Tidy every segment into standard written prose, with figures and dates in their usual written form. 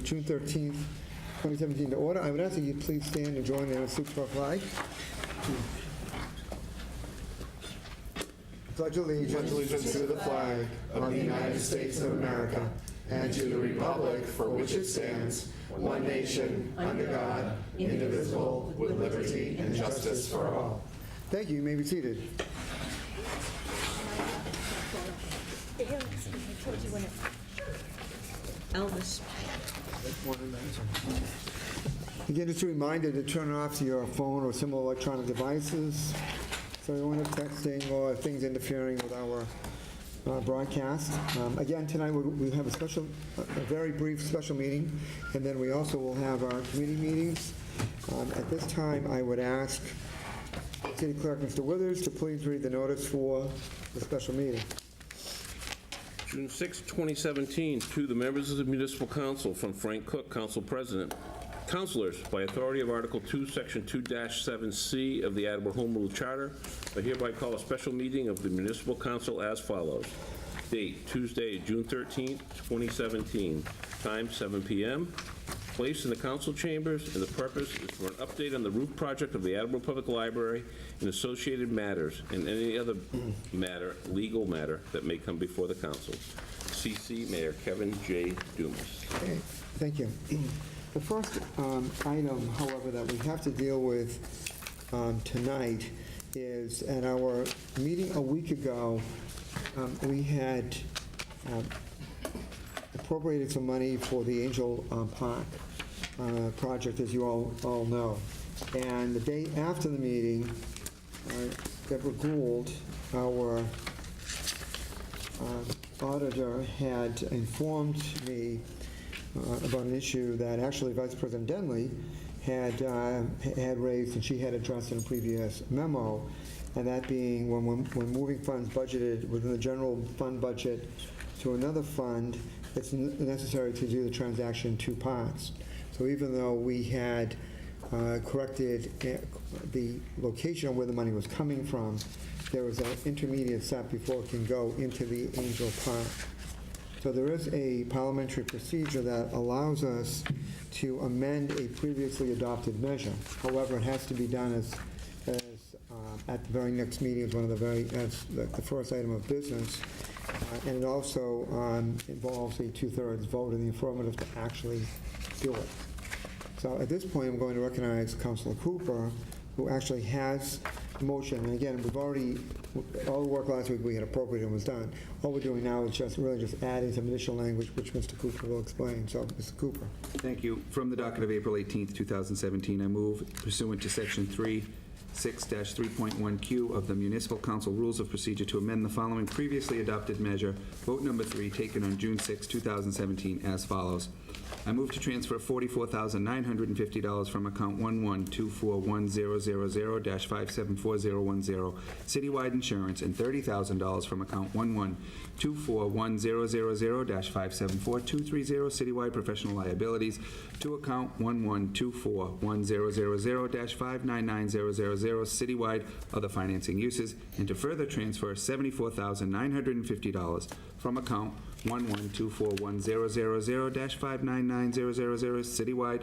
June 13th, 2017 to order. I would ask that you please stand and join in a salute to our flag. Pledge allegiance to the flag of the United States of America and to the republic for which it stands, one nation, under God, indivisible, with liberty and justice for all. Thank you. You may be seated. Elvis. Again, just a reminder to turn off your phone or similar electronic devices. So we don't have texting or things interfering with our broadcast. Again, tonight we have a very brief special meeting, and then we also will have our committee meetings. At this time, I would ask City Clerk Mr. Withers to please read the notice for the special meeting. June 6, 2017, to the members of the Municipal Council from Frank Cook, Council President. Councilors, by authority of Article 2, Section 2-7C of the Attleboro Home Rule Charter, I hereby call a special meeting of the Municipal Council as follows. Date, Tuesday, June 13, 2017. Time, 7 p.m. Place in the council chambers, and the purpose is for an update on the roof project of the Attleboro Public Library and associated matters, and any other legal matter that may come before the council. CC Mayor Kevin J. Dumas. Okay, thank you. The first item, however, that we have to deal with tonight is at our meeting a week ago, we had appropriated some money for the Angel Park project, as you all know. And the day after the meeting, Deborah Gould, our auditor, had informed me about an issue that actually Vice President Denley had raised and she had addressed in a previous memo, and that being when moving funds budgeted within the general fund budget to another fund, it's necessary to do the transaction in two parts. So even though we had corrected the location of where the money was coming from, there was an intermediate step before it can go into the Angel Park. So there is a parliamentary procedure that allows us to amend a previously adopted measure. However, it has to be done as at the very next meeting as the first item of business. And it also involves a 2/3 vote in the affirmative to actually do it. So at this point, I'm going to recognize Councilor Cooper, who actually has the motion. And again, all the work last week we had appropriated and was done. All we're doing now is just adding some additional language, which Mr. Cooper will explain. So, Mr. Cooper. Thank you. From the docket of April 18th, 2017, I move, pursuant to Section 3(6)(3.1)Q of the Municipal Council Rules of Procedure, to amend the following previously adopted measure, vote number 3, taken on June 6, 2017, as follows. I move to transfer $44,950 from account 11241000-574010 citywide insurance and $30,000 from account 11241000-574230 citywide professional liabilities to account 11241000-599000 citywide other financing uses, and to further transfer $74,950 from account 11241000-599000 citywide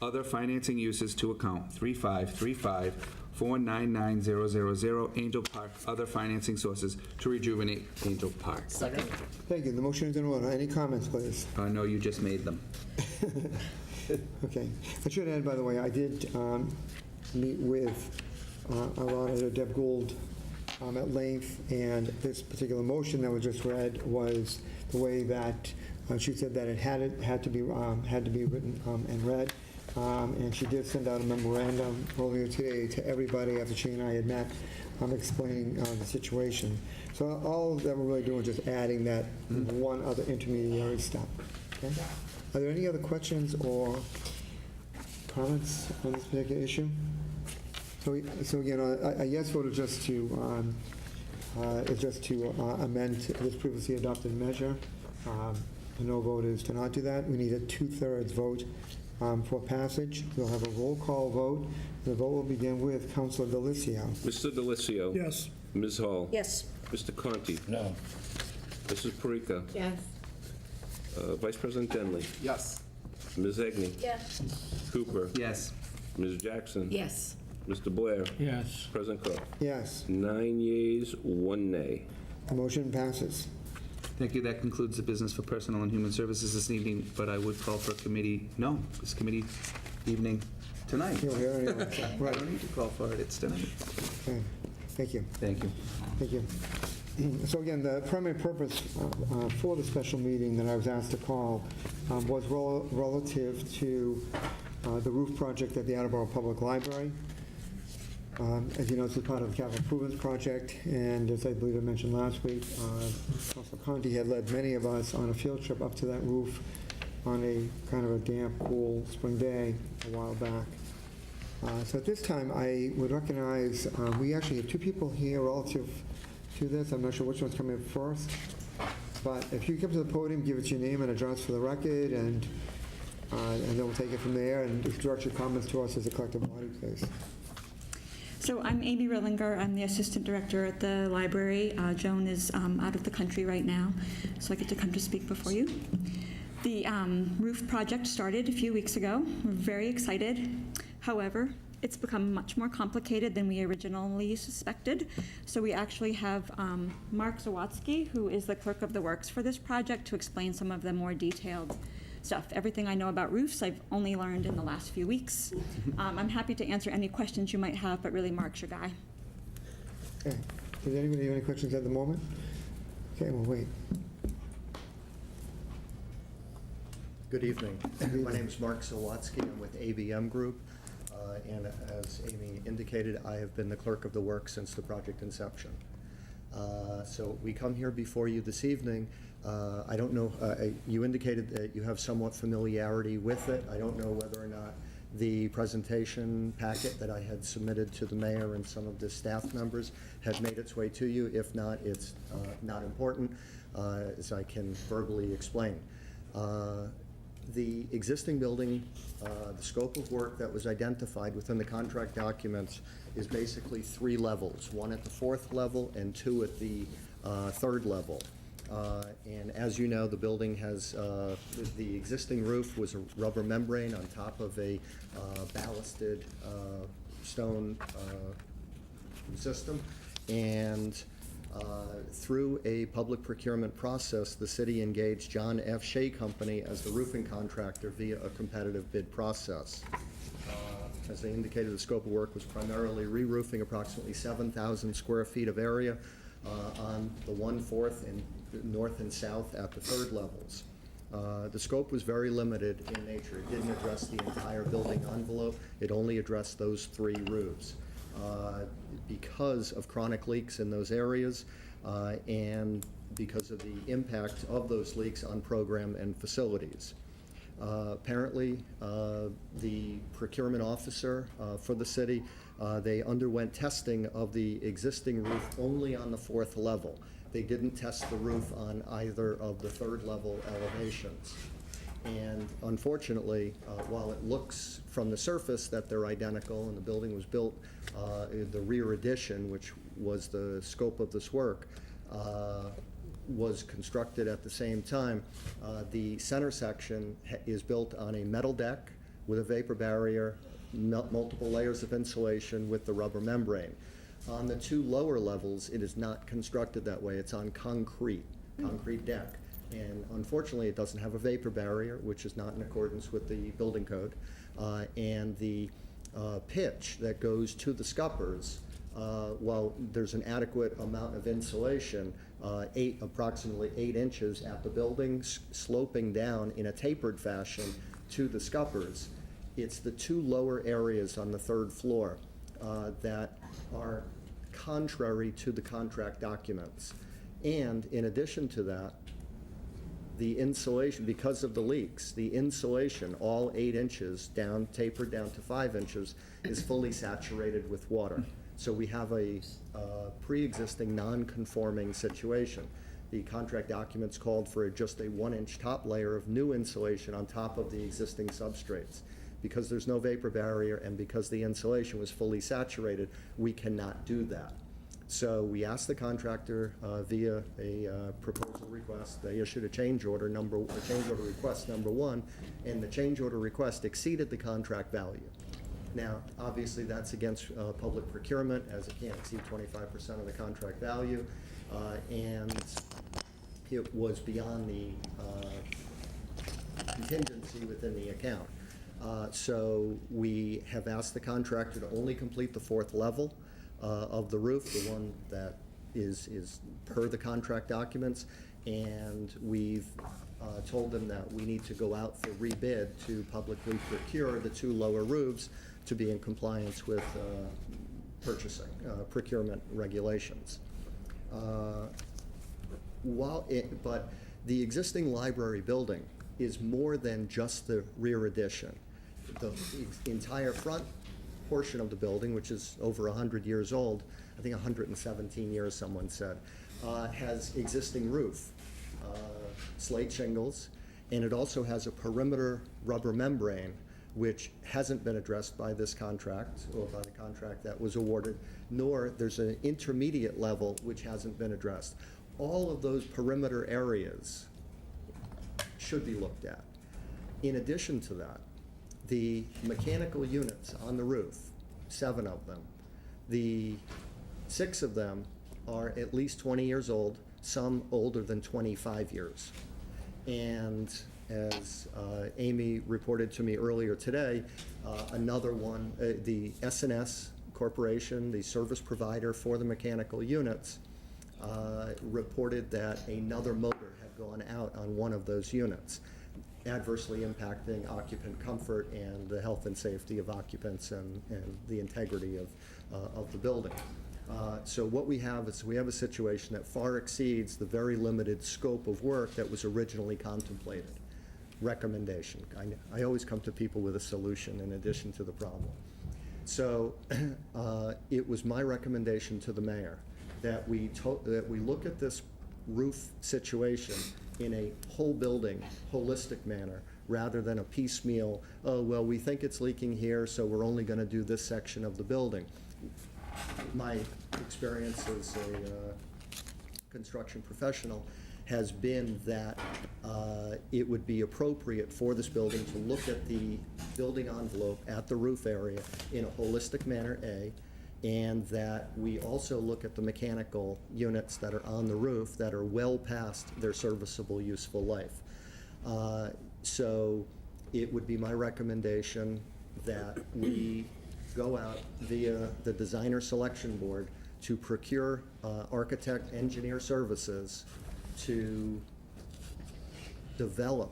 other financing uses to account 3535499000 Angel Park other financing sources to rejuvenate Angel Park. Second. Thank you. The motion is in order. Any comments, please? No, you just made them. Okay. I should add, by the way, I did meet with our auditor, Deb Gould, at length, and this particular motion that was just read was the way that she said that it had to be written and read, and she did send out a memorandum earlier today to everybody after she and I had met, explaining the situation. So all that we're really doing is just adding that one other intermediary step. Okay? Are there any other questions or comments on this particular issue? So again, a yes vote is just to amend this previously adopted measure. A no vote is to not do that. We need a 2/3 vote for passage. We'll have a roll call vote. The vote will begin with Councilor Delicio. Mr. Delicio. Yes. Ms. Hall. Yes. Mr. Conti. No. Mrs. Parika. Yes. Vice President Denley. Yes. Ms. Egni? Yes. Cooper? Yes. Ms. Jackson? Yes. Mr. Blair? Yes. President Cook? Yes, 9 yeas, 1 nay. motion passes. Thank you. That concludes the business for Personnel and Human Services this evening, but I would call for this committee evening tonight. You'll hear anyway, so, I right, don't need to call for it, it's tonight. okay. Thank you. Thank you. Thank you. So again, the primary purpose for the special meeting that I was asked to call was relative to the roof project at the Attleboro Public Library. As you know, this is part of the capital improvements project, and as I believe I mentioned last week, Councilor Conti had led many of us on a field trip up to that roof on a kind of a damp, cool spring day a while back. So at this time, I would recognize, we actually have two people here relative to this. I'm not sure which one's coming up first, but if you come to the podium, give us your name and address for the record, and then we'll take it from there, and just direct your comments to us as a collective body, please. So I'm Amy Rillinger. I'm the assistant director at the library. Joan is out of the country right now, so I get to come to speak before you. The roof project started a few weeks ago. We're very excited. However, it's become much more complicated than we originally suspected. So we actually have Mark Zawatsky, who is the clerk of the works for this project, to explain some of the more detailed stuff. Everything I know about roofs, I've only learned in the last few weeks. I'm happy to answer any questions you might have, but really Mark's your guy. Okay. Does anybody have any questions at the moment? Okay, we'll wait. Good evening. My name is Mark Zawatsky. I'm with ABM Group. And as Amy indicated, I have been the clerk of the work since the project inception. So we come here before you this evening. I don't know, you indicated that you have somewhat familiarity with it. I don't know whether or not the presentation packet that I had submitted to the mayor and some of the staff members had made its way to you. If not, it's not important, as I can verbally explain. The existing building, the scope of work that was identified within the contract documents is basically 3 levels, 1 at the 4th level and 2 at the 3rd level. And as you know, the building has, the existing roof was a rubber membrane on top of a ballasted stone system. And through a public procurement process, the city engaged John F. Shea Company as the roofing contractor via a competitive bid process. As I indicated, the scope of work was primarily re-roofing approximately 7,000 square feet of area on the 1/4 and north and south at the 3rd levels. The scope was very limited in nature. It didn't address the entire building envelope. It only addressed those 3 roofs. Because of chronic leaks in those areas and because of the impact of those leaks on program and facilities. Apparently, the procurement officer for the city, they underwent testing of the existing roof only on the 4th level. They didn't test the roof on either of the 3rd level elevations. And unfortunately, while it looks from the surface that they're identical and the building was built, the rear addition, which was the scope of this work, was constructed at the same time. The center section is built on a metal deck with a vapor barrier, multiple layers of insulation with the rubber membrane. On the 2 lower levels, it is not constructed that way. It's on concrete deck. And unfortunately, it doesn't have a vapor barrier, which is not in accordance with the building code. And the pitch that goes to the scuppers, while there's an adequate amount of insulation, approximately 8 inches at the building, sloping down in a tapered fashion to the scuppers. It's the 2 lower areas on the 3rd floor that are contrary to the contract documents. And in addition to that, the insulation, because of the leaks, the insulation, all 8 inches down, tapered down to 5 inches, is fully saturated with water. So we have a pre-existing non-conforming situation. The contract documents called for just a 1-inch top layer of new insulation on top of the existing substrates. Because there's no vapor barrier and because the insulation was fully saturated, we cannot do that. So we asked the contractor via a proposal request. They issued a change order request number 1, and the change order request exceeded the contract value. Now, obviously, that's against public procurement, as it can't exceed 25% of the contract value, and it was beyond the contingency within the account. So we have asked the contractor to only complete the 4th level of the roof, the one that is per the contract documents, and we've told them that we need to go out for rebid to publicly procure the 2 lower roofs to be in compliance with procurement regulations. But the existing library building is more than just the rear addition. The entire front portion of the building, which is over 100 years old, I think 117 years, someone said, has existing roof, slate shingles, and it also has a perimeter rubber membrane, which hasn't been addressed by this contract, or by the contract that was awarded, nor there's an intermediate level which hasn't been addressed. All of those perimeter areas should be looked at. In addition to that, the mechanical units on the roof, 7 of them, the 6 of them are at least 20 years old, some older than 25 years. And as Amy reported to me earlier today, another one, the S&S Corporation, the service provider for the mechanical units, reported that another motor had gone out on one of those units, adversely impacting occupant comfort and the health and safety of occupants and the integrity of the building. So what we have is we have a situation that far exceeds the very limited scope of work that was originally contemplated. Recommendation. I always come to people with a solution in addition to the problem. So it was my recommendation to the mayor that we look at this roof situation in a whole building, holistic manner, rather than a piecemeal, oh, well, we think it's leaking here, so we're only going to do this section of the building. My experience as a construction professional has been that it would be appropriate for this building to look at the building envelope at the roof area in a holistic manner, A, and that we also look at the mechanical units that are on the roof that are well past their serviceable useful life. So it would be my recommendation that we go out via the designer selection board to procure architect engineer services to develop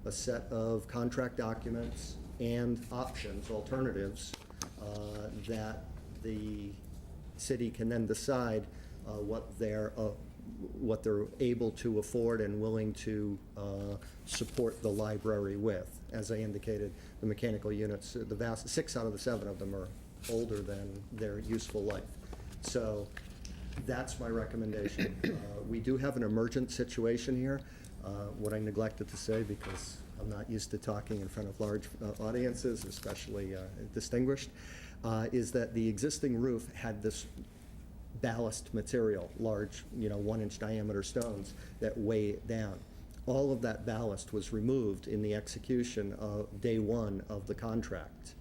a set of contract documents and options, alternatives, that the city can then decide what they're able to afford and willing to support the library with. As I indicated, the mechanical units, the vast 6 out of the 7 of them are older than their useful life. So that's my recommendation. We do have an emergent situation here. What I neglected to say, because I'm not used to talking in front of large audiences, especially distinguished, is that the existing roof had this ballast material, large, 1-inch diameter stones that weigh it down. All of that ballast was removed in the execution of day 1 of the contract.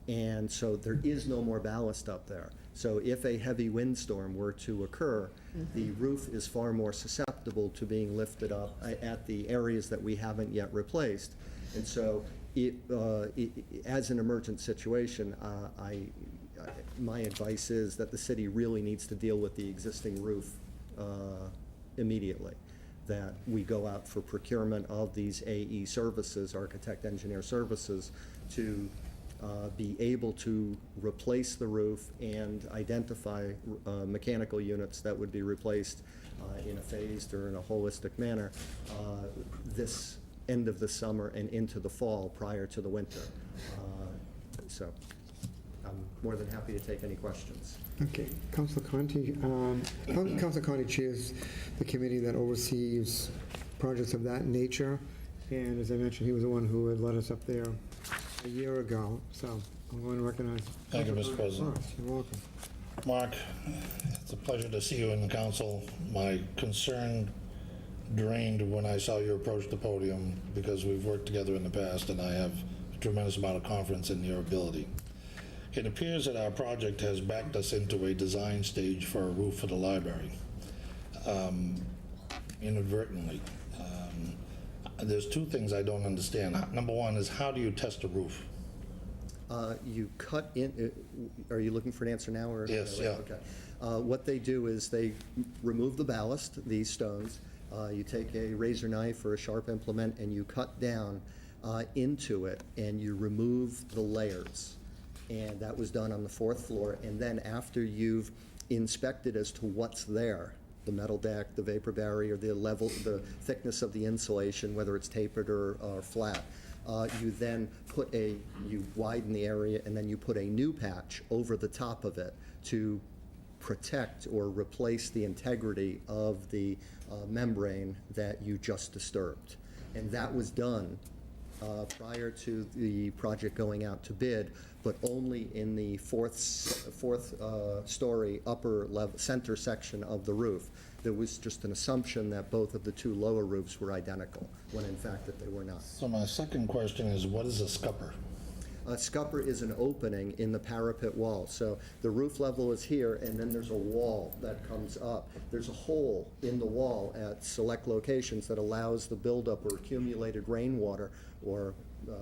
And so there is no more ballast up there. So if a heavy windstorm were to occur, the roof is far more susceptible to being lifted up at the areas that we haven't yet replaced. And so as an emergent situation, my advice is that the city really needs to deal with the existing roof immediately, that we go out for procurement of these AE services, architect engineer services, to be able to replace the roof and identify mechanical units that would be replaced in a phased or in a holistic manner this end of the summer and into the fall prior to the winter. So I'm more than happy to take any questions. Okay, Councilor Conti. Councilor Conti chairs the committee that oversees projects of that nature, and as I mentioned, he was the one who had led us up there a year ago, so I'm going to recognize. Thank you, Mr. President. You're welcome. Mark, it's a pleasure to see you in the council. My concern drained when I saw you approach the podium because we've worked together in the past and I have a tremendous amount of confidence in your ability. It appears that our project has backed us into a design stage for a roof for the library, inadvertently. There's two things I don't understand. Number one is, how do you test a roof? You cut in, are you looking for an answer now, or? Yes, yeah. Okay. What they do is they remove the ballast, these stones. You take a razor knife or a sharp implement and you cut down into it and you remove the layers. And that was done on the 4th floor. And then after you've inspected as to what's there, the metal deck, the vapor barrier, the level, the thickness of the insulation, whether it's tapered or flat, you then you widen the area and then you put a new patch over the top of it to protect or replace the integrity of the membrane that you just disturbed. And that was done prior to the project going out to bid, but only in the fourth story upper level center section of the roof. There was just an assumption that both of the two lower roofs were identical, when in fact that they were not. So my second question is, what is a scupper? A scupper is an opening in the parapet wall. So the roof level is here, and then there's a wall that comes up. There's a hole in the wall at select locations that allows the buildup or accumulated rainwater or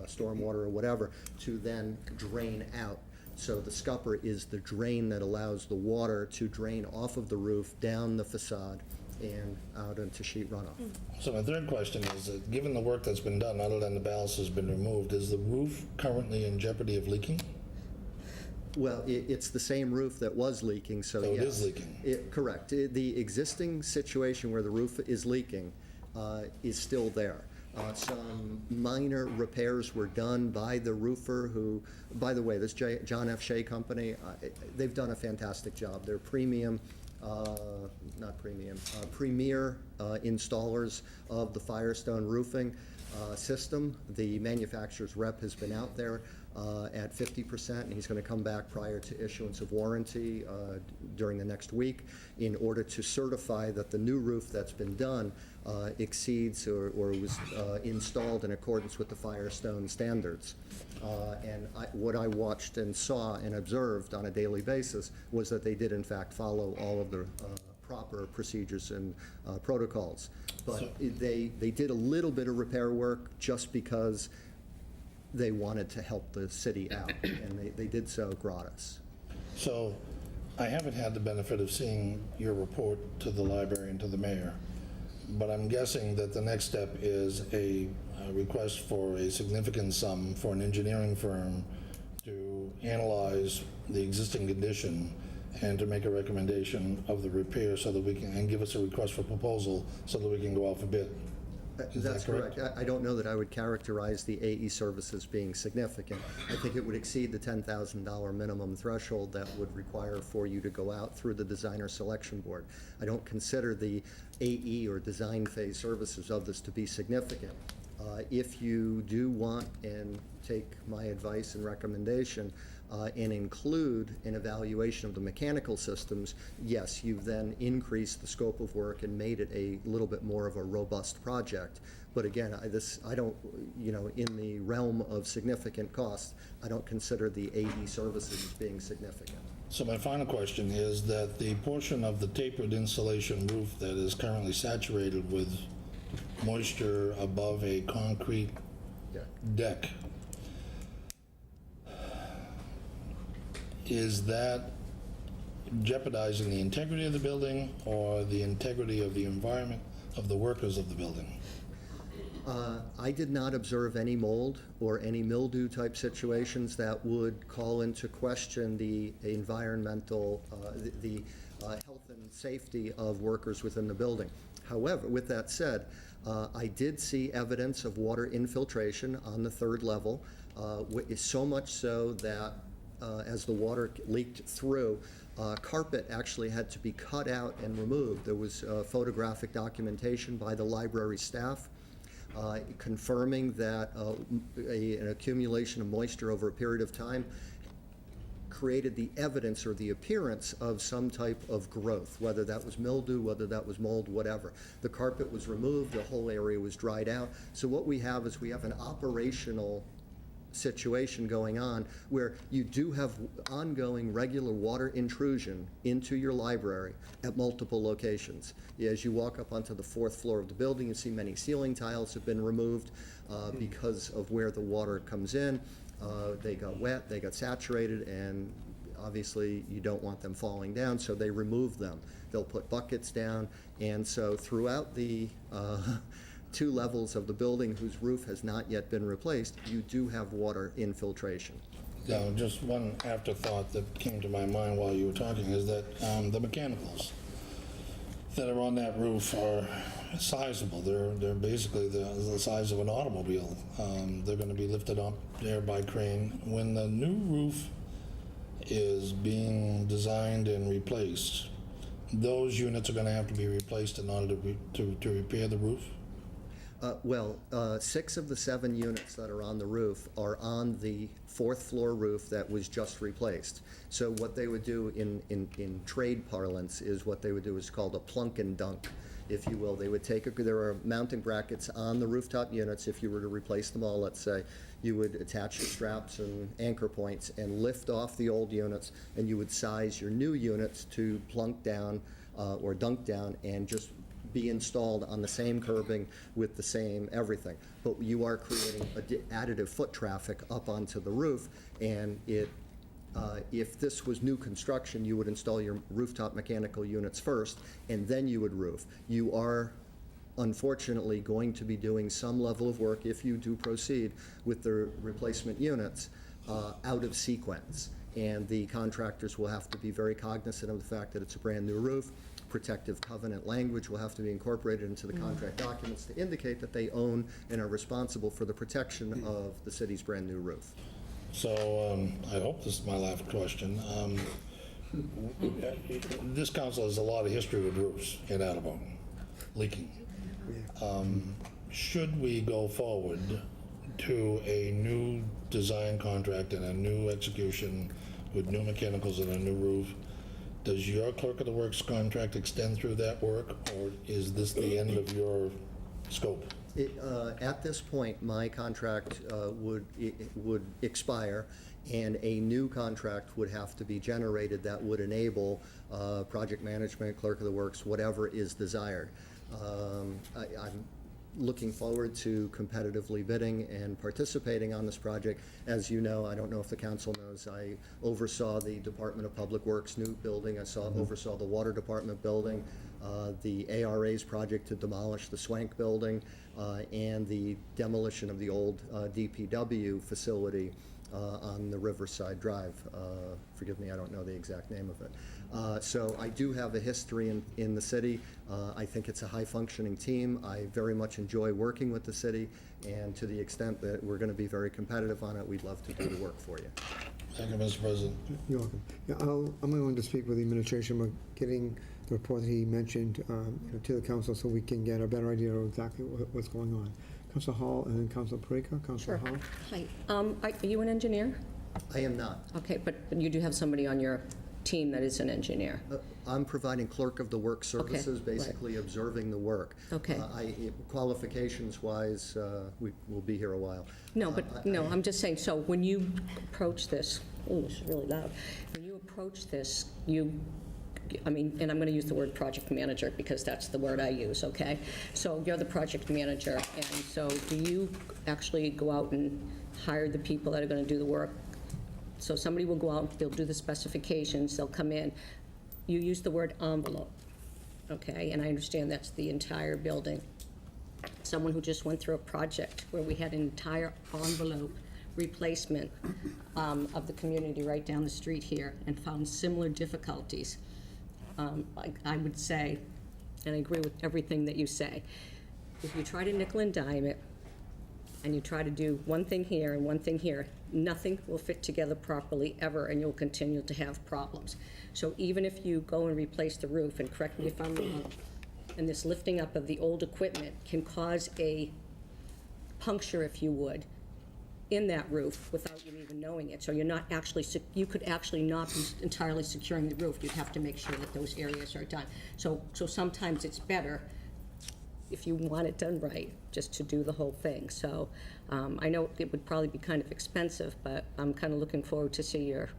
stormwater or whatever to then drain out. So the scupper is the drain that allows the water to drain off of the roof, down the facade, and out into sheet runoff. So my third question is, that given the work that's been done, other than the ballast has been removed, is the roof currently in jeopardy of leaking? Well, it's the same roof that was leaking, so So yes. it is leaking? Correct. The existing situation where the roof is leaking is still there. Some minor repairs were done by the roofer who, by the way, this John F. Shea Company, they've done a fantastic job. They're premier installers of the Firestone roofing system. The manufacturer's rep has been out there at 50%, and he's going to come back prior to issuance of warranty during the next week in order to certify that the new roof that's been done exceeds or was installed in accordance with the Firestone standards. And what I watched and saw and observed on a daily basis was that they did in fact follow all of the proper procedures and protocols. But they did a little bit of repair work just because they wanted to help the city out, and they did so gratis. So I haven't had the benefit of seeing your report to the library and to the mayor, but I'm guessing that the next step is a request for a significant sum for an engineering firm to analyze the existing condition and to make a recommendation of the repair so that we can, and give us a request for proposal so that we can go out for bid. Is that That's correct. I don't know that I would characterize the AE services being significant. I think it would exceed the $10,000 minimum threshold that would require for you to go out through the designer selection board. I don't consider the AE or design phase services of this to be significant. If you do want and take my advice and recommendation and include an evaluation of the mechanical systems, yes, you've then increased the scope of work and made it a little bit more of a robust project. But again, I don't, in the realm of significant costs, I don't consider the AE services as being significant. So my final question is that the portion of the tapered insulation roof that is currently saturated with moisture above a concrete deck, is that jeopardizing the integrity of the building or the integrity of the environment of the workers of the building? I did not observe any mold or any mildew type situations that would call into question the environmental, the health and safety of workers within the building. However, with that said, I did see evidence of water infiltration on the 3rd level, so much so that as the water leaked through, carpet actually had to be cut out and removed. There was photographic documentation by the library staff confirming that an accumulation of moisture over a period of time created the evidence or the appearance of some type of growth, whether that was mildew, whether that was mold, whatever. The carpet was removed, the whole area was dried out. So what we have is we have an operational situation going on where you do have ongoing regular water intrusion into your library at multiple locations. As you walk up onto the 4th floor of the building, you see many ceiling tiles have been removed because of where the water comes in. They got wet, they got saturated, and obviously you don't want them falling down, so they remove them. They'll put buckets down, and so throughout the 2 levels of the building whose roof has not yet been replaced, you do have water infiltration. Now, just one afterthought that came to my mind while you were talking is that the mechanicals that are on that roof are sizable. They're basically the size of an automobile. They're going to be lifted up there by crane. When the new roof is being designed and replaced, those units are going to have to be replaced in order to repair the roof? 6 of the 7 units that are on the roof are on the 4th floor roof that was just replaced. So what they would do in trade parlance is what they would do is called a plunk and dunk, if you will. They would there are mounting brackets on the rooftop units. If you were to replace them all, let's say, you would attach the straps and anchor points and lift off the old units, and you would size your new units to plunk down or dunk down and just be installed on the same curbing with the same everything. But you are creating additive foot traffic up onto the roof, and if this was new construction, you would install your rooftop mechanical units first, and then you would roof. You are unfortunately going to be doing some level of work, if you do proceed with the replacement units, out of sequence. And the contractors will have to be very cognizant of the fact that it's a brand-new roof. Protective covenant language will have to be incorporated into the contract documents to indicate that they own and are responsible for the protection of the city's brand-new roof. So I hope this is my last question. This council has a lot of history with roofs in Attleboro, leaking. Should we go forward to a new design contract and a new execution with new mechanicals and a new roof, does your clerk of the works contract extend through that work, or is this the end of your scope? At this point, my contract would expire, and a new contract would have to be generated that would enable project management, clerk of the works, whatever is desired. I'm looking forward to competitively bidding and participating on this project. As you know, I don't know if the council knows, I oversaw the Department of Public Works new building. I oversaw the Water Department building, the ARA's project to demolish the Swank building, and the demolition of the old DPW facility on the Riverside Drive. Forgive me, I don't know the exact name of it. So I do have a history in the city. I think it's a high-functioning team. I very much enjoy working with the city, and to the extent that we're going to be very competitive on it, we'd love to do the work for you. Thank you, Mr. President. You're welcome. Yeah, I'm going to speak with the administration about getting the report that he mentioned to the council so we can get a better idea of exactly what's going on. Councilor Hall and then Councilor Parika. Councilor Hall. Hi. Are you an engineer? I am not. Okay, but you do have somebody on your team that is an engineer. I'm providing clerk of the work services, Okay, right. basically observing the work. Okay. Qualifications-wise, we will be here a while. No, but, no, I'm just saying, so when you approach this, oh, this is really loud. When you approach this, I mean, and I'm going to use the word project manager because that's the word I use, okay? So you're the project manager, and so do you actually go out and hire the people that are going to do the work? So somebody will go out, they'll do the specifications, they'll come in. You use the word envelope, okay? And I understand that's the entire building. Someone who just went through a project where we had an entire envelope replacement of the community right down the street here and found similar difficulties. I would say, and I agree with everything that you say, if you try to nickel and dime it, and you try to do one thing here and one thing here, nothing will fit together properly ever, and you'll continue to have problems. So even if you go and replace the roof, and correct me if I'm wrong, and this lifting up of the old equipment can cause a puncture, if you would, in that roof without you even knowing it. So you're not actually, you could actually not be entirely securing the roof. You'd have to make sure that those areas are done. So sometimes it's better, if you want it done right, just to do the whole thing. So I know it would probably be kind of expensive, but I'm kind of looking forward to see your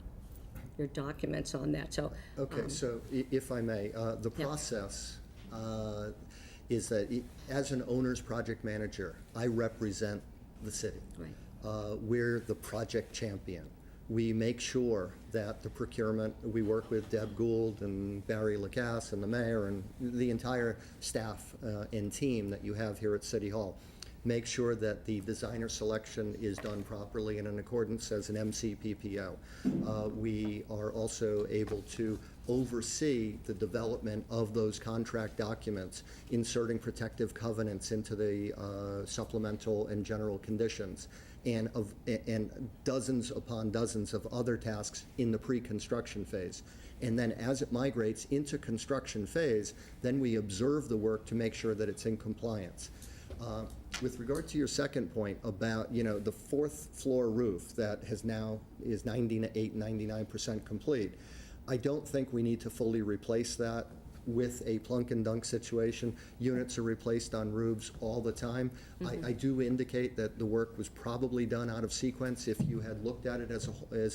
documents on that. So Okay, so if I may, the process is that as an owner's project manager, I represent the city. Right. We're the project champion. We make sure that the procurement, we work with Deb Gould and Barry Lacasse and the mayor and the entire staff and team that you have here at City Hall. Make sure that the designer selection is done properly and in accordance as an MCPPO. We are also able to oversee the development of those contract documents, inserting protective covenants into the supplemental and general conditions, and dozens upon dozens of other tasks in the pre-construction phase. And then as it migrates into construction phase, then we observe the work to make sure that it's in compliance. With regard to your second point about, the fourth floor roof that is 99% complete, I don't think we need to fully replace that with a plunk and dunk situation. Units are replaced on roofs all the time. I do indicate that the work was probably done out of sequence if you had looked at it as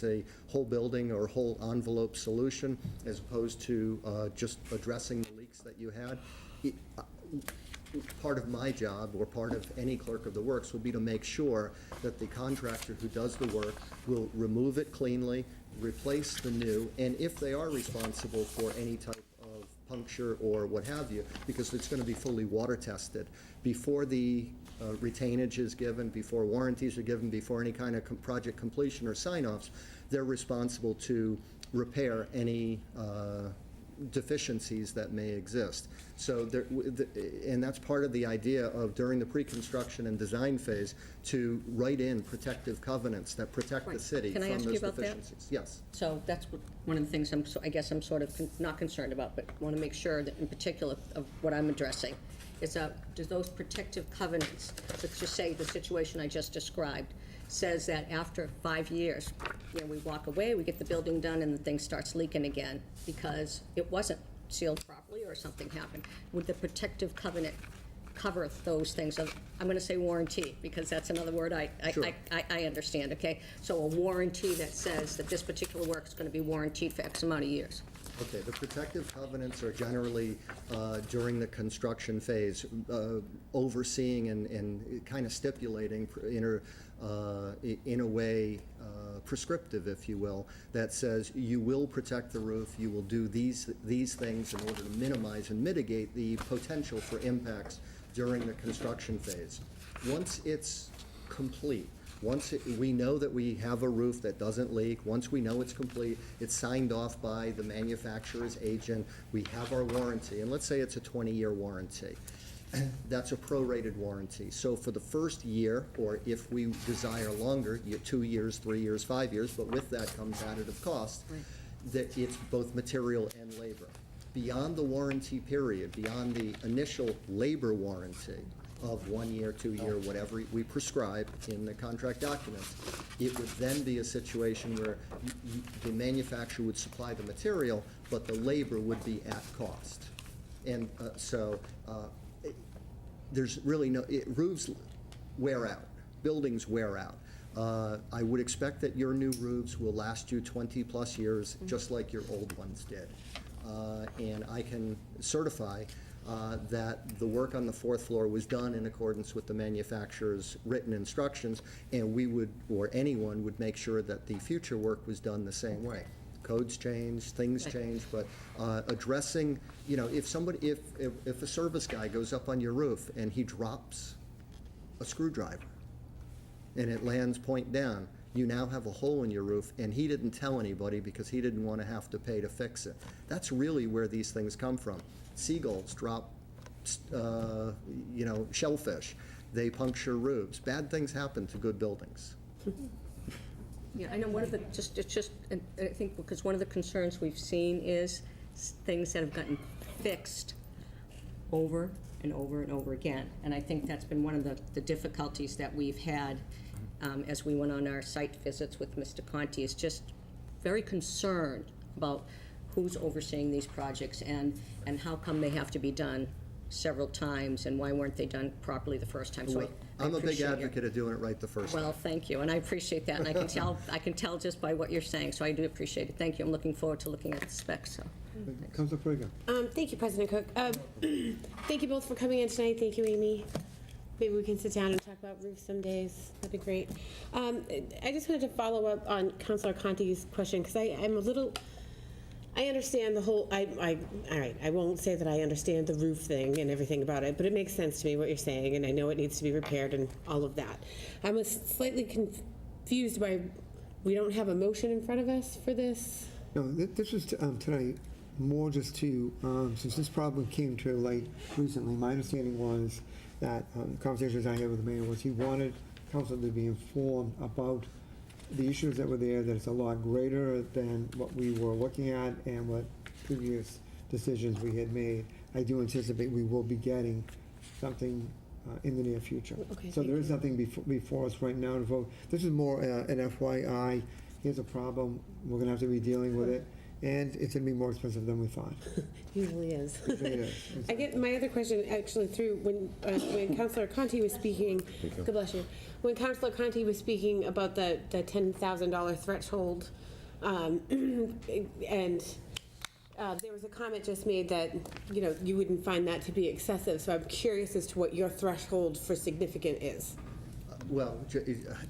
a whole building or whole envelope solution, as opposed to just addressing the leaks that you had. Part of my job, or part of any clerk of the works, will be to make sure that the contractor who does the work will remove it cleanly, replace the new, and if they are responsible for any type of puncture or what have you, because it's going to be fully water tested, before the retainage is given, before warranties are given, before any kind of project completion or sign-offs, they're responsible to repair any deficiencies that may exist. So, and that's part of the idea of, during the pre-construction and design phase, to write in protective covenants that protect the Right. city Can I from ask you those about that? deficiencies. Yes. So that's one of the things I guess I'm sort of not concerned about, but want to make sure that in particular of what I'm addressing is, do those protective covenants, let's just say the situation I just described, says that after 5 years, we walk away, we get the building done, and the thing starts leaking again because it wasn't sealed properly or something happened. Would the protective covenant cover those things? I'm going to say warranty, because that's another word I understand, okay? So a warranty that says that this particular work is going to be warranted for X amount of years. Okay, the protective covenants are generally during the construction phase, overseeing and kind of stipulating in a way prescriptive, if you will, that says you will protect the roof, you will do these things in order to minimize and mitigate the potential for impacts during the construction phase. Once it's complete, we know that we have a roof that doesn't leak, once we know it's complete, it's signed off by the manufacturer's agent, we have our warranty, and let's say it's a 20-year warranty. That's a prorated warranty. So for the first year, or if we desire longer, 2 years, 3 years, 5 years, but with that comes additive cost, that it's both material and labor. Beyond the warranty period, beyond the initial labor warranty of 1 year, 2 year, whatever we prescribe in the contract documents, it would then be a situation where the manufacturer would supply the material, but the labor would be at cost. And there's really roofs wear out, buildings wear out. I would expect that your new roofs will last you 20-plus years, just like your old ones did. And I can certify that the work on the fourth floor was done in accordance with the manufacturer's written instructions, and we would, or anyone would, make sure that the future work was done the same way. Codes change, things change, but addressing, if a service guy goes up on your roof and he drops a screwdriver and it lands point down, you now have a hole in your roof, and he didn't tell anybody because he didn't want to have to pay to fix it. That's really where these things come from. Seagulls drop, shellfish. They puncture roofs. Bad things happen to good buildings. Yeah, I know one of the, and I think because one of the concerns we've seen is things that have gotten fixed over and over and over again. And I think that's been one of the difficulties that we've had as we went on our site visits with Mr. Conti, is just very concerned about who's overseeing these projects and how come they have to be done several times, and why weren't they done properly the first time. So Well, I I'm a big appreciate your- advocate of doing it right the first time. Well, thank you, and I appreciate that, and I can tell just by what you're saying, so I do appreciate it. Thank you. I'm looking forward to looking at the specs, so. Councilor Perrigo. Thank you, President Cook. Thank you both for coming in tonight. Thank you, Amy. Maybe we can sit down and talk about roofs some days. That'd be great. I just wanted to follow up on Councilor Conti's question, because I'm a little, I understand the whole, all right, I won't say that I understand the roof thing and everything about it, but it makes sense to me what you're saying, and I know it needs to be repaired and all of that. I was slightly confused by, we don't have a motion in front of us for this? No, this was tonight more just to, since this problem came to light recently, my understanding was that conversations I had with the mayor was he wanted council to be informed about the issues that were there, that it's a lot greater than what we were looking at and what previous decisions we had made. I do anticipate we will be getting something in the near future. Okay, So there thank is nothing before us right now to vote. This is more an FYI. Here's a problem. We're going to have to be dealing with it. And it's going to be more expensive than we thought. Usually is. It is. I get my other question actually through when Councilor Conti was speaking. God bless you. When Councilor Conti was speaking about the $10,000 threshold, and there was a comment just made that you wouldn't find that to be excessive. So I'm curious as to what your threshold for significant is. Well,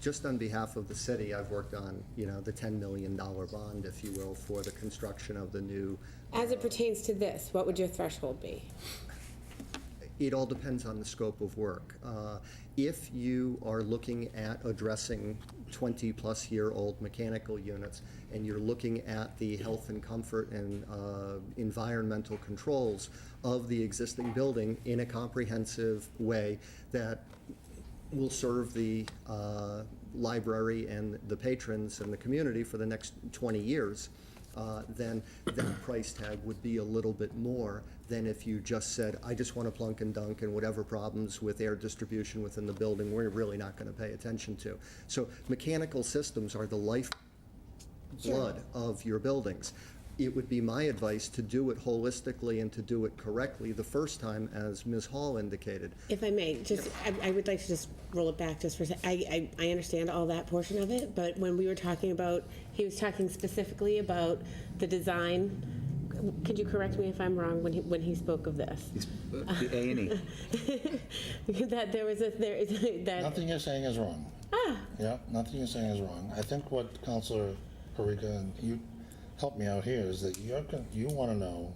just on behalf of the city, I've worked on, the $10 million bond, if you will, for the construction of the new. As it pertains to this, what would your threshold be? It all depends on the scope of work. If you are looking at addressing 20-plus-year-old mechanical units, and you're looking at the health and comfort and environmental controls of the existing building in a comprehensive way that will serve the library and the patrons and the community for the next 20 years, then that price tag would be a little bit more than if you just said, I just want to plunk and dunk, and whatever problems with air distribution within the building, we're really not going to pay attention to. So mechanical systems are the lifeblood of your buildings. It would be my advice to do it holistically and to do it correctly the first time, as Ms. Hall indicated. If I may, I would like to just roll it back just for a second. I understand all that portion of it, but when we were talking about, he was talking specifically about the design. Could you correct me if I'm wrong when he spoke of this? The A&E. That there is that. Nothing you're saying is wrong. Yeah, nothing you're saying is wrong. I think what Councilor Parika and you help me out here is that you want to know,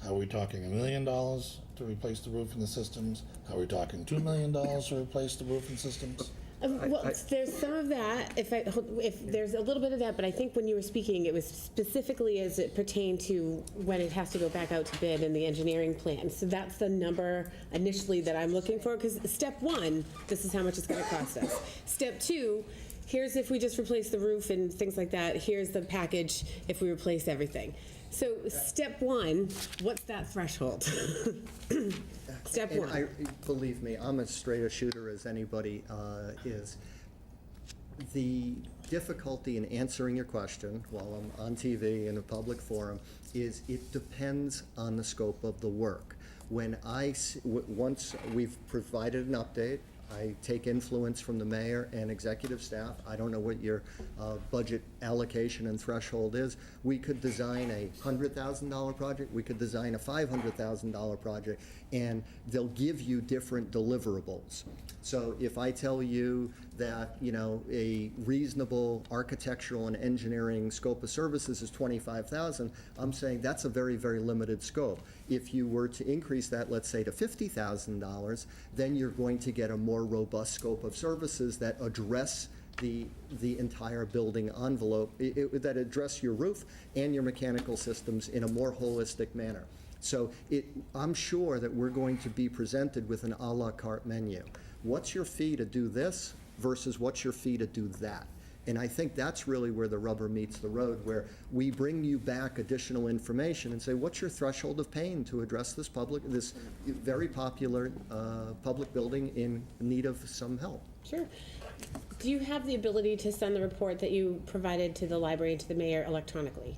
are we talking $1 million to replace the roof and the systems? Are we talking $2 million to replace the roof and systems? Well, there's some of that, if there's a little bit of that, but I think when you were speaking, it was specifically as it pertained to when it has to go back out to bid and the engineering plan. So that's the number initially that I'm looking for, because step one, this is how much it's going to cost us. Step two, here's if we just replace the roof and things like that. Here's the package if we replace everything. So step one, what's that threshold? Step And one. believe me, I'm as straight a shooter as anybody is. The difficulty in answering your question while I'm on TV in a public forum is it depends on the scope of the work. Once we've provided an update, I take influence from the mayor and executive staff. I don't know what your budget allocation and threshold is. We could design a $100,000 project, we could design a $500,000 project, and they'll give you different deliverables. So if I tell you that, a reasonable architectural and engineering scope of services is $25,000, I'm saying that's a very, very limited scope. If you were to increase that, let's say, to $50,000, then you're going to get a more robust scope of services that address the entire building envelope, that address your roof and your mechanical systems in a more holistic manner. So I'm sure that we're going to be presented with an a la carte menu. What's your fee to do this versus what's your fee to do that? And I think that's really where the rubber meets the road, where we bring you back additional information and say, what's your threshold of pain to address this very popular public building in need of some help? Sure. Do you have the ability to send the report that you provided to the library and to the mayor electronically?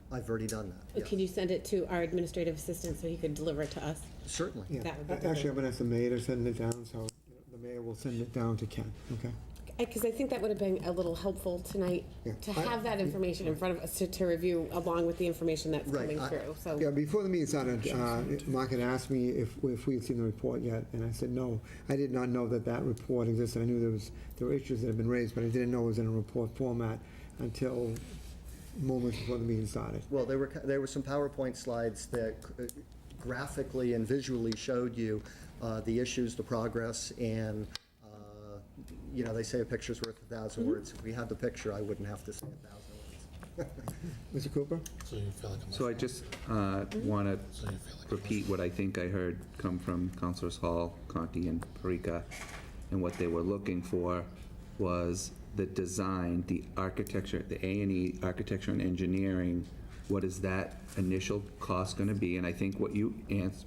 I've already done that, Can yes. you send it to our administrative assistant so he could deliver it to us? Certainly. Yeah. That would be Actually, great. I'm going to ask the mayor to send it down, so the mayor will send it down to Ken, okay? Because I think that would have been a little helpful tonight Yeah. to have that information in front of us to review along with the information that's Right, coming through, so. Yeah, before the meeting started, Mark had asked me if we had seen the report yet, and I said no. I did not know that report existed. I knew there were issues that had been raised, but I didn't know it was in a report format until moments before the meeting started. Well, there were some PowerPoint slides that graphically and visually showed you the issues, the progress, and, you know, they say a picture's worth 1,000 words. If we had the picture, I wouldn't have to say 1,000 words. Mr. Cooper? So you feel like I'm... So I just want to repeat what I think I heard come from Councilors Hall, Conti, and Parika, and what they were looking for was the design, the architecture, the A&E, architecture and engineering. What is that initial cost going to be? And I think what you answered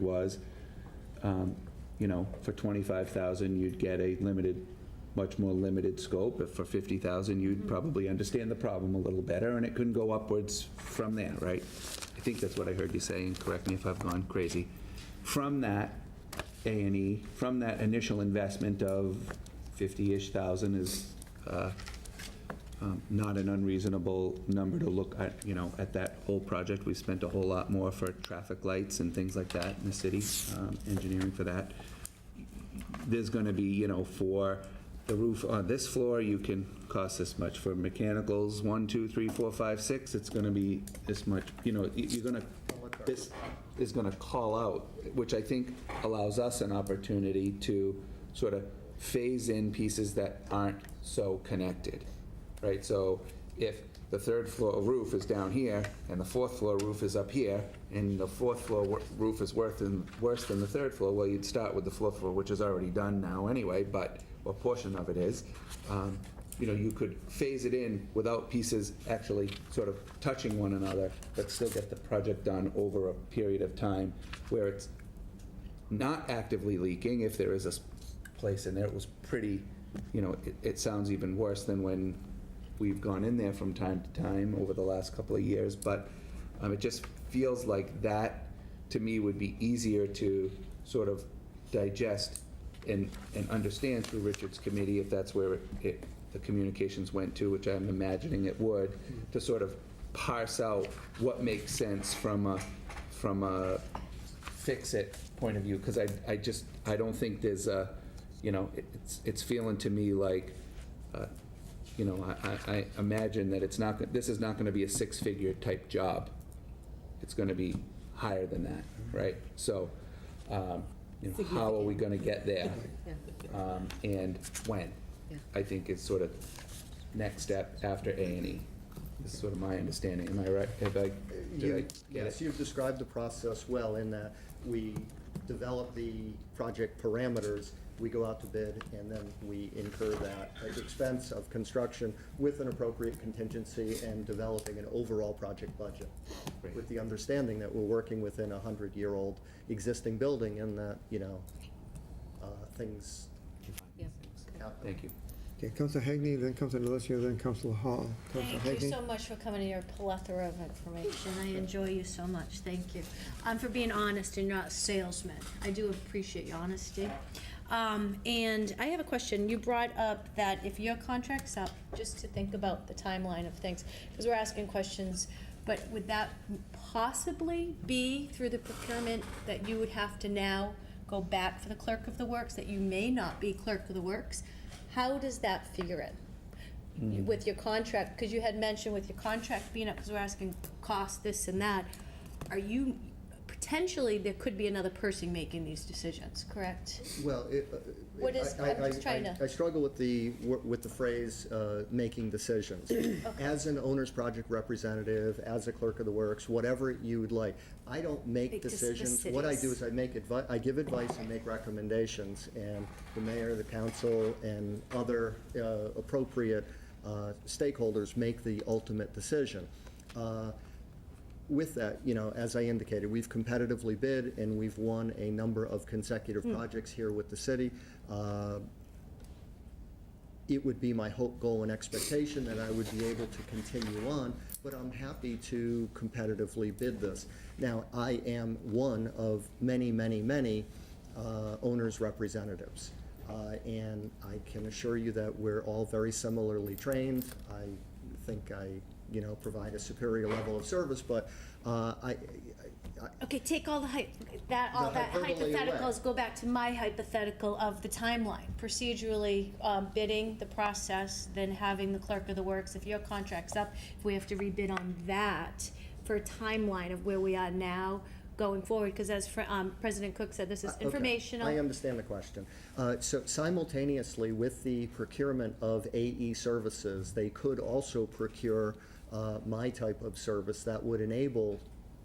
was, you know, for $25,000 you'd get a much more limited scope. If for $50,000 you'd probably understand the problem a little better, and it couldn't go upwards from there, right? I think that's what I heard you say, and correct me if I've gone crazy. From that A&E, from that initial investment of 50-ish thousand is not an unreasonable number to look at, you know, at that whole project. We spent a whole lot more for traffic lights and things like that in the city, engineering for that. There's going to be, you know, for the roof on this floor, you can cost this much. For mechanicals, 1, 2, 3, 4, 5, 6, it's going to be this much. You know, you're going to, this is going to call out, which I think allows us an opportunity to sort of phase in pieces that aren't so connected, right? So if the third floor roof is down here and the fourth floor roof is up here, and the fourth floor roof is worse than the third floor, well, you'd start with the fourth floor, which is already done now anyway, but a portion of it is. You know, you could phase it in without pieces actually sort of touching one another, but still get the project done over a period of time where it's not actively leaking. If there is a place in there, it was pretty, you know, it sounds even worse than when we've gone in there from time to time over the last couple of years, but it just feels like that, to me, would be easier to sort of digest and understand through Richard's committee, if that's where the communications went to, which I'm imagining it would, to sort of parse out what makes sense from a fix-it point of view, because I don't think there's a, you know, it's feeling to me like, you know, I imagine that this is not going to be a six-figure type job. It's going to be higher than that, right? So, you know, how are we going to get there? And when? Yeah. I think is sort of next step after A&E. This is sort of my understanding. Am I right? Did I get Yes, it? you've described the process well in that we develop the project parameters, we go out to bid, and then we incur that expense of construction with an appropriate contingency and developing an overall project budget. Great. With the understanding that we're working within a 100-year-old existing building and that, you know, things Yeah. happen. Thank you. Okay, Councilor Hagney, then Councilor Delizio, then Councilor Hall. Councilor Thank you Hagney? so much for coming to your plethora of information. I enjoy you so much. Thank you. For being honest and not a salesman. I do appreciate your honesty. And I have a question. You brought up that if your contract's up, just to think about the timeline of things, because we're asking questions, but would that possibly be through the procurement that you would have to now go back for the clerk of the works, that you may not be clerk of the works? How does that figure in with your contract? Because you had mentioned with your contract being up, because we're asking cost, this and that. Are you, potentially, there could be another person making these decisions, correct? Well, What is- I'm just trying to- I struggle with the phrase, making decisions. As an owner's project representative, as a clerk of the works, whatever you would like, I don't make Make decisions. decisions. What I do is I give advice and make recommendations, and the mayor, the council, and other appropriate stakeholders make the ultimate decision. with that, you know, as I indicated, we've competitively bid, and we've won a number of consecutive projects here with the city. It would be my hope, goal, and expectation that I would be able to continue on, but I'm happy to competitively bid this. Now, I am one of many, many, many owners' representatives, and I can assure you that we're all very similarly trained. I think I, you know, provide a superior level of service, but Okay, take all that hyperbole hypotheticals, away. go back to my hypothetical of the timeline. Procedurally, bidding, the process, then having the clerk of the works, if your contract's up, if we have to rebid on that for a timeline of where we are now going forward, because as President Cook said, this is Okay, informational. I understand the question. So simultaneously with the procurement of AE services, they could also procure my type of service that would enable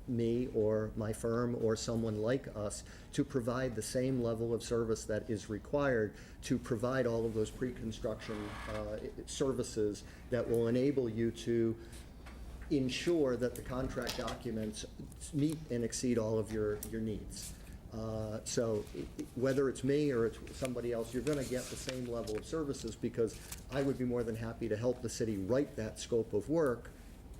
me or my firm or someone like us to provide the same level of service that is required to provide all of those pre-construction services that will enable you to ensure that the contract documents meet and exceed all of your needs. So whether it's me or it's somebody else, you're going to get the same level of services, because I would be more than happy to help the city write that scope of work,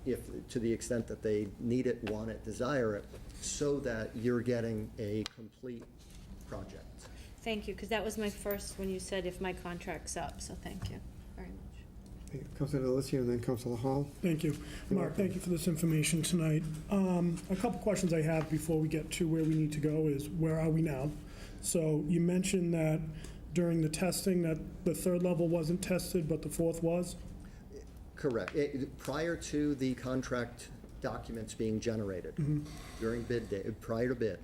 if, to the extent that they need it, want it, desire it, so that you're getting a complete project. Thank you, because that was my first, when you said if my contract's up, so thank you very much. Councilor Delisi and then Councilor Hall. Thank you. Mark, thank you for this information tonight. A couple questions I have before we get to where we need to go is, where are we now? So you mentioned that during the testing that the third level wasn't tested, but the fourth was? Correct. Prior to the contract documents being generated, during bid day, prior to bid,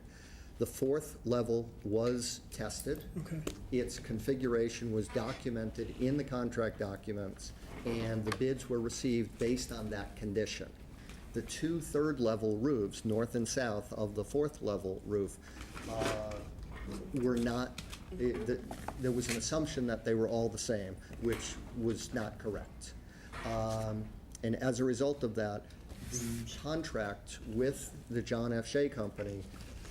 the fourth level was tested. Okay. Its configuration was documented in the contract documents, and the bids were received based on that condition. The two third-level roofs, north and south of the fourth-level roof, were not, there was an assumption that they were all the same, which was not correct. And as a result of that, the contract with the John F. Shea Company,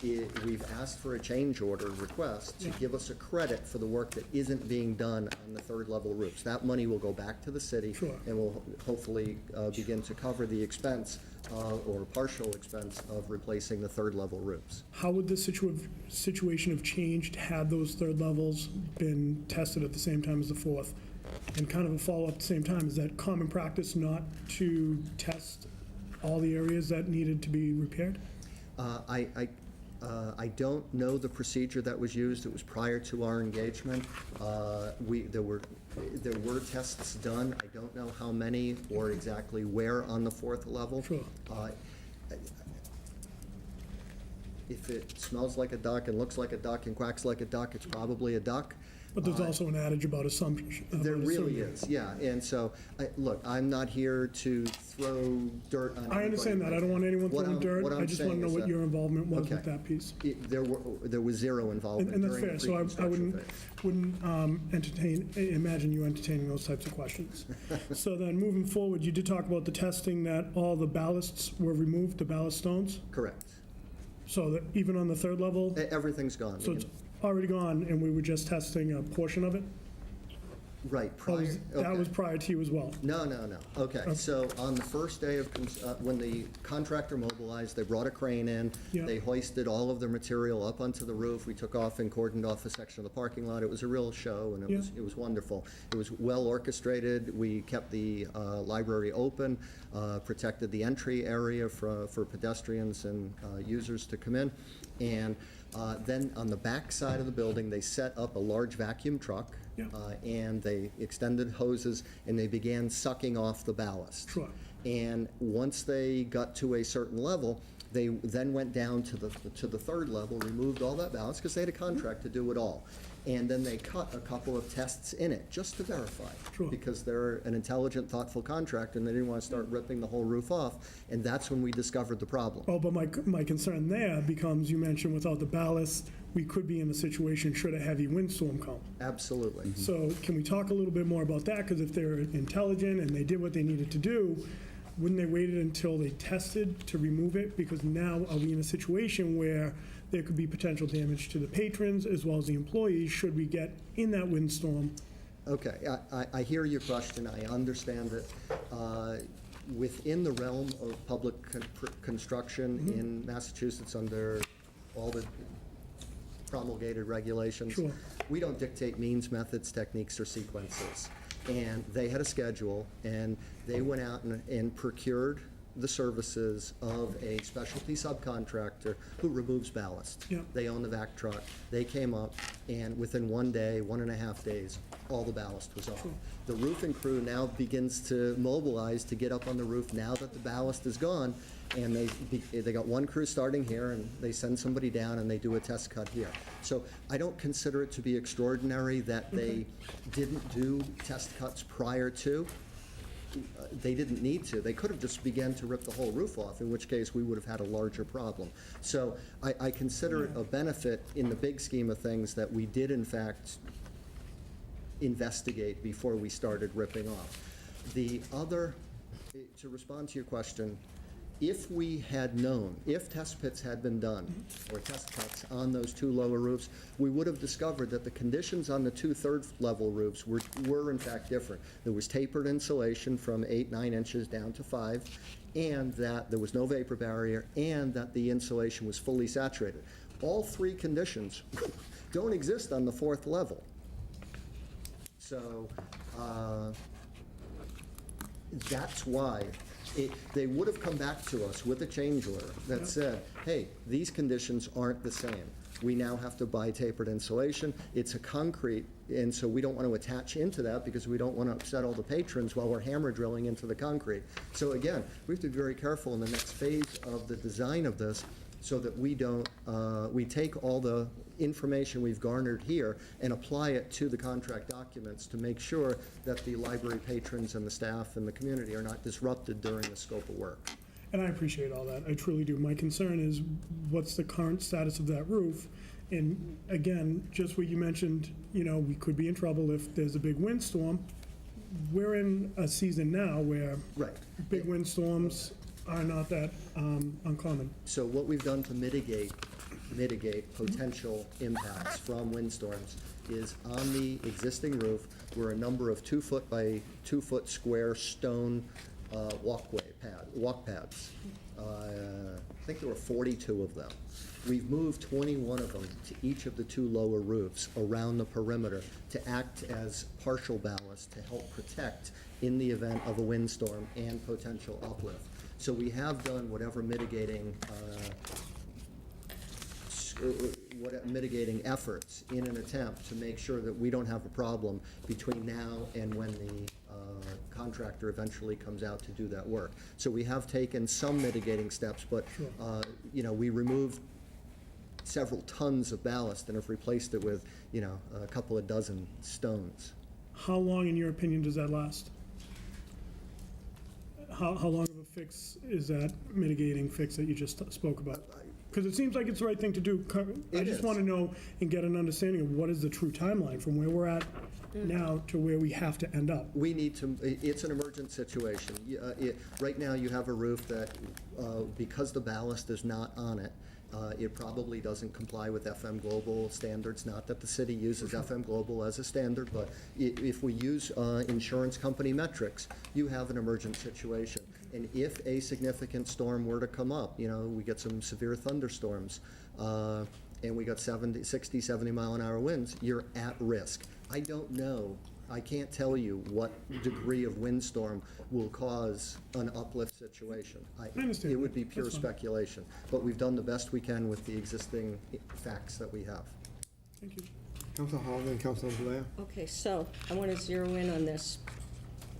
we've asked for a change order request to give us a credit for the work that isn't being done on the third-level roofs. That money will go back to the city. Sure. And will hopefully begin to cover the expense or partial expense of replacing the third-level roofs. How would the situation have changed had those third levels been tested at the same time as the fourth? And kind of a follow-up at the same time, is that common practice not to test all the areas that needed to be repaired? I don't know the procedure that was used. It was prior to our engagement. There were tests done. I don't know how many or exactly where on the fourth level. Sure. If it smells like a duck and looks like a duck and quacks like a duck, it's probably a duck. But there's also an adage about assumption. There really is, yeah. And so, look, I'm not here to throw dirt on anybody. I understand that. I don't want anyone What throwing I'm- dirt. what I'm I just want to saying know is what that- your involvement was Okay. with that piece. There was zero involvement And that's during the fair, so I pre-construction phase. wouldn't imagine you entertaining those types of questions. So then, moving forward, you did talk about the testing that all the ballasts were removed, the ballast stones? Correct. So that even on the third level, Everything's gone. so it's already gone, and we were just testing a portion of it? Right, Or prior. that okay. was prior to you as well? No. Okay, so on the first day of, when the contractor mobilized, they brought a crane in. Yeah. They hoisted all of their material up onto the roof. We took off and cordoned off a section of the parking lot. It was a real show, and it was wonderful. It was well orchestrated. We kept the library open, protected the entry area for pedestrians and users to come in. And then on the back side of the building, they set up a large vacuum truck. Yeah. And they extended hoses, and they began sucking off the ballast. Sure. And once they got to a certain level, they then went down to the third level, removed all that ballast, because they had a contract to do it all. And then they cut a couple of tests in it, just to verify. Sure. Because they're an intelligent, thoughtful contractor, and they didn't want to start ripping the whole roof off. And that's when we discovered the problem. Oh, but my concern there becomes, you mentioned without the ballast, we could be in a situation should a heavy windstorm come. Absolutely. So can we talk a little bit more about that? Because if they're intelligent and they did what they needed to do, wouldn't they waited until they tested to remove it? Because now are we in a situation where there could be potential damage to the patrons as well as the employees should we get in that windstorm? Okay, I hear your question, I understand it. Within the realm of public construction in Massachusetts, under all the promulgated regulations, Sure. we don't dictate means, methods, techniques, or sequences. And they had a schedule, and they went out and procured the services of a specialty subcontractor who removes ballast. Yep. They own the vac truck. They came up, and within 1 day, 1.5 days, all the ballast was off. The roofing crew now begins to mobilize to get up on the roof now that the ballast is gone, and they got one crew starting here, and they send somebody down, and they do a test cut here. So I don't consider it to be extraordinary that they didn't do test cuts prior to. They didn't need to. They could have just began to rip the whole roof off, in which case we would have had a larger problem. So I consider it a benefit in the big scheme of things that we did in fact investigate before we started ripping off. The other, to respond to your question, if we had known, if test pits had been done, or test cuts on those two lower roofs, we would have discovered that the conditions on the 2 third-level roofs were in fact different. There was tapered insulation from 8-9 inches down to 5, and that there was no vapor barrier, and that the insulation was fully saturated. All 3 conditions don't exist on the 4th level. So that's why they would have come back to us with a change order that said, hey, these conditions aren't the same. We now have to buy tapered insulation. It's a concrete, and so we don't want to attach into that because we don't want to upset all the patrons while we're hammer drilling into the concrete. So again, we have to be very careful in the next phase of the design of this so that we don't, we take all the information we've garnered here and apply it to the contract documents to make sure that the library patrons and the staff and the community are not disrupted during the scope of work. And I appreciate all that, I truly do. My concern is what's the current status of that roof? And again, just what you mentioned, you know, we could be in trouble if there's a big windstorm. We're in a season now where Right. big windstorms are not that uncommon. So what we've done to mitigate potential impacts from windstorms is on the existing roof were a number of 2-foot by 2-foot square stone walk pads. I think there were 42 of them. We've moved 21 of them to each of the 2 lower roofs around the perimeter to act as partial ballast to help protect in the event of a windstorm and potential uplift. So we have done whatever mitigating efforts in an attempt to make sure that we don't have a problem between now and when the contractor eventually comes out to do that work. So we have taken some mitigating steps, but you know, we removed several tons of ballast and have replaced it with, you know, a couple of dozen stones. How long, in your opinion, does that last? How long of a fix is that mitigating fix that you just spoke about? Because it seems like it's the right thing to do. I just want to know and get an understanding of what is the true timeline from where we're at now to where we have to end up. We need to, it's an emergent situation. Right now, you have a roof that, because the ballast is not on it, it probably doesn't comply with FM Global standards. Not that the city uses FM Global as a standard, but if we use insurance company metrics, you have an emergent situation. And if a significant storm were to come up, you know, we get some severe thunderstorms, and we got 60, 70 mile an hour winds, you're at risk. I don't know. I can't tell you what degree of windstorm will cause an uplift situation. I understand. It would be pure That's fine. speculation, but we've done the best we can with the existing facts that we have. Thank you. Councilor Holliday and Councilor Blair. Okay, so I want to zero in on this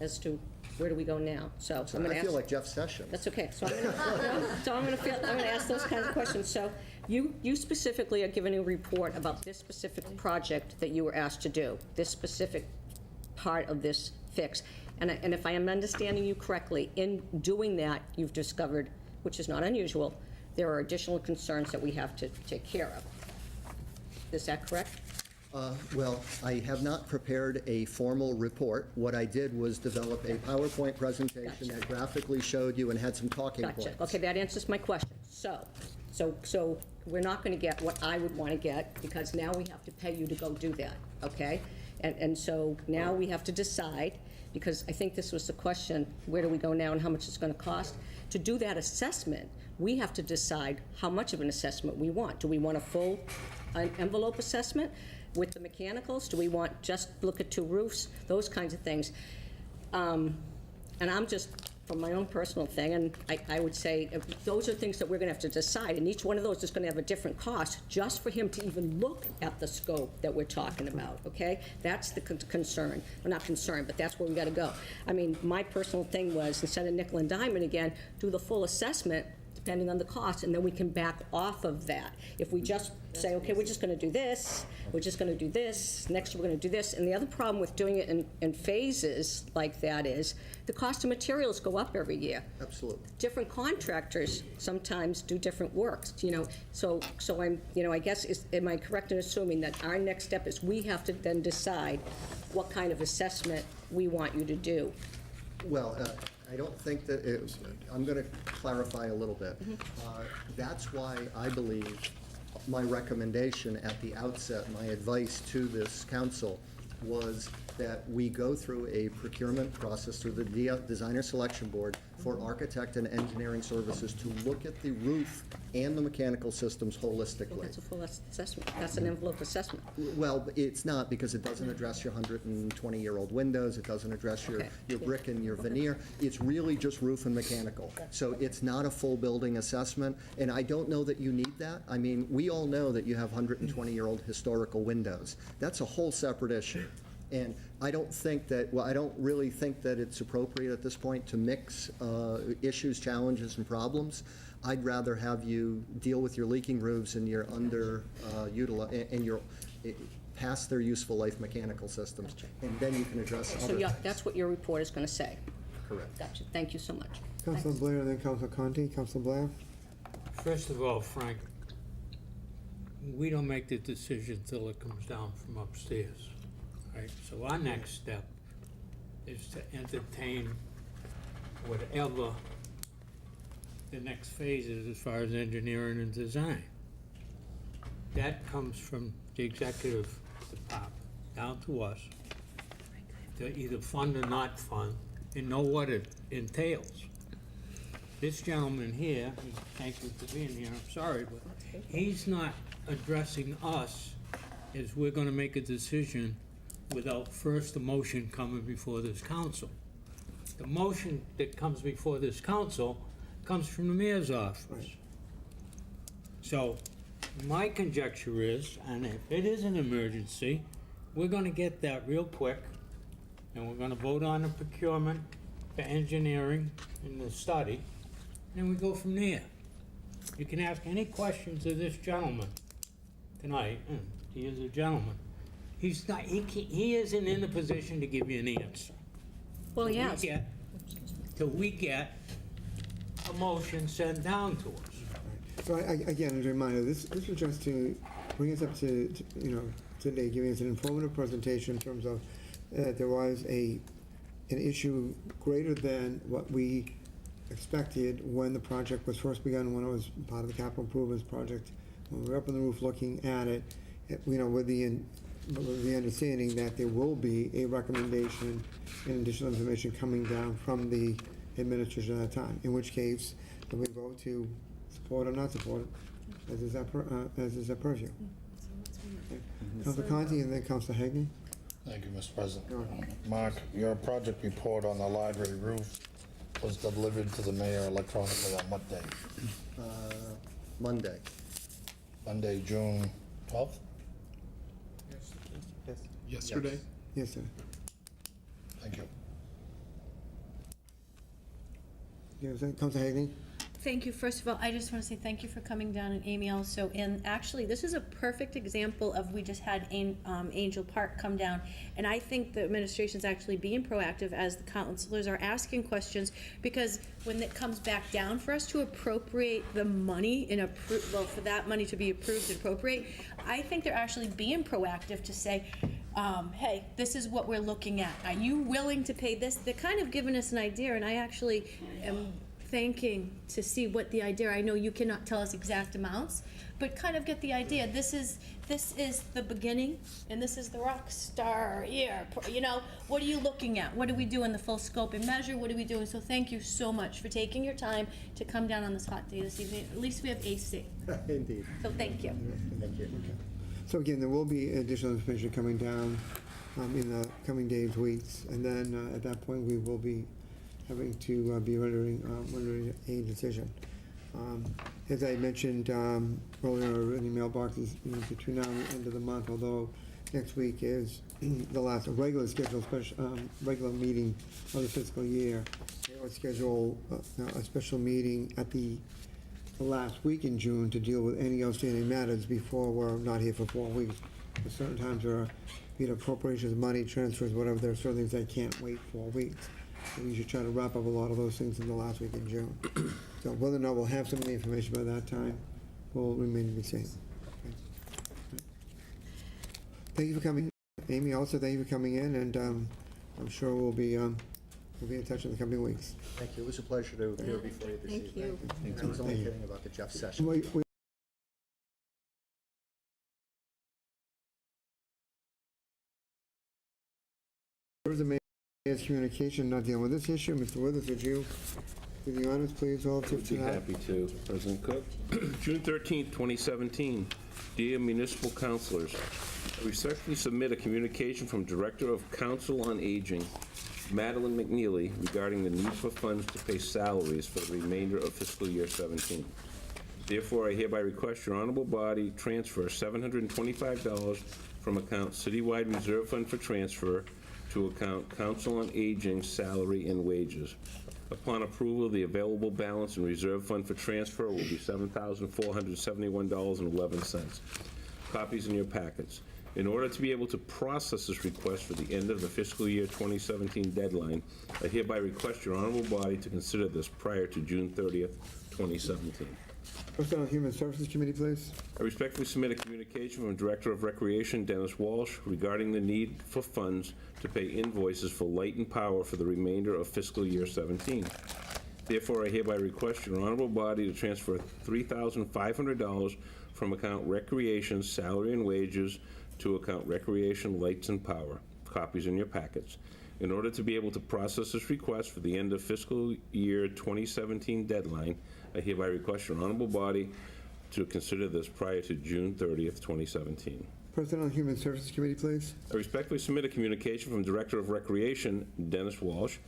as to where do we go now? So I'm going to I ask. feel like Jeff Sessions. That's okay. So I'm going to ask those kinds of questions. So you specifically are giving a report about this specific project that you were asked to do, this specific part of this fix. And if I am understanding you correctly, in doing that, you've discovered, which is not unusual, there are additional concerns that we have to take care of. Is that correct? Well, I have not prepared a formal report. What I did was develop a PowerPoint presentation that graphically showed you and had some talking points. Gotcha. Okay, that answers my question. So we're not going to get what I would want to get, because now we have to pay you to go do that, okay? And so now we have to decide, because I think this was the question, where do we go now and how much it's going to cost? To do that assessment, we have to decide how much of an assessment we want. Do we want a full envelope assessment with the mechanicals? Do we want just look at 2 roofs? Those kinds of things. And I'm just, from my own personal thing, and I would say those are things that we're going to have to decide, and each one of those is going to have a different cost just for him to even look at the scope that we're talking about, okay? That's the concern. Well, not concern, but that's where we got to go. I mean, my personal thing was, instead of nickel and diamond again, do the full assessment depending on the cost, and then we can back off of that. If we just say, okay, we're just going to do this, we're just going to do this, next year we're going to do this. And the other problem with doing it in phases like that is the cost of materials go up every year. Absolutely. Different contractors sometimes do different works, you know. So I'm, you know, I guess, am I correct in assuming that our next step is we have to then decide what kind of assessment we want you to do? Well, I don't think that I'm going to clarify a little bit. That's why I believe my recommendation at the outset, my advice to this council, was that we go through a procurement process through the Designer Selection Board for architect and engineering services to look at the roof and the mechanical systems holistically. That's a full assessment. That's an envelope assessment. Well, it's not, because it doesn't address your 120-year-old windows, it doesn't address your brick and your veneer. It's really just roof and mechanical. So it's not a full building assessment, and I don't know that you need that. I mean, we all know that you have 120-year-old historical windows. That's a whole separate issue. And I don't think that, well, I don't really think that it's appropriate at this point to mix issues, challenges, and problems. I'd rather have you deal with your leaking roofs and your and your past their useful life mechanical systems, and then you can address other So things. that's what your report is going to say. Correct. Gotcha. Thank you so much. Councilor Blair, then Councilor Conti. Councilor Blair? First of all, Frank, we don't make the decision till it comes down from upstairs, right? So our next step is to entertain whatever the next phase is as far as engineering and design. That comes from the executive department down to us to either fund or not fund and know what it entails. This gentleman here, thank you for being here, I'm sorry, but he's not addressing us as we're gonna make a decision without first the motion coming before this council. The motion that comes before this council comes from the mayor's office. So my conjecture is, and if it is an emergency, we're gonna get that real quick, and we're gonna vote on the procurement for engineering and the study, and we go from there. You can ask any questions of this gentleman tonight, and he is a gentleman. He's not, he isn't in a position to give you an answer. Well, yes. Till we get a motion sent down to us. So again, as a reminder, this was just to bring us up to today, giving us an informative presentation in terms of there was an issue greater than what we expected when the project was first begun, when it was part of the capital improvements project. When we were up on the roof looking at it, with the understanding that there will be a recommendation and additional information coming down from the administration at that time, in which case, we vote to support or not support it, as is our purview. Okay. Councilor Conti and then Councilor Hagney. Thank you, Mr. President. Mark, your project report on the library roof was delivered to the mayor electronically on what day? Monday. Monday, June 12th? Yesterday? Yes, sir. Thank you. Yes, sir. Councilor Hagney. Thank you. First of all, I just want to say thank you for coming down, and Amy also. And actually, this is a perfect example of, we just had Angel Park come down, and I think the administration's actually being proactive as the counselors are asking questions, because when it comes back down for us to appropriate the money and for that money to be approved and appropriate, I think they're actually being proactive to say, hey, this is what we're looking at. Are you willing to pay this? They're kind of giving us an idea, and I actually am thanking to see what the idea. I know you cannot tell us exact amounts, but kind of get the idea. This is the beginning, and this is the rock star year. You know, what are you looking at? What are we doing? The full scope and measure. What are we doing? So thank you so much for taking your time to come down on this hot day this evening. At least we have AC. Indeed. So thank you. Thank you. So again, there will be additional information coming down in the coming days, weeks, and then at that point, we will be having to be rendering a decision. As I mentioned earlier in the mailboxes, between now and the end of the month, although next week is the last regular scheduled regular meeting of the fiscal year, they will schedule a special meeting at the last week in June to deal with any outstanding matters before we're not here for 4 weeks. At certain times there are appropriations, money transfers, whatever. There are certain things that can't wait 4 weeks. So we should try to wrap up a lot of those things in the last week in June. So whether or not we'll have some of the information by that time will remain to be seen. Okay. Thank you for coming, Amy. Also, thank you for coming in, and I'm sure we'll be in touch in the coming weeks. Thank you. It was a pleasure to appear before you this evening. Thank you. I was only kidding about the Jeff session. There was a mayor's communication not dealing with this issue. Mr. Withers, would you do the honors, please, relative Would to be that? happy to, President Cook. June 13th, 2017. Dear municipal councilors, I respectfully submit a communication from Director of Council on Aging, Madeline McNeely, regarding the need for funds to pay salaries for the remainder of fiscal year 17. Therefore, I hereby request your honorable body transfer $725 from account Citywide Reserve Fund for transfer to account Council on Aging salary and wages. Upon approval, the available balance in reserve fund for transfer will be $7,471.11. Copies in your packets. In order to be able to process this request for the end of the fiscal year 2017 deadline, I hereby request your honorable body to consider this prior to June 30th, 2017. Personnel and Human Services Committee, please. I respectfully submit a communication from Director of Recreation Dennis Walsh regarding the need for funds to pay invoices for light and power for the remainder of fiscal year 17. Therefore, I hereby request your honorable body to transfer $3,500 from account Recreation salary and wages to account Recreation lights and power. Copies in your packets. In order to be able to process this request for the end of fiscal year 2017 deadline, I hereby request your honorable body to consider this prior to June 30th, 2017. Personnel and Human Services Committee, please. I respectfully submit a communication from Director of Recreation, Dennis Walsh,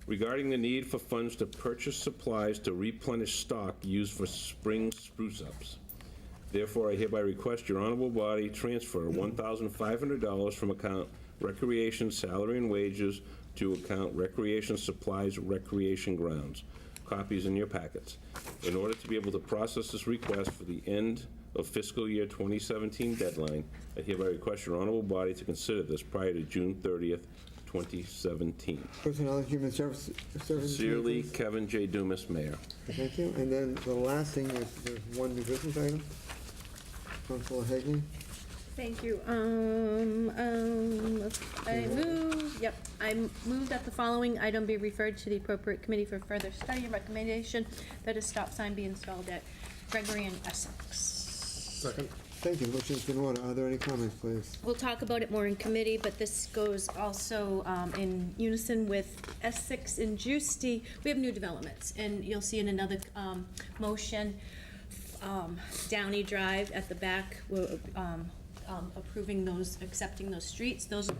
regarding the need for funds to purchase supplies to replenish stock used for spring spruce-ups. Therefore, I hereby request your honorable body transfer $1,500 from account Recreation salary and wages to account Recreation supplies recreation grounds. Copies in your packets. In order to be able to process this request for the end of fiscal year 2017 deadline, I hereby request your honorable body to consider this prior to June 30th, 2017. Personnel and Human Services. Sincerely, Kevin J. Dumas, Mayor. Thank you. And then the last thing is there's one new business item. Councilor Hagney. Thank you. I move that the following item be referred to the appropriate committee for further study and recommendation that a stop sign be installed at Gregory and Essex. Second. Thank you. Motion's in order. Are there any comments, please? We'll talk about it more in committee, but this goes also in unison with Essex and Giusti. We have new developments, and you'll see in another motion, Downey Drive at the back, we're approving those, accepting those streets. Those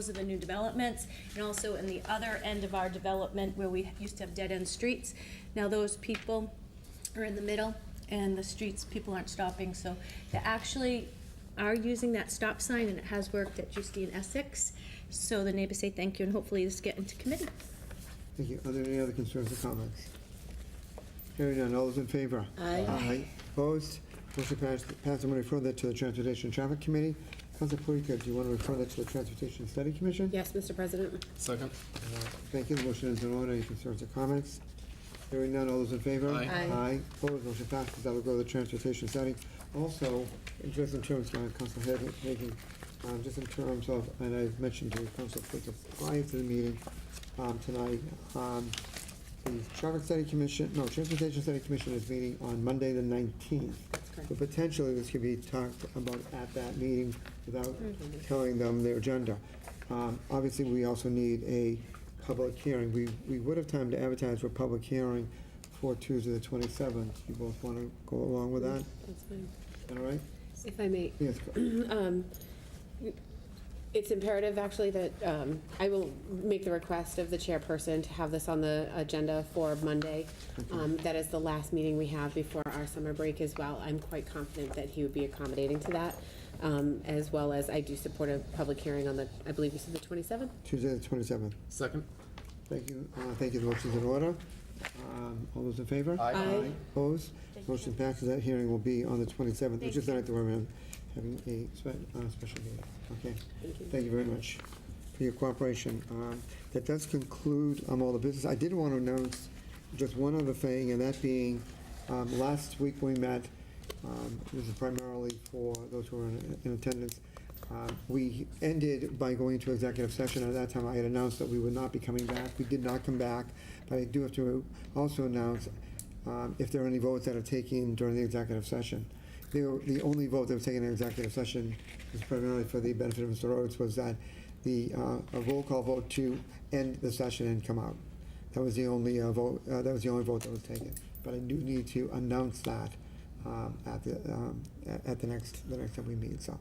are the new developments. And also in the other end of our development where we used to have dead-end streets, now those people are in the middle, and the streets, people aren't stopping, so they actually are using that stop sign, and it has worked at Giusti and Essex. So the neighbors say thank you, and hopefully this get into committee. Thank you. Are there any other concerns or comments? Hearing none, all those in favor? Aye. Opposed? Motion passed. I'm going to refer that to the Transportation and Traffic Committee. Council Parika, do you want to refer that to the Transportation Study Commission? Yes, Mr. President. Second. Thank you. The motion is in order. Any concerns or comments? Hearing none, all those in favor? Aye. Aye. Opposed? Motion passes. That will go to the Transportation Study. Also, just in terms, Council Hagan, just in terms of, and I've mentioned to Council Parika prior to the meeting tonight, the Transportation Study Commission is meeting on Monday, the 19th. So potentially, this could be talked about at that meeting without telling them their agenda. Obviously, we also need a public hearing. We would have time to advertise for a public hearing for Tuesday, the 27th. You both want to go along with that? That's fine. All right? If I may, Yes. it's imperative, actually, that I will make the request of the chairperson to have this on the agenda for Monday. That is the last meeting we have before our summer break as well. I'm quite confident that he would be accommodating to that, as well as I do support a public hearing on the, I believe you said the 27th? Tuesday, the 27th. Second. Thank you. Thank you. The motion's in order. All those in favor? Aye. Opposed? Motion passes. That hearing will be on the 27th, which is not at the moment, having a special meeting. Okay. Thank you very much for your cooperation. That does conclude all the business. I did want to announce just one other thing, and that being, last week we met, this is primarily for those who are in attendance. We ended by going into executive session. At that time, I had announced that we would not be coming back. We did not come back, but I do have to also announce if there are any votes that are taken during the executive session. The only vote that was taken in executive session, was primarily for the benefit of Mr. Rhodes, was that a roll call vote to end the session and come out. That was the only vote. That was the only vote that was taken. But I do need to announce that at the next time we meet. So,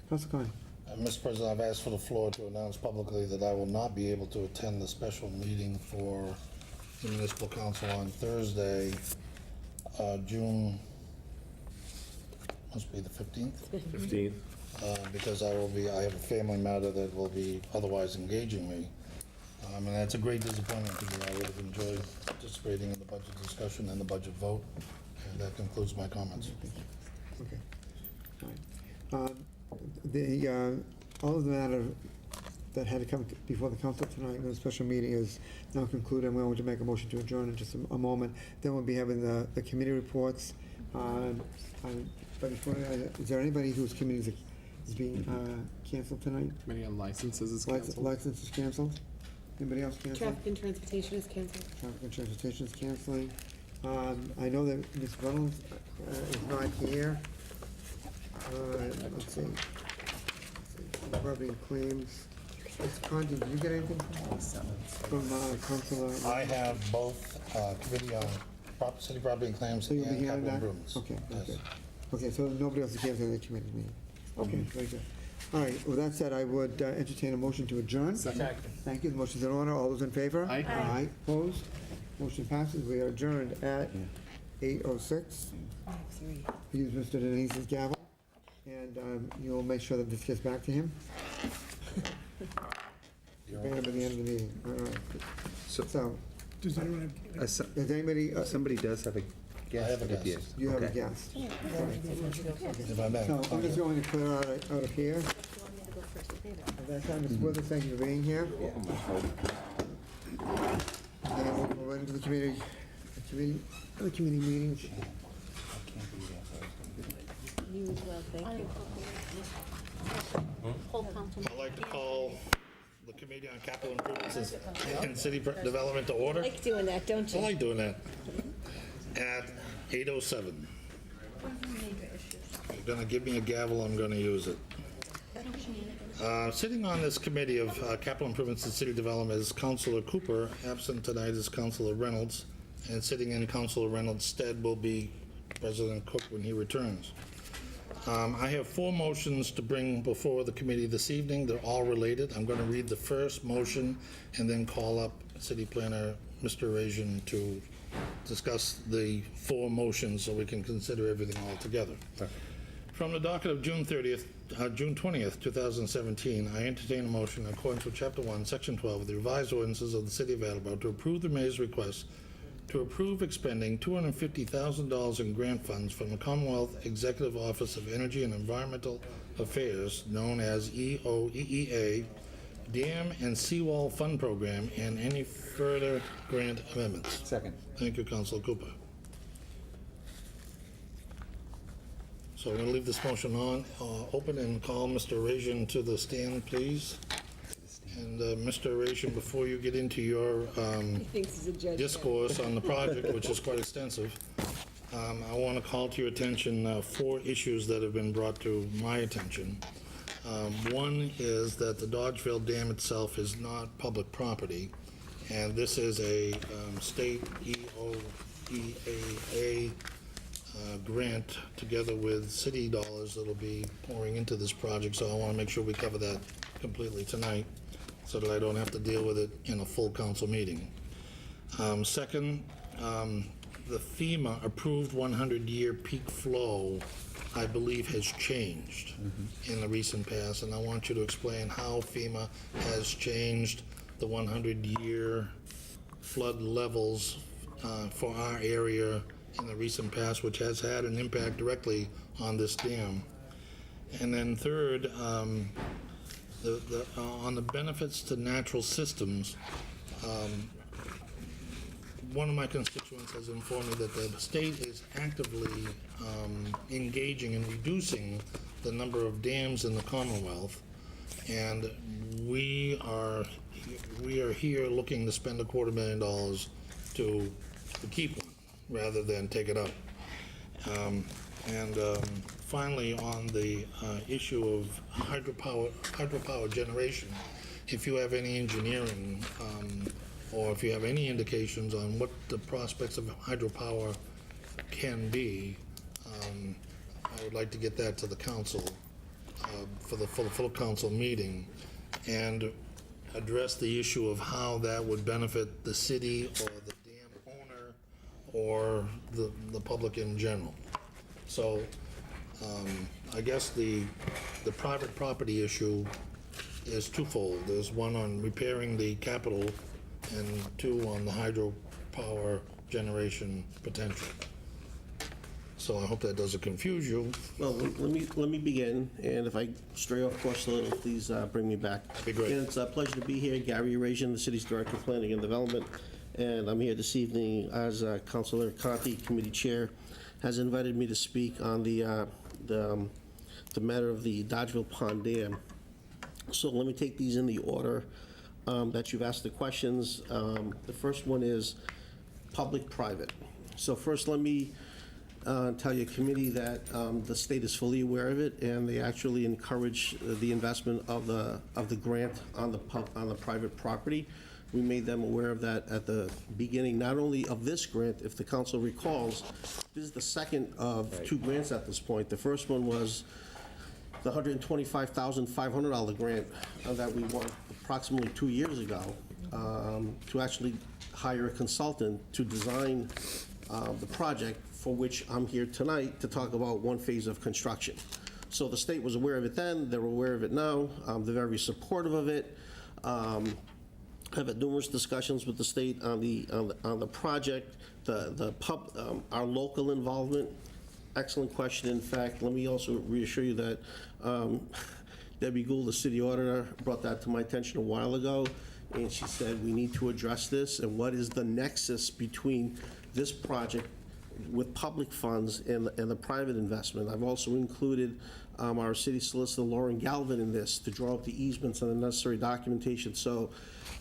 Councilor Klein. Mr. President, I've asked for the floor to announce publicly that I will not be able to attend the special meeting for the municipal council on Thursday, June, must be the 15th, 15th. because I have a family matter that will be otherwise engaging me. And that's a great disappointment to me. I would have enjoyed participating in the budget discussion and the budget vote. And that concludes my comments. Okay. All right. All of the matter that had to come before the council tonight in the special meeting is now concluded. I'm going to make a motion to adjourn in just a moment. Then we'll be having the committee reports. But before, is there anybody whose committee is being canceled tonight? Committee on licenses is canceled. License is canceled? Anybody else canceled? Traffic and transportation is canceled. Traffic and transportation is canceling. I know that Ms. Reynolds is not here. Let's see. Property and claims. Ms. Conti, did you get anything from Councilor? I have both committee on city property and claims So and you'll be capital hearing that? improvements. Okay, Yes. okay. Okay, so nobody else is canceling the committee meeting? Okay, very good. All right, with that said, I would entertain a motion to adjourn. Second. Thank you, the motion's in order. All those in favor? Aye. Aye, opposed? Motion passes. We are adjourned at 8:06. Use Mr. Denise's gavel, and you'll make sure that this gets back to him. Bring him at the end of the meeting. All right. So, Does anyone have, Does anybody, somebody does have a guest. I have a guest. Yes. you have a Okay. guest? If I may. So I'm just going to clear out of here. At that time, Ms. Withers, thank you for being here. And we'll go right into the committee meetings. You as well, thank you. I'd like to call the Committee on Capital Improvements and City Development to order. Like doing that, don't I you? like doing that. At 8:07. You're gonna give me a gavel, I'm gonna use it. Sitting on this committee of capital improvements and city development is Councilor Cooper. Absent tonight is Councilor Reynolds. And sitting in Councilor Reynolds' stead will be President Cook when he returns. I have 4 motions to bring before the committee this evening. They're all related. I'm going to read the first motion and then call up City Planner Mr. Rajan to discuss the 4 motions so we can consider everything all together. From the docket of June 20th, 2017, I entertain a motion in accordance with Chapter 1, Section 12 of the revised ordinances of the City of Attleboro to approve the mayor's request to approve expending $250,000 in grant funds from the Commonwealth Executive Office of Energy and Environmental Affairs, known as EOEEA, Dam and Seawall Fund Program, and any further grant amendments. Second. Thank you, Councilor Cooper. So I'm going to leave this motion on, open, and call Mr. Rajan to the stand, please. And Mr. Rajan, before you get into your discourse on the project, which is quite extensive, I want to call to your attention 4 issues that have been brought to my attention. One is that the Dodgeville Dam itself is not public property, and this is a state EOEAA grant together with city dollars that'll be pouring into this project, so I want to make sure we cover that completely tonight so that I don't have to deal with it in a full council meeting. Second, the FEMA approved 100-year peak flow, I believe, has changed in the recent past, and I want you to explain how FEMA has changed the 100-year flood levels for our area in the recent past, which has had an impact directly on this dam. And then third, on the benefits to natural systems, one of my constituents has informed me that the state is actively engaging in reducing the number of dams in the Commonwealth, and we are here looking to spend $250,000 to keep one rather than take it up. Finally, on the issue of hydropower generation, if you have any engineering or if you have any indications on what the prospects of hydropower can be, I would like to get that to the council for the full council meeting and address the issue of how that would benefit the city or the dam owner or the public in general. So I guess the private property issue is twofold. There's one on repairing the Capitol and 2 on the hydropower generation potential. So I hope that doesn't confuse you. Well, let me begin, and if I stray off course a little, please bring me back. Be great. And it's a pleasure to be here. Gary Erasion, the city's Director of Planning and Development, and I'm here this evening as Councilor Conti, Committee Chair, has invited me to speak on the matter of the Dodgeville Pond Dam. So let me take these in the order that you've asked the questions. The first one is public-private. So first, let me tell you, committee, that the state is fully aware of it, and they actually encourage the investment of the grant on the private property. We made them aware of that at the beginning, not only of this grant. If the council recalls, this is the second of 2 grants at this point. The first one was the $125,500 grant that we won approximately 2 years ago to actually hire a consultant to design the project, for which I'm here tonight to talk about one phase of construction. So the state was aware of it then, they're aware of it now, they're very supportive of it. I've had numerous discussions with the state on the project, our local involvement. Excellent question. In fact, let me also reassure you that Debbie Gould, the city auditor, brought that to my attention a while ago, and she said we need to address this, and what is the nexus between this project with public funds and the private investment. I've also included our city solicitor, Lauren Galvin, in this to draw up the easements and the necessary documentation. So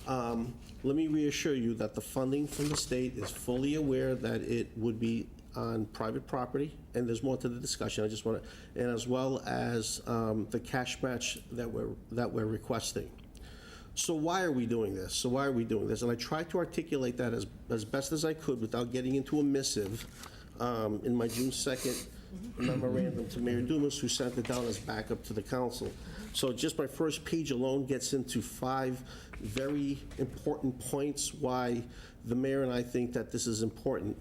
let me reassure you that the funding from the state is fully aware that it would be on private property, and there's more to the discussion. I just want to, and as well as the cash match that we're requesting. So why are we doing this? And I tried to articulate that as best as I could without getting into a missive in my June 2nd memorandum to Mayor Dumas, who sent it down as backup to the council. So just my first page alone gets into 5 very important points why the mayor and I think that this is important.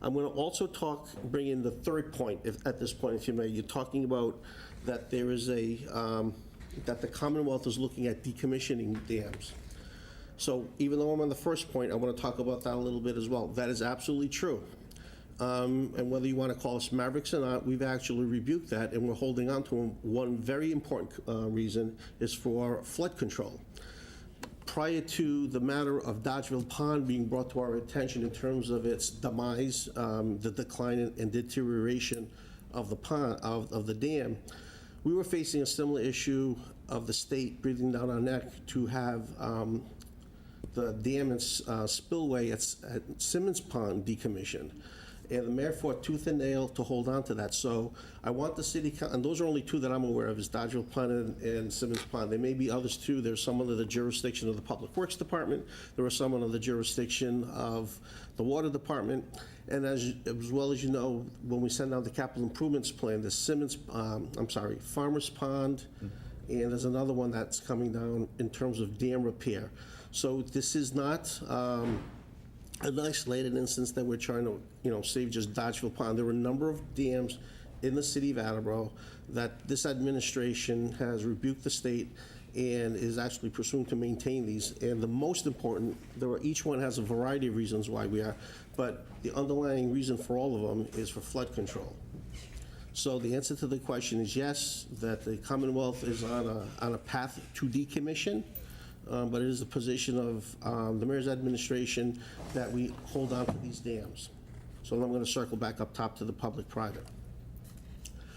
I'm going to also bring in the third point, at this point, if you may. You're talking about that there is that the Commonwealth is looking at decommissioning dams. So even though I'm on the first point, I want to talk about that a little bit as well. That is absolutely true. And whether you want to call us mavericks or not, we've actually rebuked that, and we're holding on to them. One very important reason is for flood control. Prior to the matter of Dodgeville Pond being brought to our attention in terms of its demise, the decline and deterioration of the pond, of the dam, we were facing a similar issue of the state breathing down our neck to have the dam and spillway at Simmons Pond decommissioned. And the mayor fought tooth and nail to hold on to that. So I want the city, and those are only two that I'm aware of, is Dodgeville Pond and Simmons Pond. There may be others too. There's some under the jurisdiction of the Public Works Department. There are some under the jurisdiction of the Water Department. And as well as you know, when we send out the capital improvements plan, the Farmers Pond, and there's another one that's coming down in terms of dam repair. So this is not an isolated instance that we're trying to, save just Dodgeville Pond. There were a number of dams in the city of Attleboro that this administration has rebuked the state and is actually pursuing to maintain these. And the most important, each one has a variety of reasons why we are, but the underlying reason for all of them is for flood control. So the answer to the question is yes, that the Commonwealth is on a path to decommission. But it is the position of the mayor's administration that we hold on to these dams. So I'm going to circle back up top to the public-private.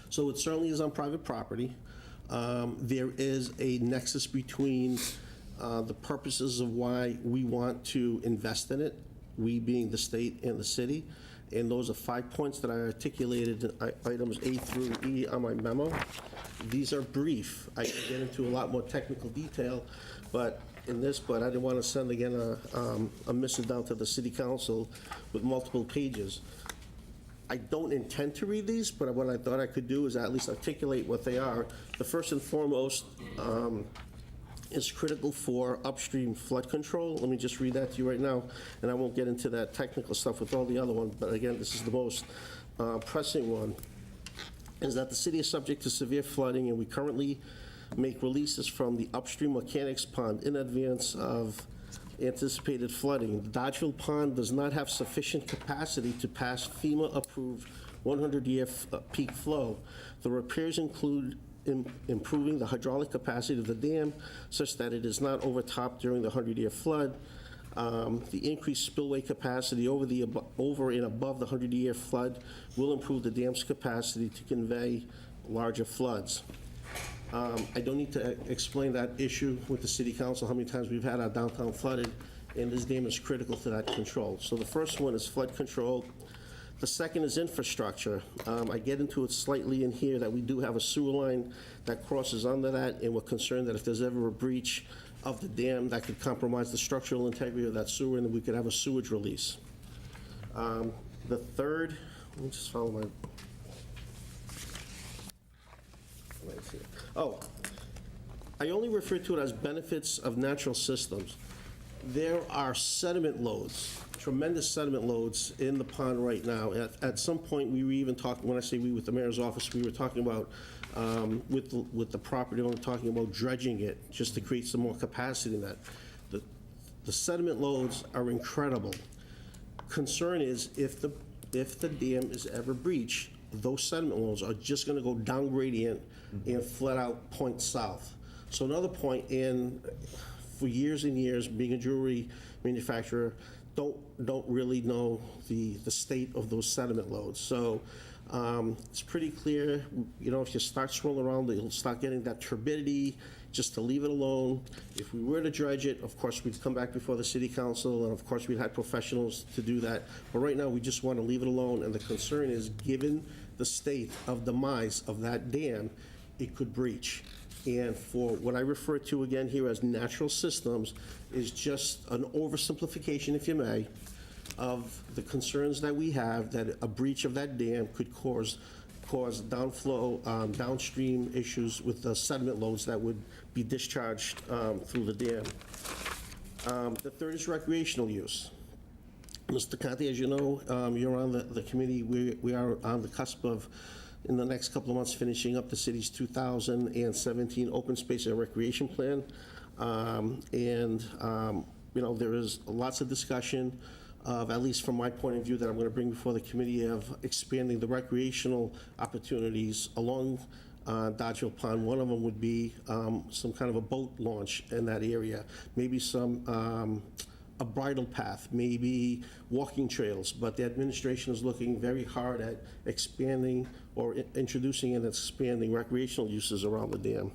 So it certainly is on private property. There is a nexus between the purposes of why we want to invest in it, we being the state and the city. And those are 5 points that I articulated in items A through E on my memo. These are brief. I can get into a lot more technical detail, but I didn't want to send again a missive down to the city council with multiple pages. I don't intend to read these, but what I thought I could do is at least articulate what they are. The first and foremost is critical for upstream flood control. Let me just read that to you right now, and I won't get into that technical stuff with all the other ones, but again, this is the most pressing one, is that the city is subject to severe flooding, and we currently make releases from the upstream Mechanics Pond in advance of anticipated flooding. Dodgeville Pond does not have sufficient capacity to pass FEMA-approved 100-year peak flow. The repairs include improving the hydraulic capacity of the dam such that it is not overtopped during the 100-year flood. The increased spillway capacity over and above the 100-year flood will improve the dam's capacity to convey larger floods. I don't need to explain that issue with the city council, how many times we've had our downtown flooded, and this dam is critical to that control. So the first one is flood control. The second is infrastructure. I get into it slightly in here that we do have a sewer line that crosses under that, and we're concerned that if there's ever a breach of the dam, that could compromise the structural integrity of that sewer, and then we could have a sewage release. The third, let me just follow my... Oh, I only refer to it as benefits of natural systems. There are sediment loads, tremendous sediment loads in the pond right now. At some point, we were even talking, when I say we with the mayor's office, we were talking about, with the property owner, talking about dredging it, just to create some more capacity in that. The sediment loads are incredible. Concern is if the dam is ever breached, those sediment loads are just gonna go down gradient and flat out point south. So another point, for years and years, being a jewelry manufacturer, don't really know the state of those sediment loads. So it's pretty clear, if you start swirling around, you'll start getting that turbidity, just to leave it alone. If we were to dredge it, of course, we'd come back before the city council, and of course, we'd have professionals to do that. But right now, we just want to leave it alone, and the concern is, given the state of demise of that dam, it could breach. And for what I refer to again here as natural systems is just an oversimplification, if you may, of the concerns that we have that a breach of that dam could cause downflow, downstream issues with the sediment loads that would be discharged through the dam. The third is recreational use. Mr. Conti, as you know, you're on the committee. We are on the cusp of, in the next couple of months, finishing up the city's 2017 open space and recreation plan. there is lots of discussion of, at least from my point of view, that I'm going to bring before the committee, of expanding the recreational opportunities along Dodgeville Pond. One of them would be some kind of a boat launch in that area, maybe a bridle path, maybe walking trails, but the administration is looking very hard at expanding or introducing and expanding recreational uses around the dam.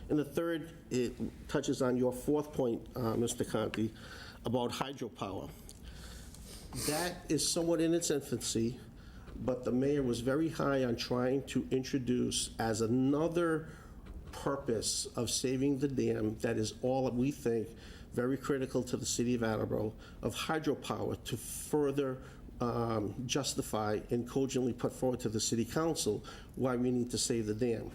And the third, it touches on your fourth point, Mr. Conti, about hydropower. That is somewhat in its infancy, but the mayor was very high on trying to introduce as another purpose of saving the dam that is all that we think very critical to the city of Attleboro, of hydropower, to further justify and cogently put forward to the city council why we need to save the dam.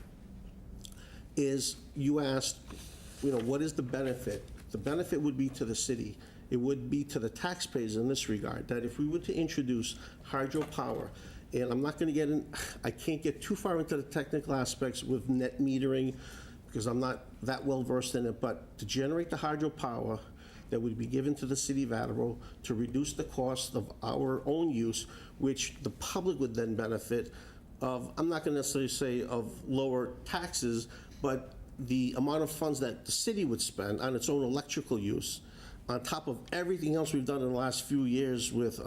Is, you asked, what is the benefit? The benefit would be to the city. It would be to the taxpayers in this regard, that if we were to introduce hydropower, and I'm not going to get in, I can't get too far into the technical aspects with net metering, because I'm not that well versed in it, but to generate the hydropower that would be given to the city of Attleboro to reduce the cost of our own use, which the public would then benefit of, I'm not going to necessarily say of lower taxes, but the amount of funds that the city would spend on its own electrical use, on top of everything else we've done in the last few years with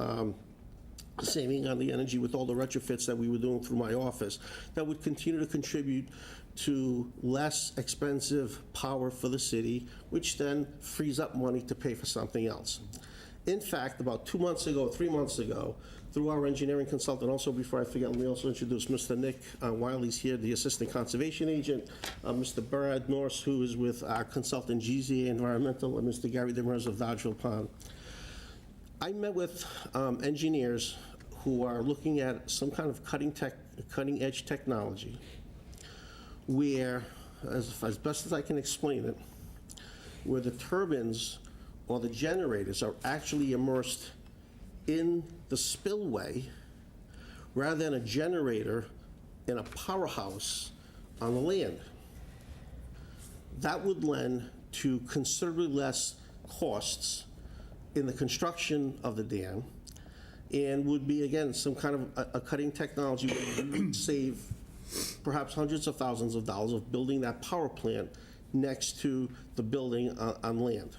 saving on the energy, with all the retrofits that we were doing through my office, that would continue to contribute to less expensive power for the city, which then frees up money to pay for something else. In fact, about 2 months ago, 3 months ago, through our engineering consultant, also before I forget, let me also introduce Mr. Nick Wiley's here, the Assistant Conservation Agent, Mr. Brad Norse, who is with our consultant GZA Environmental, and Mr. Gary Demers of Dodgeville Pond. I met with engineers who are looking at some kind of cutting-edge technology where, as best as I can explain it, where the turbines or the generators are actually immersed in the spillway rather than a generator in a powerhouse on the land. That would lend to considerably less costs in the construction of the dam, and would be, again, some kind of a cutting technology where we would save perhaps hundreds of thousands of dollars of building that power plant next to the building on land.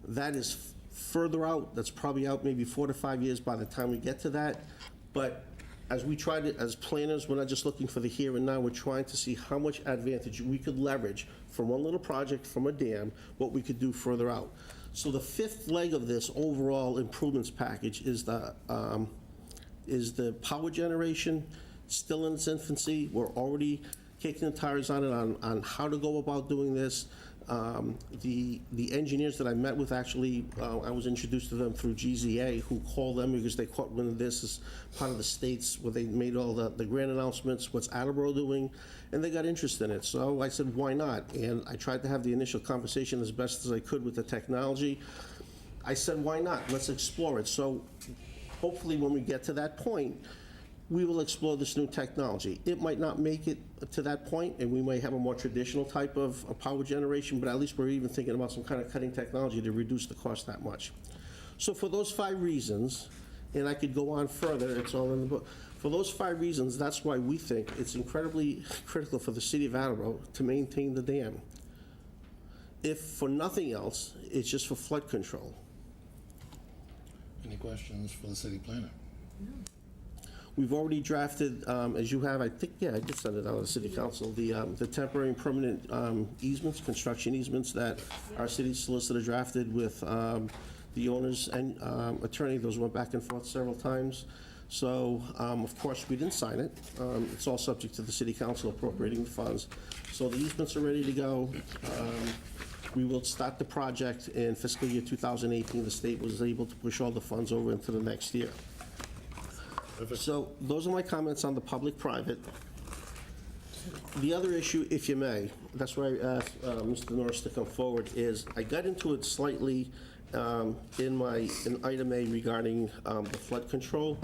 That is further out. That's probably out maybe 4 to 5 years by the time we get to that. But as we try to, as planners, we're not just looking for the here and now, we're trying to see how much advantage we could leverage from one little project, from a dam, what we could do further out. So the fifth leg of this overall improvements package is the power generation, still in its infancy. We're already kicking the tires on it on how to go about doing this. The engineers that I met with, actually, I was introduced to them through GZA, who called them because they caught wind of this as part of the states where they made all the grant announcements, what's Attleboro doing, and they got interested in it. So I said, why not? And I tried to have the initial conversation as best as I could with the technology. I said, why not? Let's explore it. So hopefully when we get to that point, we will explore this new technology. It might not make it to that point, and we may have a more traditional type of power generation, but at least we're even thinking about some kind of cutting technology to reduce the cost that much. So for those 5 reasons, and I could go on further, it's all in the book. For those 5 reasons, that's why we think it's incredibly critical for the city of Attleboro to maintain the dam. If for nothing else, it's just for flood control. Any questions for the city planner? We've already drafted, as you have, I think, yeah, I did send it out to the city council, the temporary and permanent easements, construction easements that our city solicitor drafted with the owner's and attorney. Those went back and forth several times. So, of course, we didn't sign it. It's all subject to the city council appropriating the funds. So the easements are ready to go. We will start the project in fiscal year 2018. The state was able to push all the funds over into the next year. So those are my comments on the public-private. The other issue, if you may, that's why I asked Mr. Norris to come forward, is I got into it slightly in item A regarding the flood control,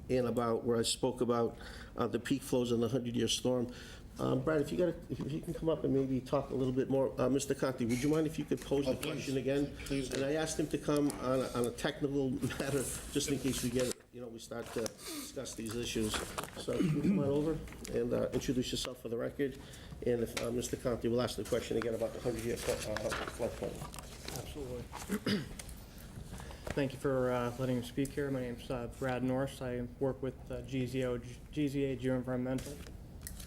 and about where I spoke about the peak flows in the 100-year storm. Brad, if you can come up and maybe talk a little bit more. Mr. Conti, would you mind if you could pose the please. question again? Please do. And I asked him to come on a technical matter, just in case we get, we start to discuss these issues. So can you come on over and introduce yourself for the record? And if Mr. Conti will ask the question again about the 100-year floodplain. Absolutely. Thank you for letting me speak here. My name's Brad Norris. I work with GZA Geoenvironmental.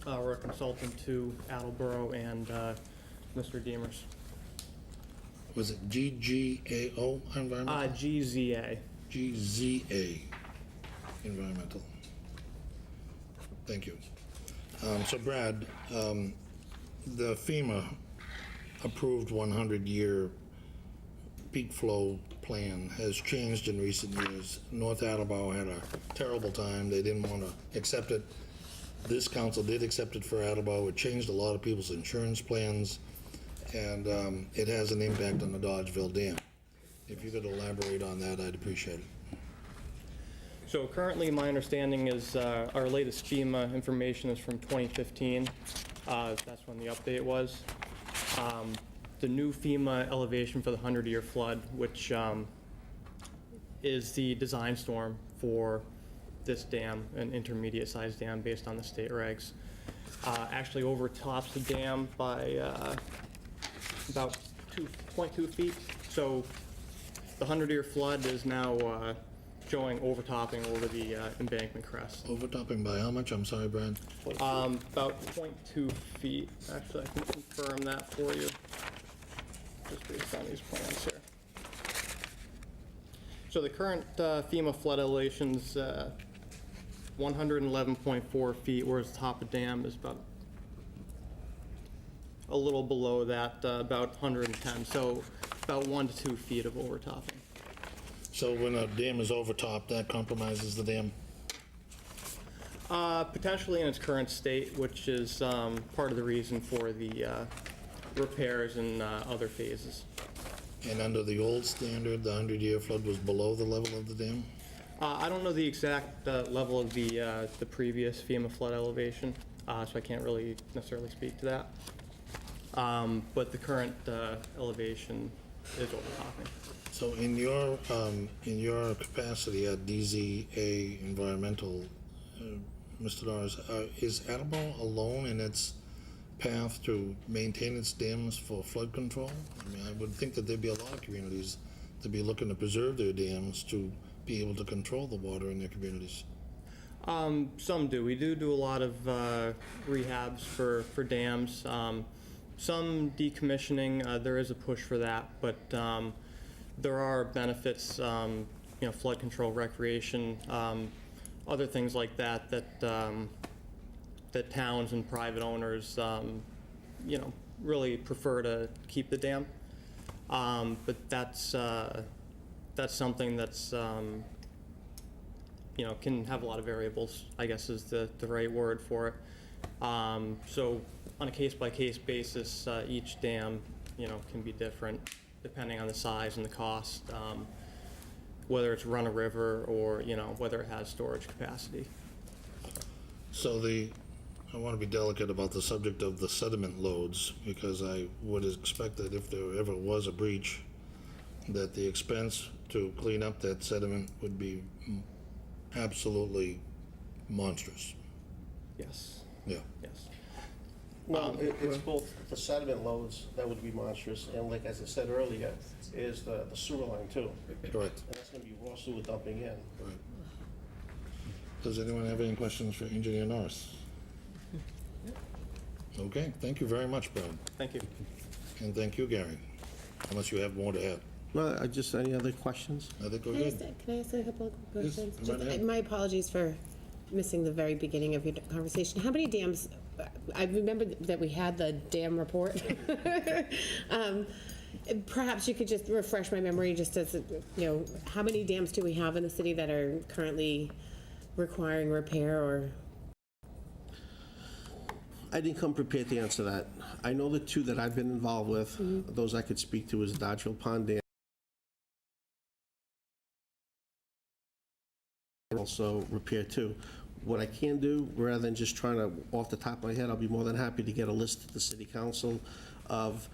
We're a consultant to Attleboro and Mr. Demers. Was it GGAO Environmental? GZA. GZA Environmental. Thank you. So Brad, the FEMA approved 100-year peak flow plan has changed in recent years. North Attleboro had a terrible time. They didn't want to accept it. This council did accept it for Attleboro. It changed a lot of people's insurance plans, and it has an impact on the Dodgeville Dam. If you could elaborate on that, I'd appreciate it. So currently, my understanding is our latest FEMA information is from 2015. That's when the update was. The new FEMA elevation for the 100-year flood, which is the design storm for this dam, an intermediate-sized dam based on the state regs, actually overtops the dam by about 2.2 feet. So the 100-year flood is now showing overtopping over the embankment crest. Overtopping by how much? I'm sorry, Brad. About 0.2 feet. Actually, I can confirm that for you, just based on these plans here. So the current FEMA flood elevation's 111.4 feet, whereas the top of dam is about a little below that, about 110. So about 1 to 2 feet of overtopping. So when a dam is overtopped, that compromises the dam? Potentially in its current state, which is part of the reason for the repairs in other phases. And under the old standard, the 100-year flood was below the level of the dam? I don't know the exact level of the previous FEMA flood elevation, so I can't really necessarily speak to that. But the current elevation is overtopping. So in your capacity at DZA Environmental, Mr. Norris, is Attleboro alone in its path to maintain its dams for flood control? I mean, I would think that there'd be a lot of communities to be looking to preserve their dams to be able to control the water in their communities. Some do. We do a lot of rehabs for dams. Some decommissioning. There is a push for that, but there are benefits. Flood control, recreation, other things like that that towns and private owners, really prefer to keep the dam. But that's something that's, can have a lot of variables, I guess is the right word for it. So on a case-by-case basis, each dam, can be different depending on the size and the cost, whether it's run a river or, whether it has storage capacity. So I want to be delicate about the subject of the sediment loads, because I would expect that if there ever was a breach, that the expense to clean up that sediment would be absolutely monstrous. Yes. Yeah. Yes. Well, it's both the sediment loads that would be monstrous, and like as I said earlier, is the sewer line too. Correct. And that's gonna be raw sewer dumping in. Right. Does anyone have any questions for Engineer Norris? Okay, thank you very much, Brad. Thank you. And thank you, Gary. Unless you have more to add. No, any other questions? I think we're Can good. I ask a couple of Yes, questions? go right ahead. My apologies for missing the very beginning of your conversation. How many dams, I remember that we had the dam report. Perhaps you could just refresh my memory just as, how many dams do we have in the city that are currently requiring repair or? I didn't come prepared to answer that. I know the two that I've been involved with, those I could speak to is Dodgeville Pond Dam. Also repair too. what I can do, rather than just trying to, off the top of my head, I'll be more than happy to get a list to the city council of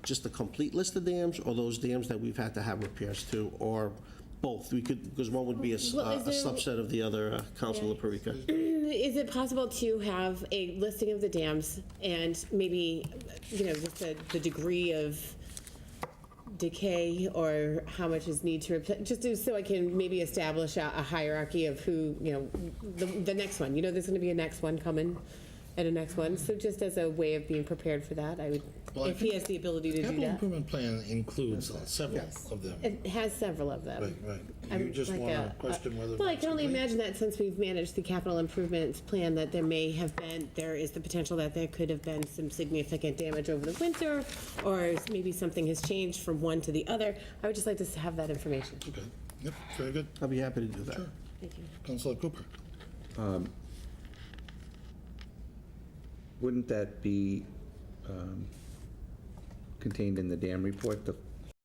just a complete list of dams, or those dams that we've had to have repairs to, or both. We could, because one would be a subset of the other, Councilor Parika. Is it possible to have a listing of the dams and maybe, just the degree of decay or how much is need to replace, so I can maybe establish a hierarchy of who, the next one, there's going to be a next one coming and a next one. So just as a way of being prepared for that, I would, if he has the ability to do Capital that. improvement plan includes several of them. It has several of them. Right. You I'm just like want to question whether. Well, I that's can only complete? imagine that since we've managed the capital improvements plan, that there is the potential that there could have been some significant damage over the winter, or maybe something has changed from one to the other. I would just like to have that information. Okay, yep, very good. I'll be happy to do that. Sure. Thank you. Councilor Cooper. Wouldn't that be contained in the dam report, not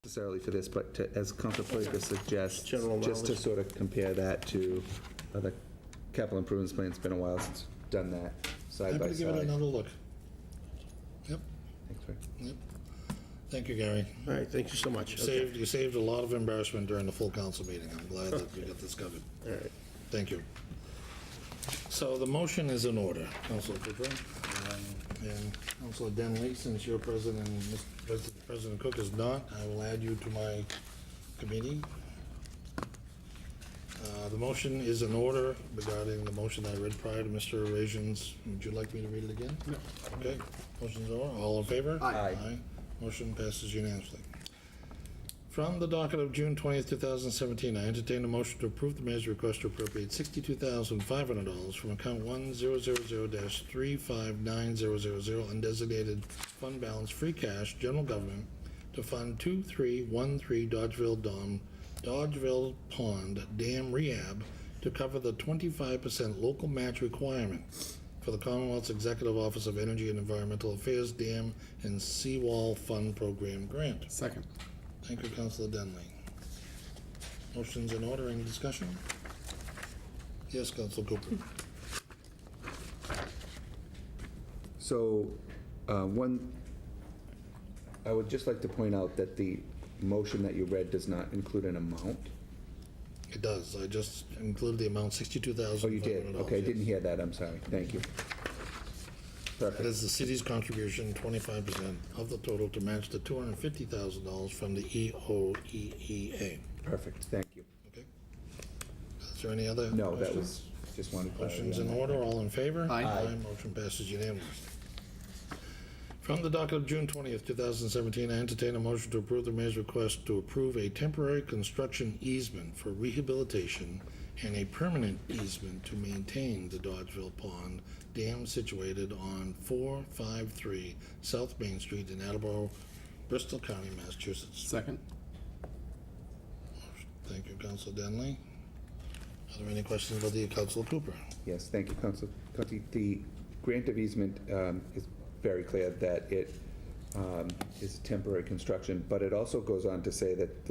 necessarily for this, but as Councilor Parika suggests, General just to knowledge. sort of compare that to other capital improvements plans? It's been a while since we've done that side Happy by to give it side. another look. Yep, Thanks, Rick. yep. Thank you, Gary. All right, thank you so much. You saved a lot of embarrassment during the full council meeting. I'm glad that you got this covered. All right. Thank you. So the motion is in order, Councilor Cooper. And Councilor Denley, since you're president and President Cook is not, I will add you to my committee. The motion is in order regarding the motion I read prior to Mr. Erasion's. Would you like me to read it again? No. Okay, motion's over. All in favor? Aye. Motion passes unanimously. From the docket of June 20th, 2017, I entertain a motion to approve the mayor's request to appropriate $62,500 from account 1000-35900 undesignated fund balance free cash, general government, to fund 2313 Dodgeville Pond Dam Rehab to cover the 25% local match requirement for the Commonwealth's Executive Office of Energy and Environmental Affairs Dam and Seawall Fund Program Grant. Second. Thank you, Councilor Denley. Motion's in order. Any discussion? Yes, Councilor Cooper. So, I would just like to point out that the motion that you read does not include an amount. It does. I just included the amount, $62,500. Oh, you did? Okay, I didn't hear that, I'm sorry. Thank you. That Perfect. is the city's contribution, 25% of the total, to match the $250,000 from the EOEEA. Perfect, thank you. Okay? Is there any other No, that questions? was, just wanted clarity Questions on in that. order, all in favor? Aye. Motion passes unanimously. From the docket of June 20th, 2017, I entertain a motion to approve the mayor's request to approve a temporary construction easement for rehabilitation and a permanent easement to maintain the Dodgeville Pond Dam situated on 453 South Main Street in Attleboro, Bristol County, Massachusetts. Second. Thank you, Councilor Denley. Are there any questions about the Councilor Cooper? Yes, thank you, Council. The grant of easement is very clear that it is temporary construction, but it also goes on to say that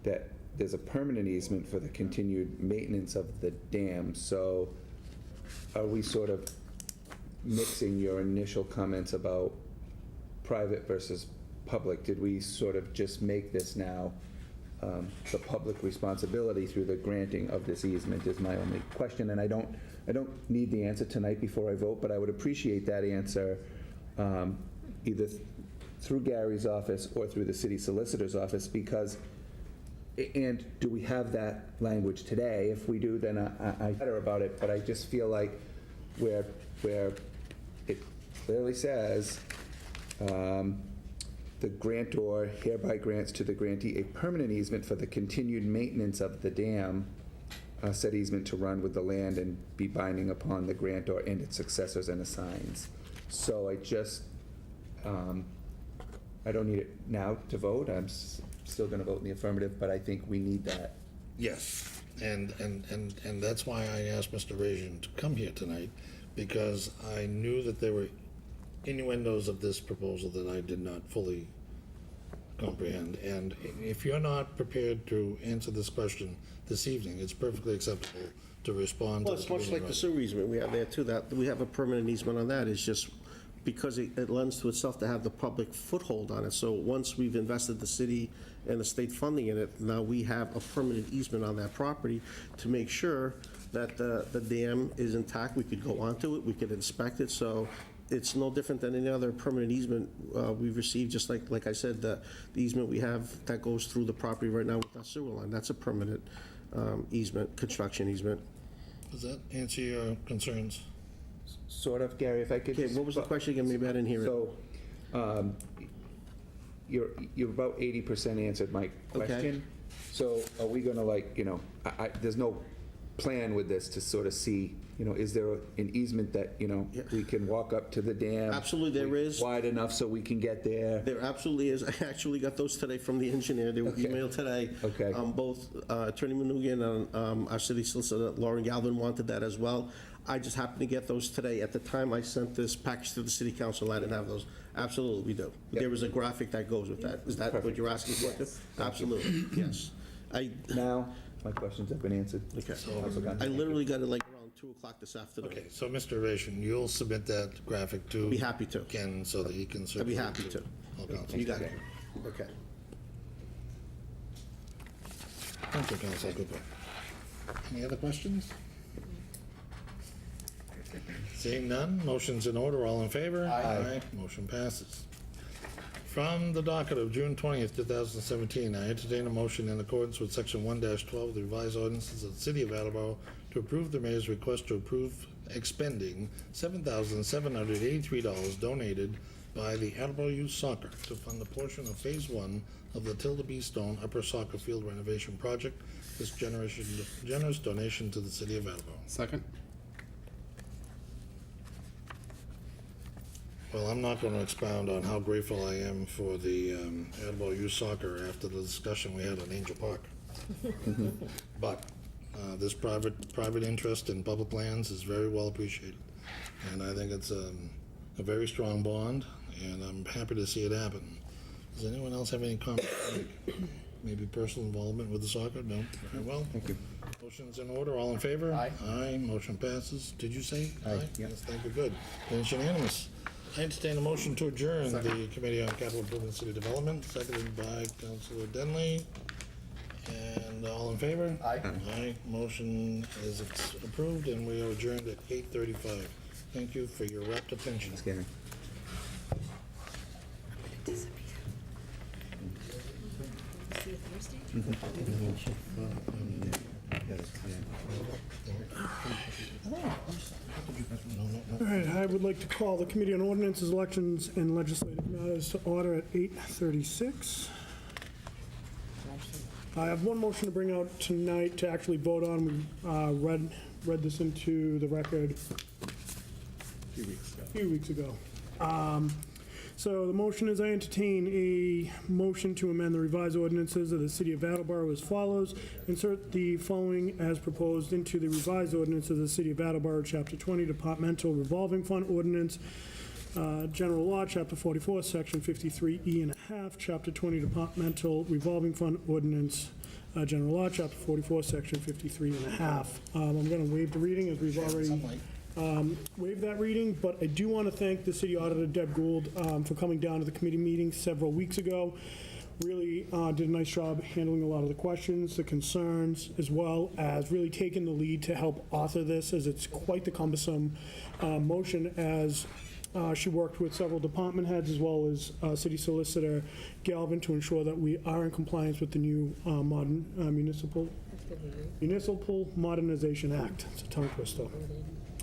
that there's a permanent easement for the continued maintenance of the dam. So are we sort of mixing your initial comments about private versus public? Did we sort of just make this now the public responsibility through the granting of this easement is my only question, and I don't need the answer tonight before I vote, but I would appreciate that answer either through Gary's office or through the city solicitor's office, because, and do we have that language today? If we do, then I better about it, but I just feel like where it clearly says the grantor hereby grants to the grantee a permanent easement for the continued maintenance of the dam, said easement to run with the land and be binding upon the grantor and its successors and assigns. So I just, I don't need it now to vote. I'm still going to vote in the affirmative, but I think we need that. Yes, and that's why I asked Mr. Rajan to come here tonight, because I knew that there were innuendos of this proposal that I did not fully comprehend. And if you're not prepared to answer this question this evening, it's perfectly acceptable to respond to Well, the it's much committee like the right. sewer easement we have there too, that we have a permanent easement on that. It's just because it lends to itself to have the public foothold on it. So once we've invested the city and the state funding in it, now we have a permanent easement on that property to make sure that the dam is intact. We could go onto it, we could inspect it, so it's no different than any other permanent easement we've received, just like I said, the easement we have that goes through the property right now with our sewer line. That's a permanent easement, construction easement. Does that answer your concerns? Sort of, Gary, if I could Okay, just... what was the question again? Maybe I didn't hear it. So, you're about 80% answered my question. So are we gonna there's no plan with this to sort of see, is there an easement that, we can walk up to the dam? Absolutely, there is. Wide enough so we can get there? There absolutely is. I actually got those today from the engineer. They were Okay. emailed today. Okay. Both Attorney Manugian and our city solicitor, Lauren Galvin, wanted that as well. I just happened to get those today. At the time I sent this package to the city council, I didn't have those. Absolutely, we do. Yep. There was a graphic that goes with that. Is that what you're asking for? Yes. Absolutely, yes. Now, my questions have been answered. Okay. Councilor I literally got it like around 2 o'clock this afternoon. Okay, so Mr. Ration, you'll submit that graphic to Be happy to. Ken so that he can I'd be circulate happy to. all council. You got it. Okay. Thank you, Councilor Cooper. Any other questions? Seeing none, motion's in order, all in favor? Aye. Motion passes. From the docket of June 20th, 2017, I entertain a motion in accordance with Section 1-12 of the revised ordinances of the City of Attleboro to approve the mayor's request to approve expending $7,783 donated by the Attleboro Youth Soccer to fund a portion of Phase 1 of the Tilda B. Stone Upper Soccer Field renovation project. This generous donation to the City of Attleboro. Second? Well, I'm not going to expound on how grateful I am for the Attleboro Youth Soccer after the discussion we had on Angel Park. But this private interest in public lands is very well appreciated. And I think it's a very strong bond, and I'm happy to see it happen. Does anyone else have any comments? Maybe personal involvement with the soccer? No? Very well. Thank you. Motion's in order. All in favor? Aye. Aye. Motion passes. Did you say? Aye. Yes, thank you. Good. Then it's unanimous. I entertain a motion to adjourn the Committee on Capital Improvement and City Development, seconded by Councilor Denley. And all in favor? Aye. Aye. Motion is approved, and we are adjourned at 8:35. Thank you for your rapt attention. Thanks, Gary. All right, I would like to call the Committee on Ordinances, Elections, and Legislative Matters to order at 8:36. I have one motion to bring out tonight to actually vote on. We read this into the record a few weeks ago. So the motion is I entertain a motion to amend the revised ordinances of the City of Attleboro as follows. Insert the following as proposed into the revised ordinance of the City of Attleboro, Chapter 20, Departmental Revolving Fund Ordinance, General Law, Chapter 44, Section 53E and a half, Chapter 20, Departmental Revolving Fund Ordinance, General Law, Chapter 44, Section 53 and a half. I'm going to waive the reading as we've already waive that reading, but I do want to thank the City Auditor, Deb Gould, for coming down to the committee meeting several weeks ago. Really did a nice job handling a lot of the questions, the concerns, as well as really taking the lead to help author this, as it's quite the cumbersome motion, as she worked with several department heads as well as City Solicitor Galvin to ensure that we are in compliance with the new modern Municipal Modernization Act. It's a tongue twister.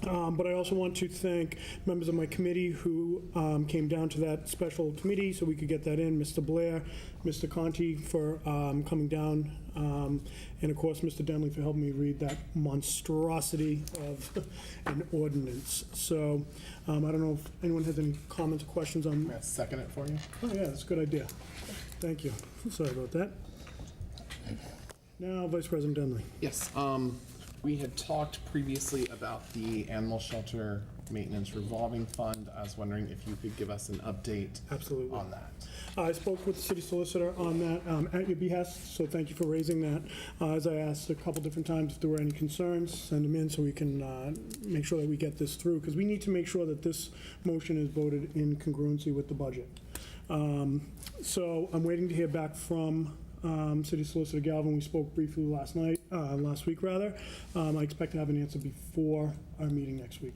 But I also want to thank members of my committee who came down to that special committee so we could get that in. Mr. Blair, Mr. Conti for coming down, and of course, Mr. Denley for helping me read that monstrosity of an ordinance. So I don't know if anyone has any comments or questions on. May I second it for you? Oh, yeah, that's a good idea. Thank you. Sorry about that. Now, Vice President Denley. Yes. We had talked previously about the animal shelter maintenance revolving fund. I was wondering if you could give us an update Absolutely. on that. I spoke with the city solicitor on that at your behest, so thank you for raising that. As I asked a couple different times, if there were any concerns, send them in so we can make sure that we get this through, because we need to make sure that this motion is voted in congruency with the budget. So I'm waiting to hear back from City Solicitor Galvin. We spoke briefly last week rather. I expect to have an answer before our meeting next week.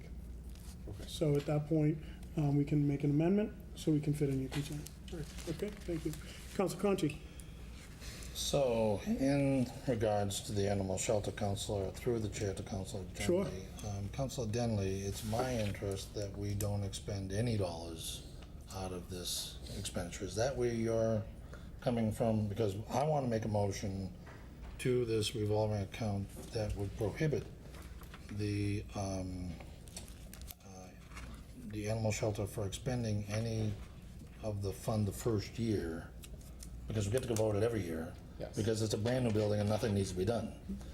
Okay. So at that point, we can make an amendment so we can fit in your concern. Okay, thank you. Council Conti. So, in regards to the animal shelter counselor, through the chair to Councilor Denley. Sure. Councilor Denley, it's my interest that we don't expend any dollars out of this expenditure. Is that where you're coming from? Because I want to make a motion to this revolving account that would prohibit the animal shelter for expending any of the fund the first year, because we get to vote it every year. Yes. Because it's a brand new building and nothing needs to be done.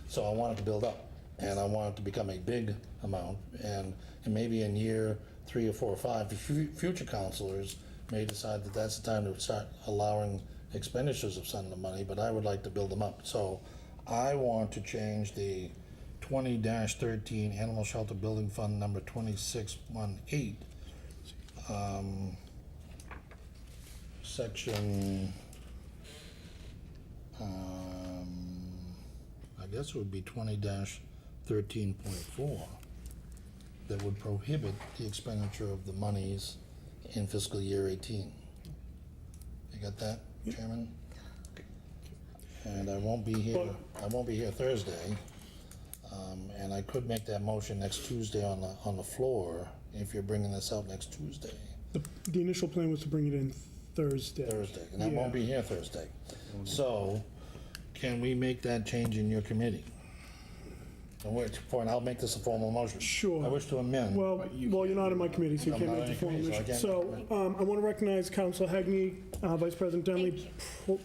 So I want it to build up, and I want it to become a big amount, and maybe in year 3 or 4 or 5, future councilors may decide that that's the time to start allowing expenditures of some of the money, but I would like to build them up. So I want to change the 20-13 Animal Shelter Building Fund number 2618, section, I guess it would be 20-13.4, that would prohibit the expenditure of the monies in fiscal year 18. You got that, Chairman? And I won't be here Thursday, and I could make that motion next Tuesday on the floor if you're bringing this out next Tuesday. The initial plan was to bring it in Thursday. And I won't be here Thursday. So, can we make that change in your committee? And I'll make this a formal motion. Sure. I wish to amend. Well, you're not in my committee, so you I'm can't not make the in formal your committee, motion. so I So I want to recognize Councilor Hegney, Vice President Denley.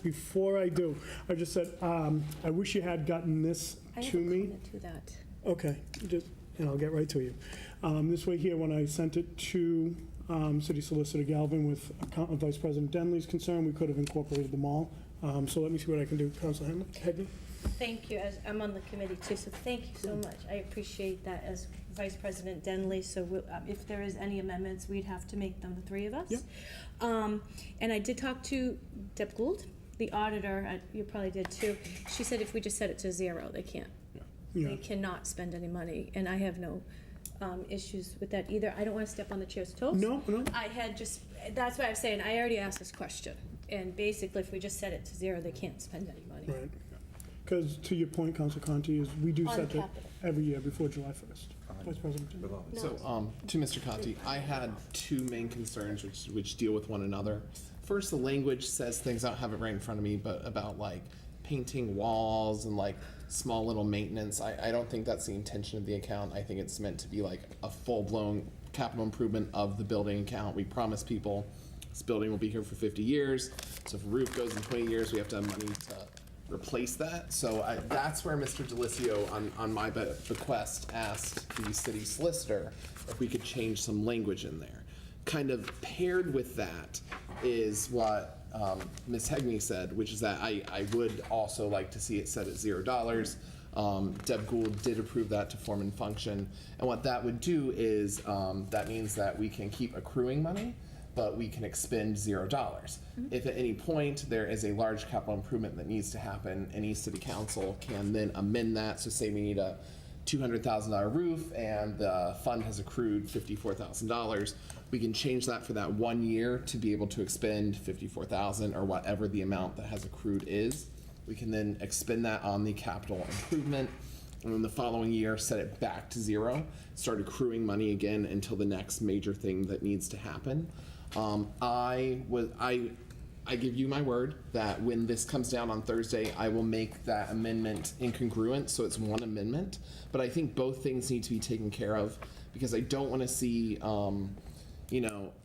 Before I do, I just said, I wish you had gotten this to me. I have a comment to that. Okay, and I'll get right to you. This way here, when I sent it to City Solicitor Galvin with Vice President Denley's concern, we could have incorporated them all. So let me see what I can do. Councilor Hegney? Thank you, as I'm on the committee too, so thank you so much. I appreciate that as Vice President Denley, so if there is any amendments, we'd have to make them, the three of us. Yep. And I did talk to Deb Gould, the auditor, you probably did too. She said if we just set it to 0, they can't. Yeah. They cannot spend any money, and I have no issues with that either. I don't want to step on the chair's toes. No. I had that's why I'm saying, I already asked this question, and basically if we just set it to 0, they can't spend any money. Right. Because to your point, Councilor Conti, is we do On set that capital. every year before July 1st. Vice President Denley. So, to Mr. Conti, I had two main concerns which deal with one another. First, the language says things, I don't have it right in front of me, but about like painting walls and like small little maintenance. I don't think that's the intention of the account. I think it's meant to be like a full-blown capital improvement of the building account. We promise people this building will be here for 50 years. So if a roof goes in 20 years, we have to have money to replace that. So that's where Mr. Delicio, on my bequest, asked the city solicitor if we could change some language in there. Kind of paired with that is what Ms. Hegney said, which is that I would also like to see it set at $0. Deb Gould did approve that to form and function. And what that would do is that means that we can keep accruing money, but we can expend $0. If at any point there is a large capital improvement that needs to happen, any city council can then amend that. So say we need a $200,000 roof and the fund has accrued $54,000. We can change that for that 1 year to be able to expend $54,000 or whatever the amount that has accrued is. We can then expend that on the capital improvement, and then the following year set it back to 0, start accruing money again until the next major thing that needs to happen. I give you my word that when this comes down on Thursday, I will make that amendment incongruent, so it's one amendment. But I think both things need to be taken care of, because I don't want to see,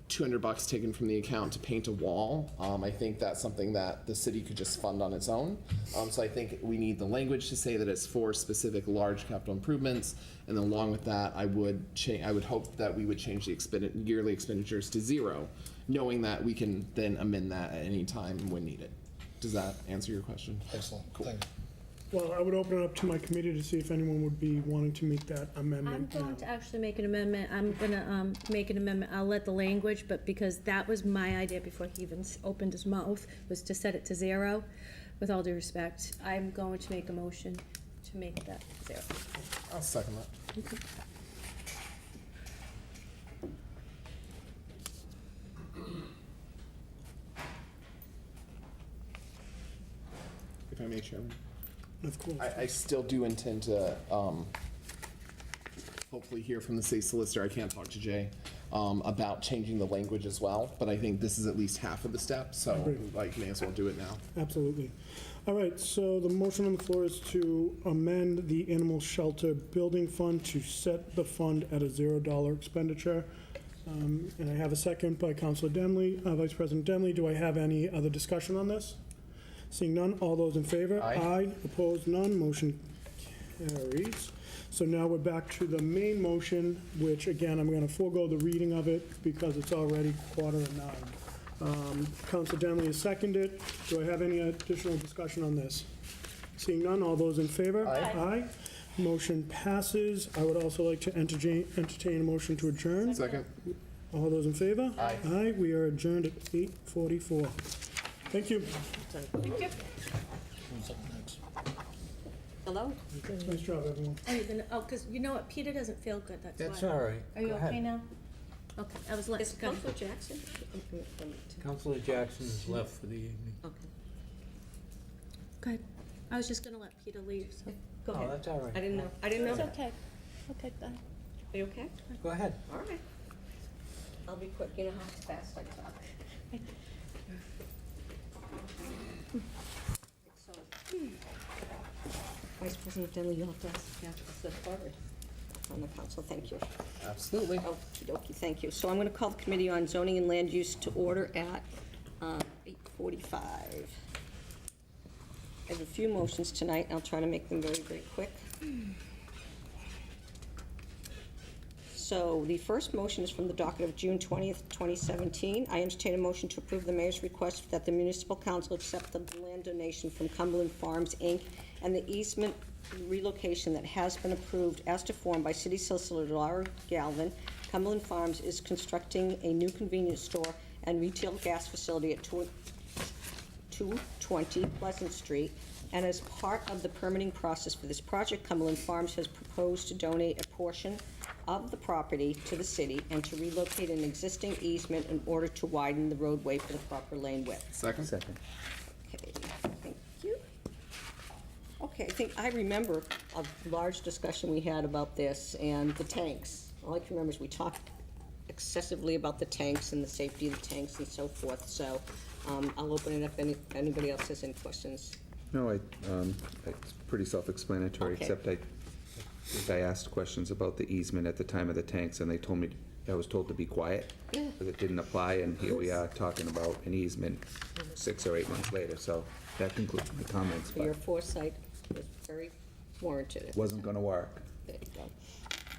$200 taken from the account to paint a wall. I think that's something that the city could just fund on its own. So I think we need the language to say that it's for specific large capital improvements, and then along with that, I would hope that we would change the yearly expenditures to 0, knowing that we can then amend that at any time when needed. Does that answer your question? Excellent, Cool. thank you. Well, I would open it up to my committee to see if anyone would be wanting to make that amendment. I'm going to actually make an amendment. I'm gonna make an amendment. I'll let the language, but because that was my idea before he even opened his mouth, was to set it to 0. With all due respect, I'm going to make a motion to make that 0. I'll second that. If I may, Chairman. Of course. I still do intend to hopefully hear from the state solicitor. I can't talk to Jay about changing the language as well, but I think this is at least half of the step, so like may as well do it now. Absolutely. All right, so the motion on the floor is to amend the animal shelter building fund to set the fund at a $0 expenditure. And I have a second by Councilor Denley, Vice President Denley. Do I have any other discussion on this? Seeing none, all those in favor? Aye. Opposed, none, motion carries. So now we're back to the main motion, which again, I'm going to forego the reading of it because it's already 8:45. Councilor Denley has seconded. Do I have any additional discussion on this? Seeing none, all those in favor? Aye. Motion passes. I would also like to entertain a motion to adjourn. Second. All those in favor? Aye. Aye, we are adjourned at 8:44. Thank you. Who's up next? Hello? Nice job, everyone. Are you gonna, because you know what, Peter doesn't feel good, that's why. That's all right. Are you Go okay ahead. now? Okay, I was Is letting go. Councilor Jackson? Counselor Jackson is left for the evening. Okay. Good. I was just gonna let Peter leave, so. Go Oh, ahead. that's all right. I didn't know. It's okay. Okay, go ahead. Are you okay? Go ahead. All right. I'll be quick. You know how fast I talk. So, Vice President Denley, you'll have to ask the step forward on the council. Thank you. Absolutely. Okey dokey, thank you. So I'm going to call the Committee on Zoning and Land Use to order at 8:45. I have a few motions tonight, and I'll try to make them very, very quick. So the first motion is from the docket of June 20th, 2017. I entertain a motion to approve the mayor's request that the municipal council accept the land donation from Cumberland Farms, Inc. and the easement relocation that has been approved as to form by City Solicitor Laura Galvin. Cumberland Farms is constructing a new convenience store and retail gas facility at 220 Pleasant Street. And as part of the permitting process for this project, Cumberland Farms has proposed to donate a portion of the property to the city and to relocate an existing easement in order to widen the roadway for the proper lane width. Second. Second. Okay, thank you. Okay, I remember a large discussion we had about this and the tanks. All I can remember is we talked excessively about the tanks and the safety of the tanks and so forth. So I'll open it up if anybody else has any questions. No, it's pretty self-explanatory, Okay. except I think I asked questions about the easement at the time of the tanks, and they told me, I was told to be quiet, Yeah. because it didn't apply, and here we are talking about an easement 6 or 8 months later, so that concludes my comments, So your but foresight was very warranted. it wasn't gonna work. There you go.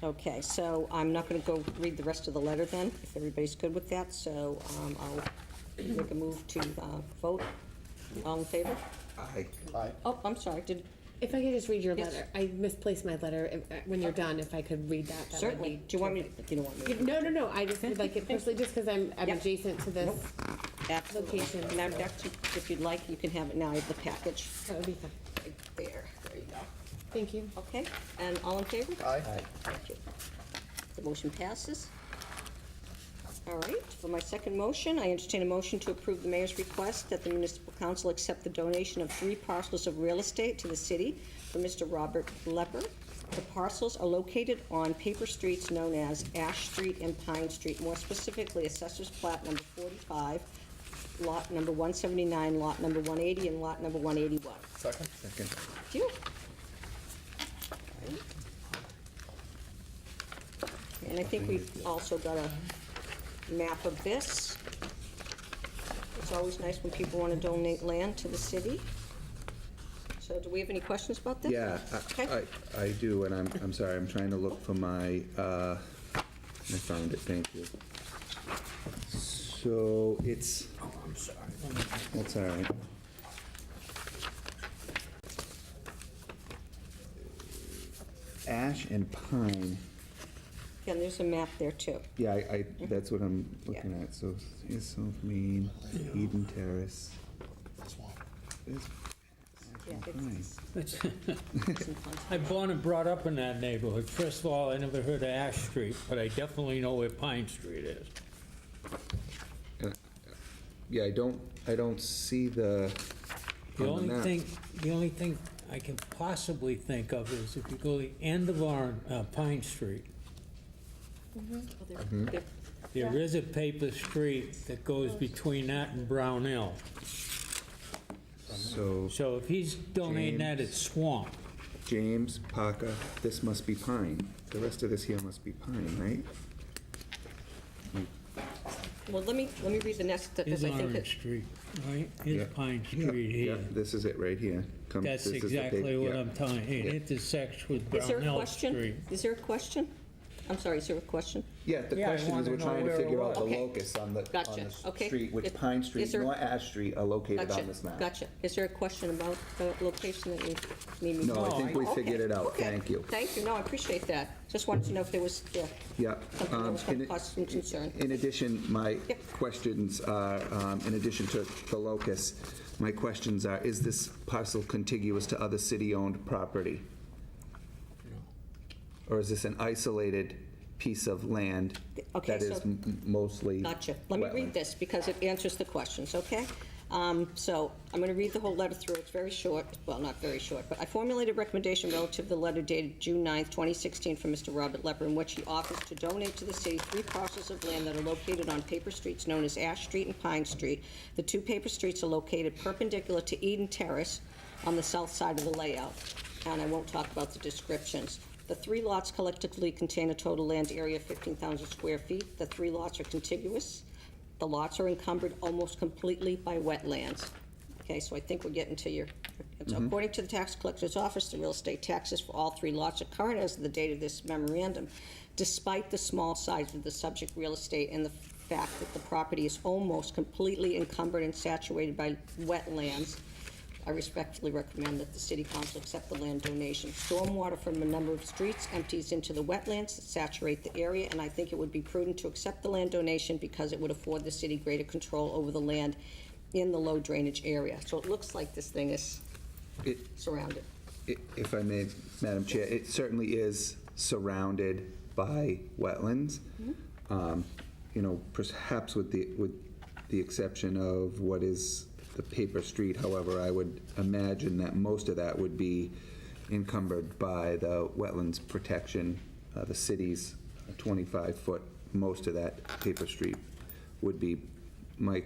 Okay, so I'm not going to go read the rest of the letter then, if everybody's good with that. So I'll make a move to vote. All in favor? Aye. Aye. Oh, I'm sorry, If I could just read your Yes. letter. I misplaced my letter. When you're done, if I could read that, that would certainly. be Do you want me, you don't want me to? No. I just would like it personally, just because I'm Yep. adjacent to this Absolutely. location. And I'm back to, if you'd like, you can have it now. I have the package That would be fine. right there. There you go. Thank you. Okay, and all in favor? Aye. Thank you. The motion passes. All right, for my second motion, I entertain a motion to approve the mayor's request that the municipal council accept the donation of 3 parcels of real estate to the city from Mr. Robert Lepper. The parcels are located on paper streets known as Ash Street and Pine Street, more specifically Assessor's Plat number 45, lot number 179, lot number 180, and lot number 181. Second. Second. Thank you. And I think we've also got a map of this. It's always nice when people want to donate land to the city. So do we have any questions about this? Yeah, Okay. I do, and I'm sorry, I'm trying to look for my, I found it, thank you. So it's, I'm sorry. that's all right. Ash and pine, Yeah, and there's a map there too. yeah, that's what I'm looking at, so here's South Main, Eden Terrace. There's Yeah, pine. I'm born and brought up in that neighborhood. First of all, I never heard of Ash Street, but I definitely know where Pine Street is. Yeah, I don't see the, The on the map. the only thing I can possibly think of is if you go the end of our Pine Street, there is a paper street that goes between that and Brown Hill. So, So if he's donating that, it's swamp. James, Parker, this must be pine. The rest of this here must be pine, right? Well, let me read the next, because Is I think Orange that, Street, right? Yeah. Is Pine Yeah, Street yeah, here. this is it right here. That's This is the exactly paper, what yeah. I'm telling you. It Yeah. intersects with is there Brown a Hill question? Street. Is there a question? I'm sorry, is there a question? Yeah, the Yeah, I question is, wanted we're to trying know to where it figure out the was. Okay. locus on the Gotcha, okay. street, which Is- Pine is Street there- nor Ash Street are located Gotcha, on this map. gotcha. Is there a question about the location that you need me to? No, I think we Okay, figured it out. okay. Thank you. Thank you, no, I appreciate that. Just wanted to know if there was, yeah, Yeah. something that was going in to it- cause some concern. In addition, my Yep. questions are, in addition to the locus, my questions are, is this parcel contiguous to other city-owned property? Or is this an isolated piece of land Okay, that is so- mostly Gotcha. Let me read wetland? this because it answers the questions, okay? So I'm going to read the whole letter through. It's very short, well, not very short, but I formulated a recommendation relative to the letter dated June 9th, 2016 from Mr. Robert Lepper, in which he offers to donate to the city 3 parcels of land that are located on paper streets known as Ash Street and Pine Street. The 2 paper streets are located perpendicular to Eden Terrace on the south side of the layout, and I won't talk about the descriptions. The 3 lots collectively contain a total land area of 15,000 square feet. The 3 lots are contiguous. The lots are encumbered almost completely by wetlands. Okay, so I think we're getting to your, according to the tax collector's office, the real estate taxes for all 3 lots are current as of the date of this memorandum, despite the small size of the subject real estate and the fact that the property is almost completely encumbered and saturated by wetlands. I respectfully recommend that the city council accept the land donation. Stormwater from a number of streets empties into the wetlands that saturate the area, and I think it would be prudent to accept the land donation because it would afford the city greater control over the land in the low drainage area. So it looks like this thing is It- surrounded. If I may, Madam Chair, it certainly is surrounded by wetlands. You know, perhaps with the exception of what is the paper street. However, I would imagine that most of that would be encumbered by the wetlands protection, the city's 25-foot, most of that paper street would be. My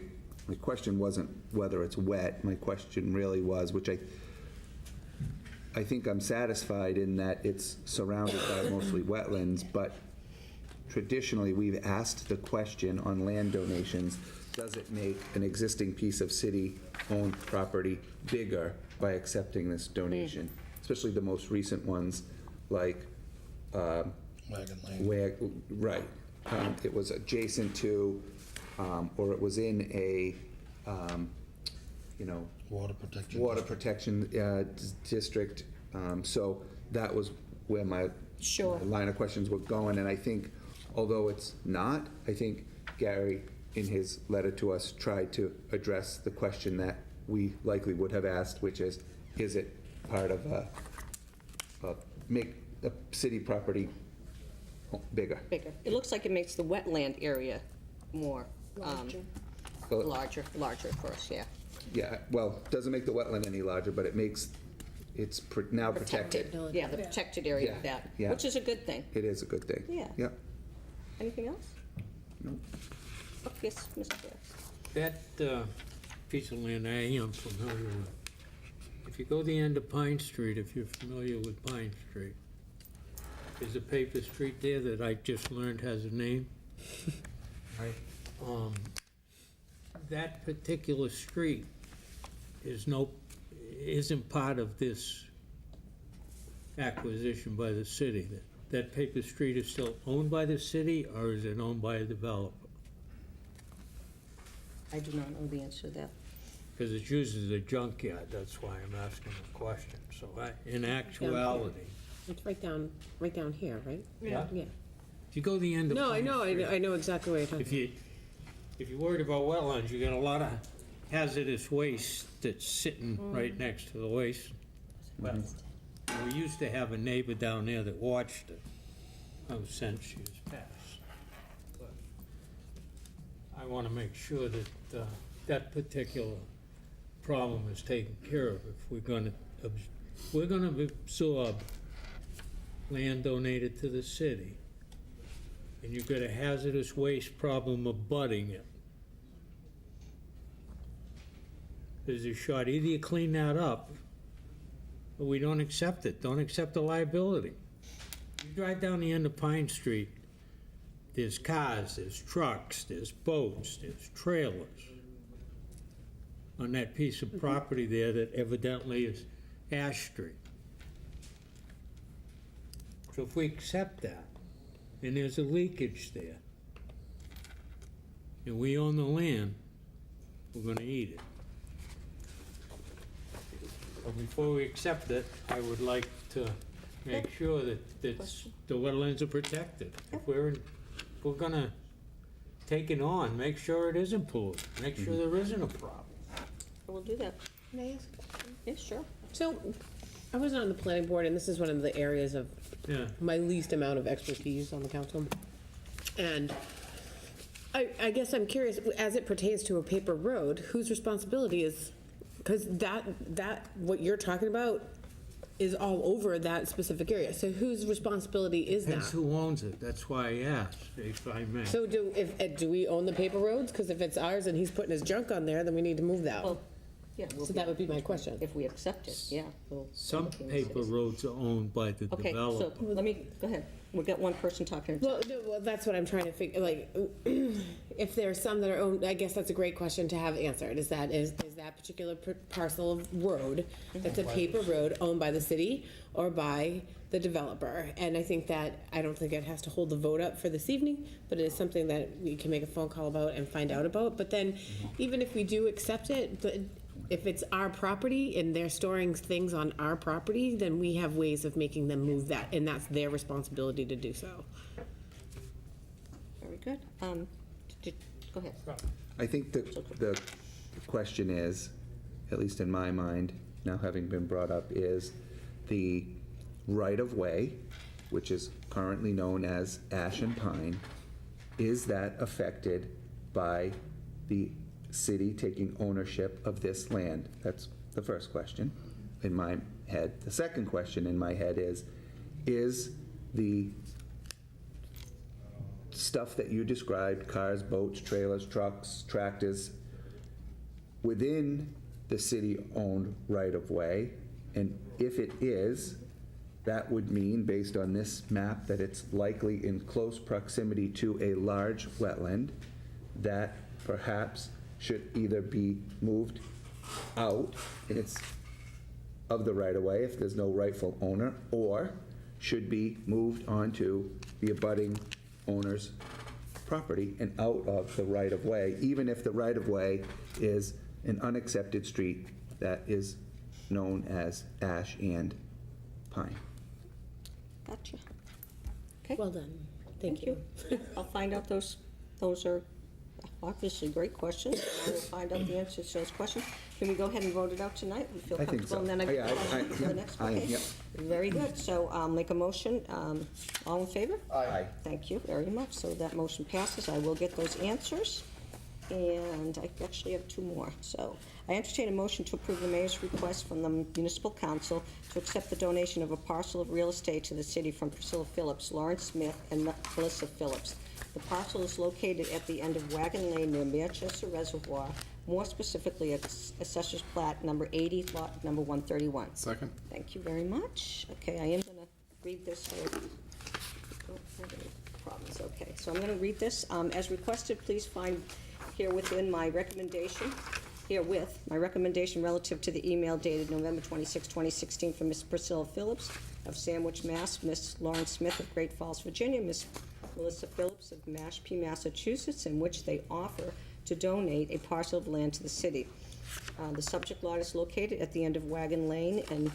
question wasn't whether it's wet. My question really was, which I think I'm satisfied in that it's surrounded by mostly wetlands, but traditionally, we've asked the question on land donations, does it make an existing piece of city-owned property bigger by accepting this donation? Especially the most recent ones, like, Wagon Lane. where, right, it was adjacent to, or it was in a, you know, Water protection. water protection district. So that was where my Sure. line of questions were going, and I think, although it's not, I think Gary, in his letter to us, tried to address the question that we likely would have asked, which is it part of make a city property bigger? Bigger. It looks like it makes the wetland area more, Well, larger, of course, yeah. yeah, well, doesn't make the wetland any larger, but it makes, it's now protected. Yeah, the protected area of Yeah, that, yeah. which is a good thing. It is a good thing. Yeah. Yep. Anything else? No. Oh, yes, Mr. Chair. That piece of land I am familiar with. If you go the end of Pine Street, if you're familiar with Pine Street, there's a paper street there that I just learned has a name. Right? that particular street isn't part of this acquisition by the city. That paper street is still owned by the city, or is it owned by a developer? I do not know the answer to that. Because it's used as a junkyard, that's why I'm asking the question. So in actuality, It's right down here, right? Yeah. Yeah. if you go the end of No, I Pine know, Street, I know exactly what you're talking about. if you're worried about wetlands, you got a lot of hazardous waste that's sitting right next to the waste. Well, we used to have a neighbor down there that watched it, since she was passed. But I want to make sure that that particular problem is taken care of. If we're going to absorb land donated to the city, and you've got a hazardous waste problem abutting it, there's a shot, either you clean that up, or we don't accept it, don't accept the liability. You drive down the end of Pine Street, there's cars, there's trucks, there's boats, there's trailers on that piece of property there that evidently is Ash Street. So if we accept that, and there's a leakage there, and we own the land, we're gonna eat it. But before we accept it, I would like to make sure that the wetlands are protected. If we're gonna take it on, make sure it isn't polluted, make sure there isn't a problem. We'll do that. May I ask? Yeah, sure. So, I wasn't on the planning board, and this is one of the areas of Yeah. my least amount of expertise on the council. And I guess I'm curious, as it pertains to a paper road, whose responsibility is, because what you're talking about is all over that specific area. So whose responsibility is Depends that? who owns it, that's why I asked, if I may. So do we own the paper roads? Because if it's ours and he's putting his junk on there, then we need to move that. Well, yeah. So that would be my question. If we accept it, yeah. we'll Some look into paper this. roads are owned by the Okay, developer. so let me, go ahead. We've got one person talking. Well, no, well, that's what I'm trying to figure, like, if there's some that are owned, I guess that's a great question to have answered, is that particular parcel of road, that's a paper road owned by the city or by the developer? And I think that, I don't think it has to hold the vote up for this evening, but it is something that we can make a phone call about and find out about. But then, even if we do accept it, but if it's our property and they're storing things on our property, then we have ways of making them move that, and that's their responsibility to do so. Very good. Go ahead. I think the question is, at least in my mind, now having been brought up, is the right-of-way, which is currently known as Ash and Pine, is that affected by the city taking ownership of this land? That's the first question in my head. The second question in my head is the stuff that you described, cars, boats, trailers, trucks, tractors, within the city-owned right-of-way? And if it is, that would mean, based on this map, that it's likely in close proximity to a large wetland that perhaps should either be moved out of the right-of-way if there's no rightful owner, or should be moved onto the abutting owner's property and out of the right-of-way, even if the right-of-way is an unaccepted street that is known as Ash and Pine. Gotcha. Okay. Well done. Thank you. I'll find out those are obviously great questions. I will find out the answers to those questions. Can we go ahead and vote it out tonight? We feel I think comfortable, so. and then I Yeah, can go to the next one. Okay. yep. Very good. So I'll make a motion. All in favor? Aye. Thank you very much. So that motion passes. I will get those answers. And I actually have two more. So I entertain a motion to approve the mayor's request from the municipal council to accept the donation of a parcel of real estate to the city from Priscilla Phillips, Lawrence Smith, and Melissa Phillips. The parcel is located at the end of Wagon Lane near Manchester Reservoir, more specifically at Assessor's Plat number 80, lot number 131. Second. Thank you very much. Okay, I am going to read this. I don't have any problems. Okay, so I'm going to read this. As requested, please find herewith my recommendation relative to the email dated November 26, 2016, from Ms. Priscilla Phillips of Sandwich, Mass., Ms. Lauren Smith of Great Falls, Virginia, Ms. Melissa Phillips of Mashpee, Massachusetts, in which they offer to donate a parcel of land to the city. The subject lot is located at the end of Wagon Lane, and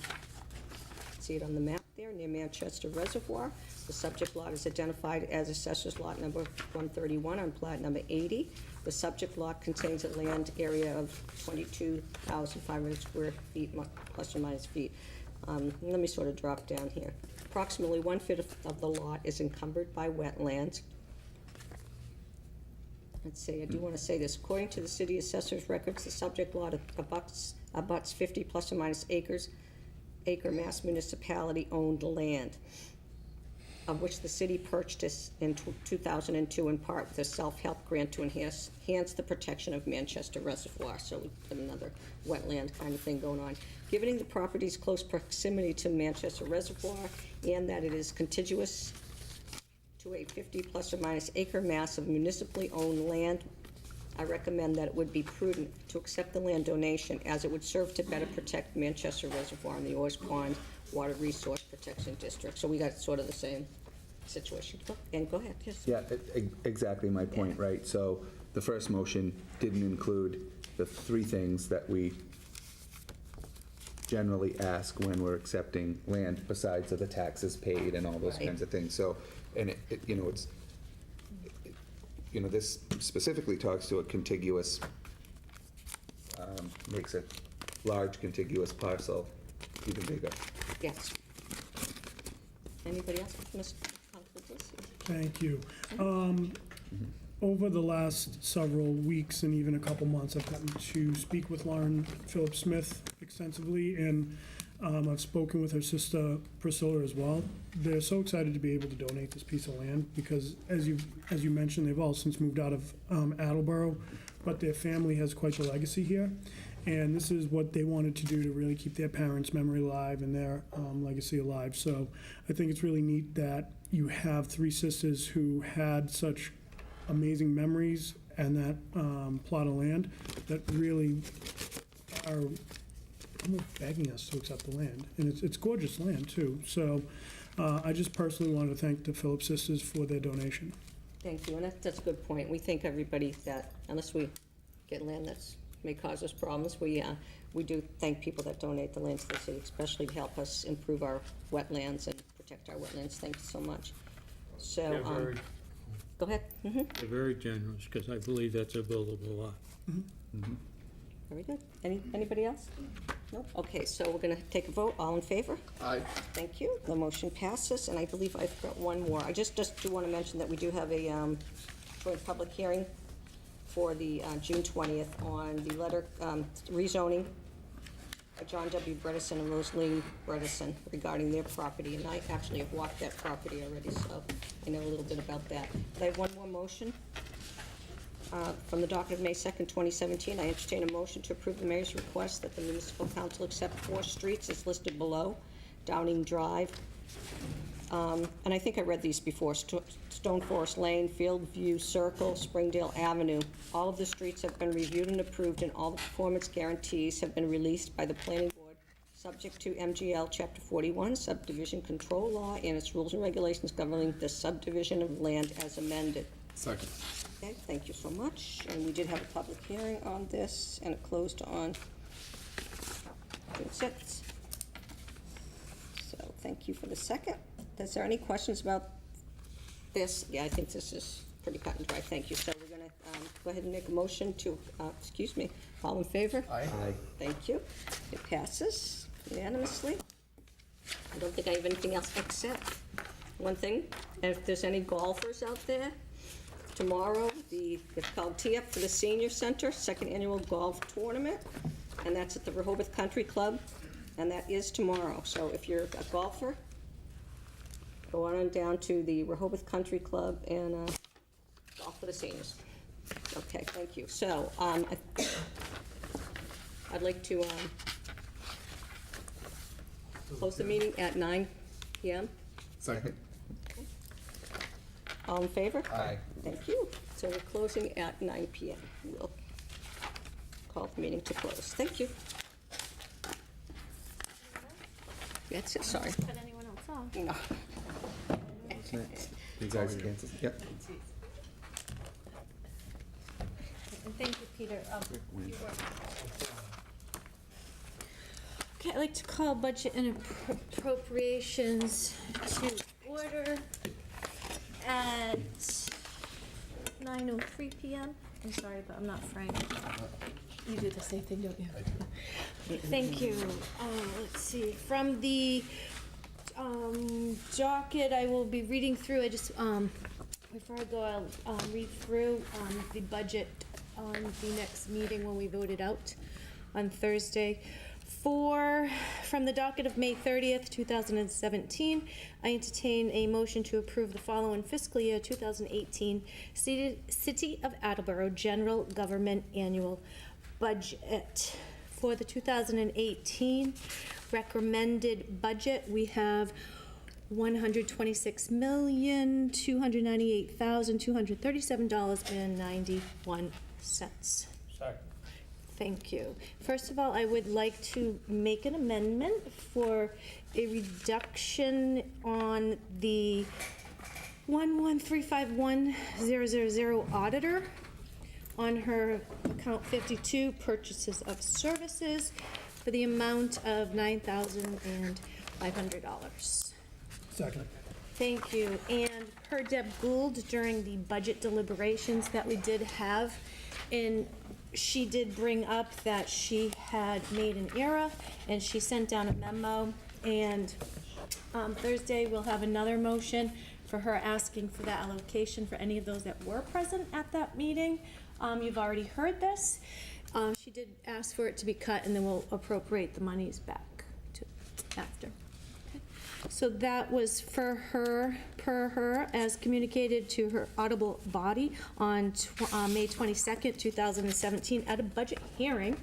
see it on the map there, near Manchester Reservoir. The subject lot is identified as Assessor's Lot number 131 on plat number 80. The subject lot contains a land area of 22,500 square feet, plus or minus feet. Let me sort of drop down here. Approximately 1/5 of the lot is encumbered by wetlands. Let's see, I do want to say this. According to the city assessor's records, the subject lot abuts 50 plus or minus acre Mass municipality-owned land, of which the city purchased in 2002 in part with a self-help grant to enhance the protection of Manchester Reservoir. So we have another wetland kind of thing going on. Given the property's close proximity to Manchester Reservoir and that it is contiguous to a 50 plus or minus acre mass of municipally owned land, I recommend that it would be prudent to accept the land donation, as it would serve to better protect Manchester Reservoir and the Orrs Pond Water Resource Protection District. So we got sort of the same situation. And go ahead, yes. Yeah, exactly my point, right? So the first motion didn't include the three things that we generally ask when we're accepting land, besides of the taxes paid and all those Right. kinds of things. So, and this specifically talks to a contiguous, makes a large contiguous parcel even bigger. Yes. Anybody else? Mr. Constantine? Thank you. Over the last several weeks and even a couple months, I've gotten to speak with Lauren Phillips Smith extensively, and I've spoken with her sister Priscilla as well. They're so excited to be able to donate this piece of land because, as you mentioned, they've all since moved out of Attleboro, but their family has quite a legacy here. And this is what they wanted to do to really keep their parents' memory alive and their legacy alive. So I think it's really neat that you have three sisters who had such amazing memories and that plot of land that really are almost begging us to accept the land. And it's gorgeous land, too. So I just personally wanted to thank the Phillips sisters for their donation. Thank you, and that's a good point. We thank everybody that, unless we get land that's may cause us problems, we do thank people that donate the land to the city, especially to help us improve our wetlands and protect our wetlands. Thank you so much. So, They're very, go ahead. they're very generous, because I believe that's a buildable lot. Very good. Anybody else? Nope. Okay, so we're going to take a vote. All in favor? Aye. Thank you. The motion passes, and I believe I've got one more. I just do want to mention that we do have a joint public hearing for the June 20th on the letter rezoning John W. Bredesen and Rosaline Bredesen regarding their property, and I actually have walked that property already, so I know a little bit about that. But I have one more motion. From the docket of May 2nd, 2017, I entertain a motion to approve the mayor's request that the municipal council accept 4 streets as listed below: Downing Drive, and I think I read these before: Stone Forest Lane, Fieldview Circle, Springdale Avenue. All of the streets have been reviewed and approved, and all the performance guarantees have been released by the planning board, subject to MGL Chapter 41, Subdivision Control Law, and its rules and regulations governing the subdivision of land as amended. Second. Okay, thank you so much. And we did have a public hearing on this, and it closed on June 6th. So thank you for the second. Is there any questions about this? Yeah, I think this is pretty cut and dry. Thank you. So we're going to go ahead and make a motion to, all in favor? Aye. Thank you. It passes unanimously. I don't think I have anything else except one thing. And if there's any golfers out there, tomorrow, it's called Tee Up for the Senior Center, 2nd Annual Golf Tournament, and that's at the Rehoboth Country Club, and that is tomorrow. So if you're a golfer, go on down to the Rehoboth Country Club and golf for the seniors. Okay, thank you. So I'd like to close the meeting at 9 p.m. Second. All in favor? Aye. Thank you. So we're closing at 9 PM. We'll call the meeting to close. Thank you. That's it, sorry. Cut anyone else off. No. You guys against us? Yep. And thank you, Peter. You were- Okay, I'd like to call budget and appropriations to order at 9:03 PM. I'm sorry, but I'm not Frank. You do the same thing, don't you? I do. Thank you. Let's see, from the docket, I will be reading through, before I go, I'll read through the budget on the next meeting when we vote it out on Thursday. From the docket of May 30th, 2017, I entertain a motion to approve the following fiscal year 2018 City of Attleboro General Government Annual Budget. For the 2018 recommended budget, we have $126,298,237.91. Second. Thank you. First of all, I would like to make an amendment for a reduction on the 11351,000 auditor on her account 52, purchases of services, for the amount of $9,500. Second. Thank you. And per Deb Gould, during the budget deliberations that we did have, and she did bring up that she had made an error, and she sent down a memo, and Thursday we'll have another motion for her asking for that allocation for any of those that were present at that meeting. You've already heard this. She did ask for it to be cut, and then we'll appropriate the monies back to after. Okay. So that was for her, per her, as communicated to her audible body on May 22nd, 2017, at a budget hearing.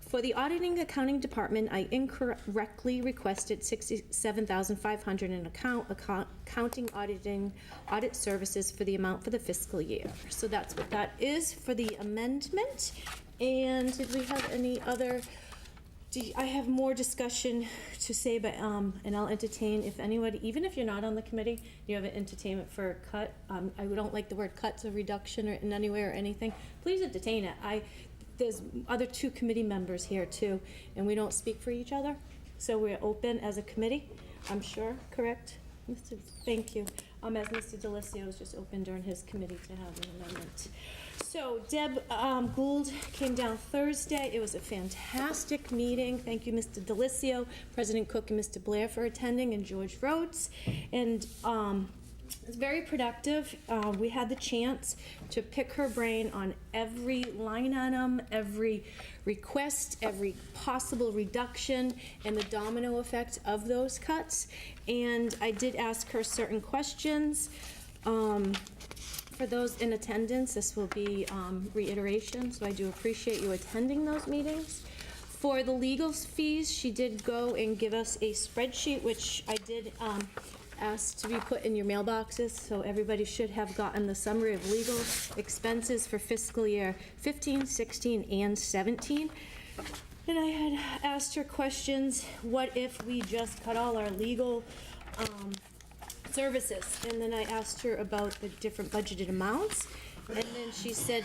For the auditing accounting department, I incorrectly requested $67,500 in accounting audit services for the amount for the fiscal year. So that's what that is for the amendment. And did we have any other? I have more discussion to say, but and I'll entertain if anybody, even if you're not on the committee, you have an entertainment for a cut. I don't like the word cuts or reduction or in any way or anything. Please entertain it. There's other two committee members here too, and we don't speak for each other, so we're open as a committee, I'm sure, correct? Thank you. As Mr. Delisio was just open during his committee to have an amendment. So Deb Gould came down Thursday. It was a fantastic meeting. Thank you, Mr. Delisio, President Cook, and Mr. Blair for attending, and George Rhodes. And it was very productive. We had the chance to pick her brain on every line item, every request, every possible reduction, and the domino effect of those cuts. And I did ask her certain questions. For those in attendance, this will be reiteration, so I do appreciate you attending those meetings. For the legal fees, she did go and give us a spreadsheet, which I did ask to be put in your mailboxes, so everybody should have gotten the summary of legal expenses for fiscal year 15, 16, and 17. And I had asked her questions, what if we just cut all our legal services? And then I asked her about the different budgeted amounts. And then she said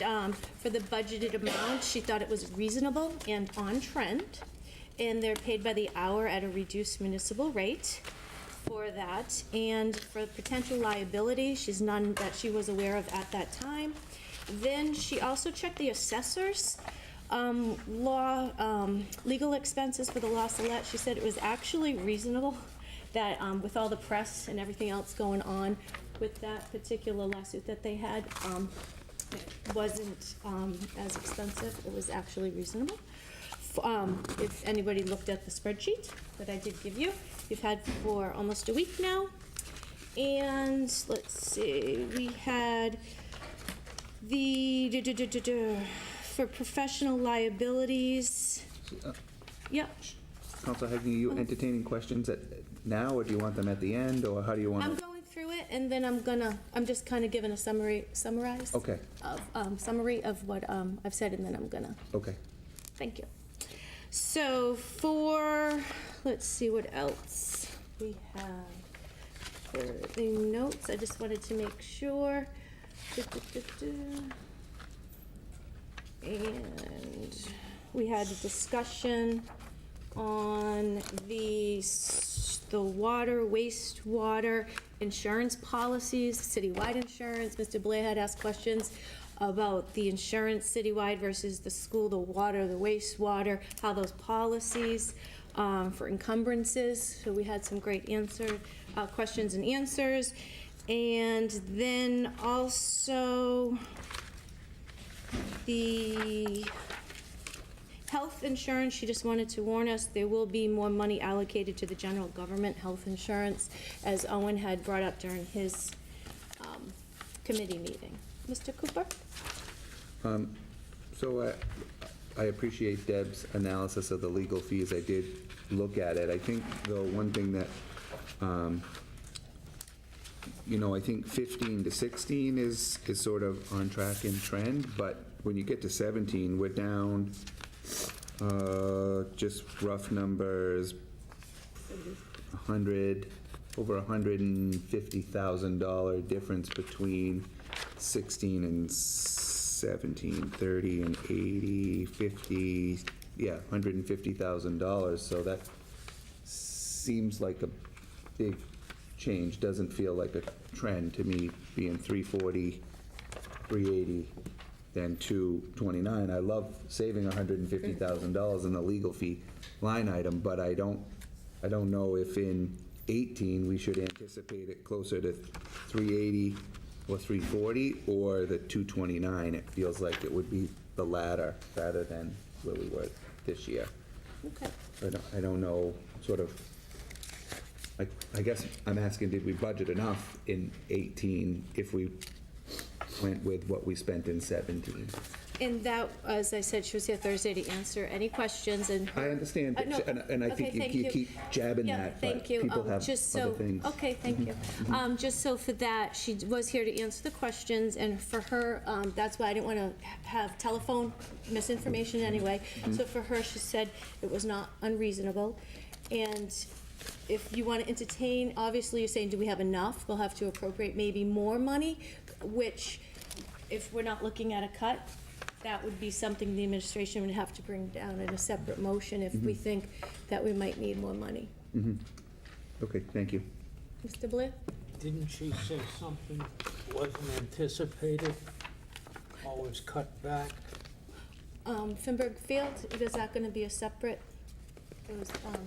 for the budgeted amount, she thought it was reasonable and on trend. And they're paid by the hour at a reduced municipal rate for that. And for potential liability, she's none that she was aware of at that time. Then she also checked the assessors. Legal expenses for the La Salette. She said it was actually reasonable that with all the press and everything else going on with that particular lawsuit that they had, it wasn't as expensive. It was actually reasonable. If anybody looked at the spreadsheet that I did give you, we've had for almost a week now. And let's see, we had the for professional liabilities. Yep. Councilor Hagney, are you entertaining questions now, or do you want them at the end, or how do you want I'm to? going through it, it, and then I'm just kind of giving a summarize. Okay. Summary of what I've said, and then I'm gonna, Okay. thank you. So let's see what else we have for the notes. I just wanted to make sure. And we had a discussion on the water, wastewater insurance policies, citywide insurance. Mr. Blair had asked questions about the insurance citywide versus the school, the water, the wastewater, how those policies for encumbrances. So we had some great questions and answers. And then also the health insurance, she just wanted to warn us, there will be more money allocated to the general government health insurance, as Owen had brought up during his committee meeting. Mr. Cooper? So I appreciate Deb's analysis of the legal fees. I did look at it. I think, though, one thing that, I think 15 to 16 is sort of on track and trend, but when you get to 17, we're down, just rough numbers, over $150,000 difference between 16 and 17, 30 and 80, 50, yeah, $150,000. So that seems like a big change. Doesn't feel like a trend to me, being 340, 380, then 229. I love saving $150,000 in the legal fee line item, but I don't know if in 18 we should anticipate it closer to 380 or 340 or the 229. It feels like it would be the latter rather than where we were this year. Okay. I don't know, sort of, I guess I'm asking, did we budget enough in 18 if we went with what we spent in 17? And that, as I said, she was here Thursday to answer any questions, and I understand, no, and I okay, think thank you keep jabbing Yeah, that, thank but you. people have Just so, other things. okay, thank you. Just so for that, she was here to answer the questions, and for her, that's why I didn't want to have telephone misinformation anyway. So for her, she said it was not unreasonable, and if you want to entertain, obviously you're saying, do we have enough? We'll have to appropriate maybe more money, which, if we're not looking at a cut, that would be something the administration would have to bring down in a separate motion if we think that we might need more money. Okay, thank you. Mr. Blair? Didn't she say something wasn't anticipated or was cut back? Finberg Field, is that going to be a separate, it was for,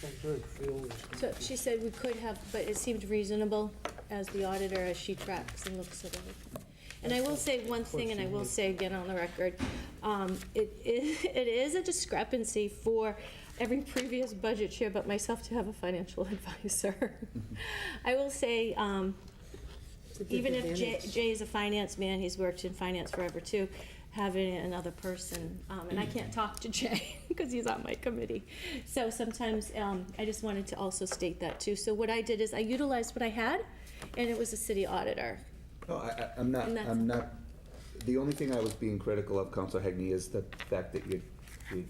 Finberg Field. so she said we could have, but it seemed reasonable as the auditor, as she tracks and looks at everything. And I will say one thing, and I will say again on the record, it is a discrepancy for every previous budget chair but myself to have a financial advisor. I will say, even if Jay is a finance man, he's worked in finance forever too, having another person, and I can't talk to Jay because he's on my committee. So sometimes I just wanted to also state that too. So what I did is I utilized what I had, and it was a city auditor. No, I'm not, the only thing I was being critical of, Councilor Hegney, is the fact that you're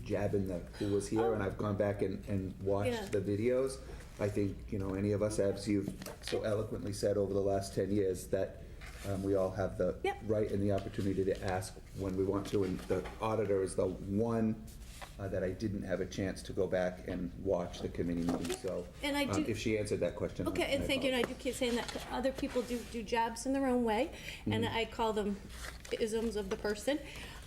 jabbing who was here, and I've gone back and watched the videos. I think, any of us, as you've so eloquently said over the last 10 years, that we all have the right and the opportunity to ask when we want to, and the auditor is the one that I didn't have a chance to go back and watch the committee meeting, so And I do- if she answered that question. Okay, and thank you, and I do keep saying that other people do jobs in their own way, and I call them isms of the person.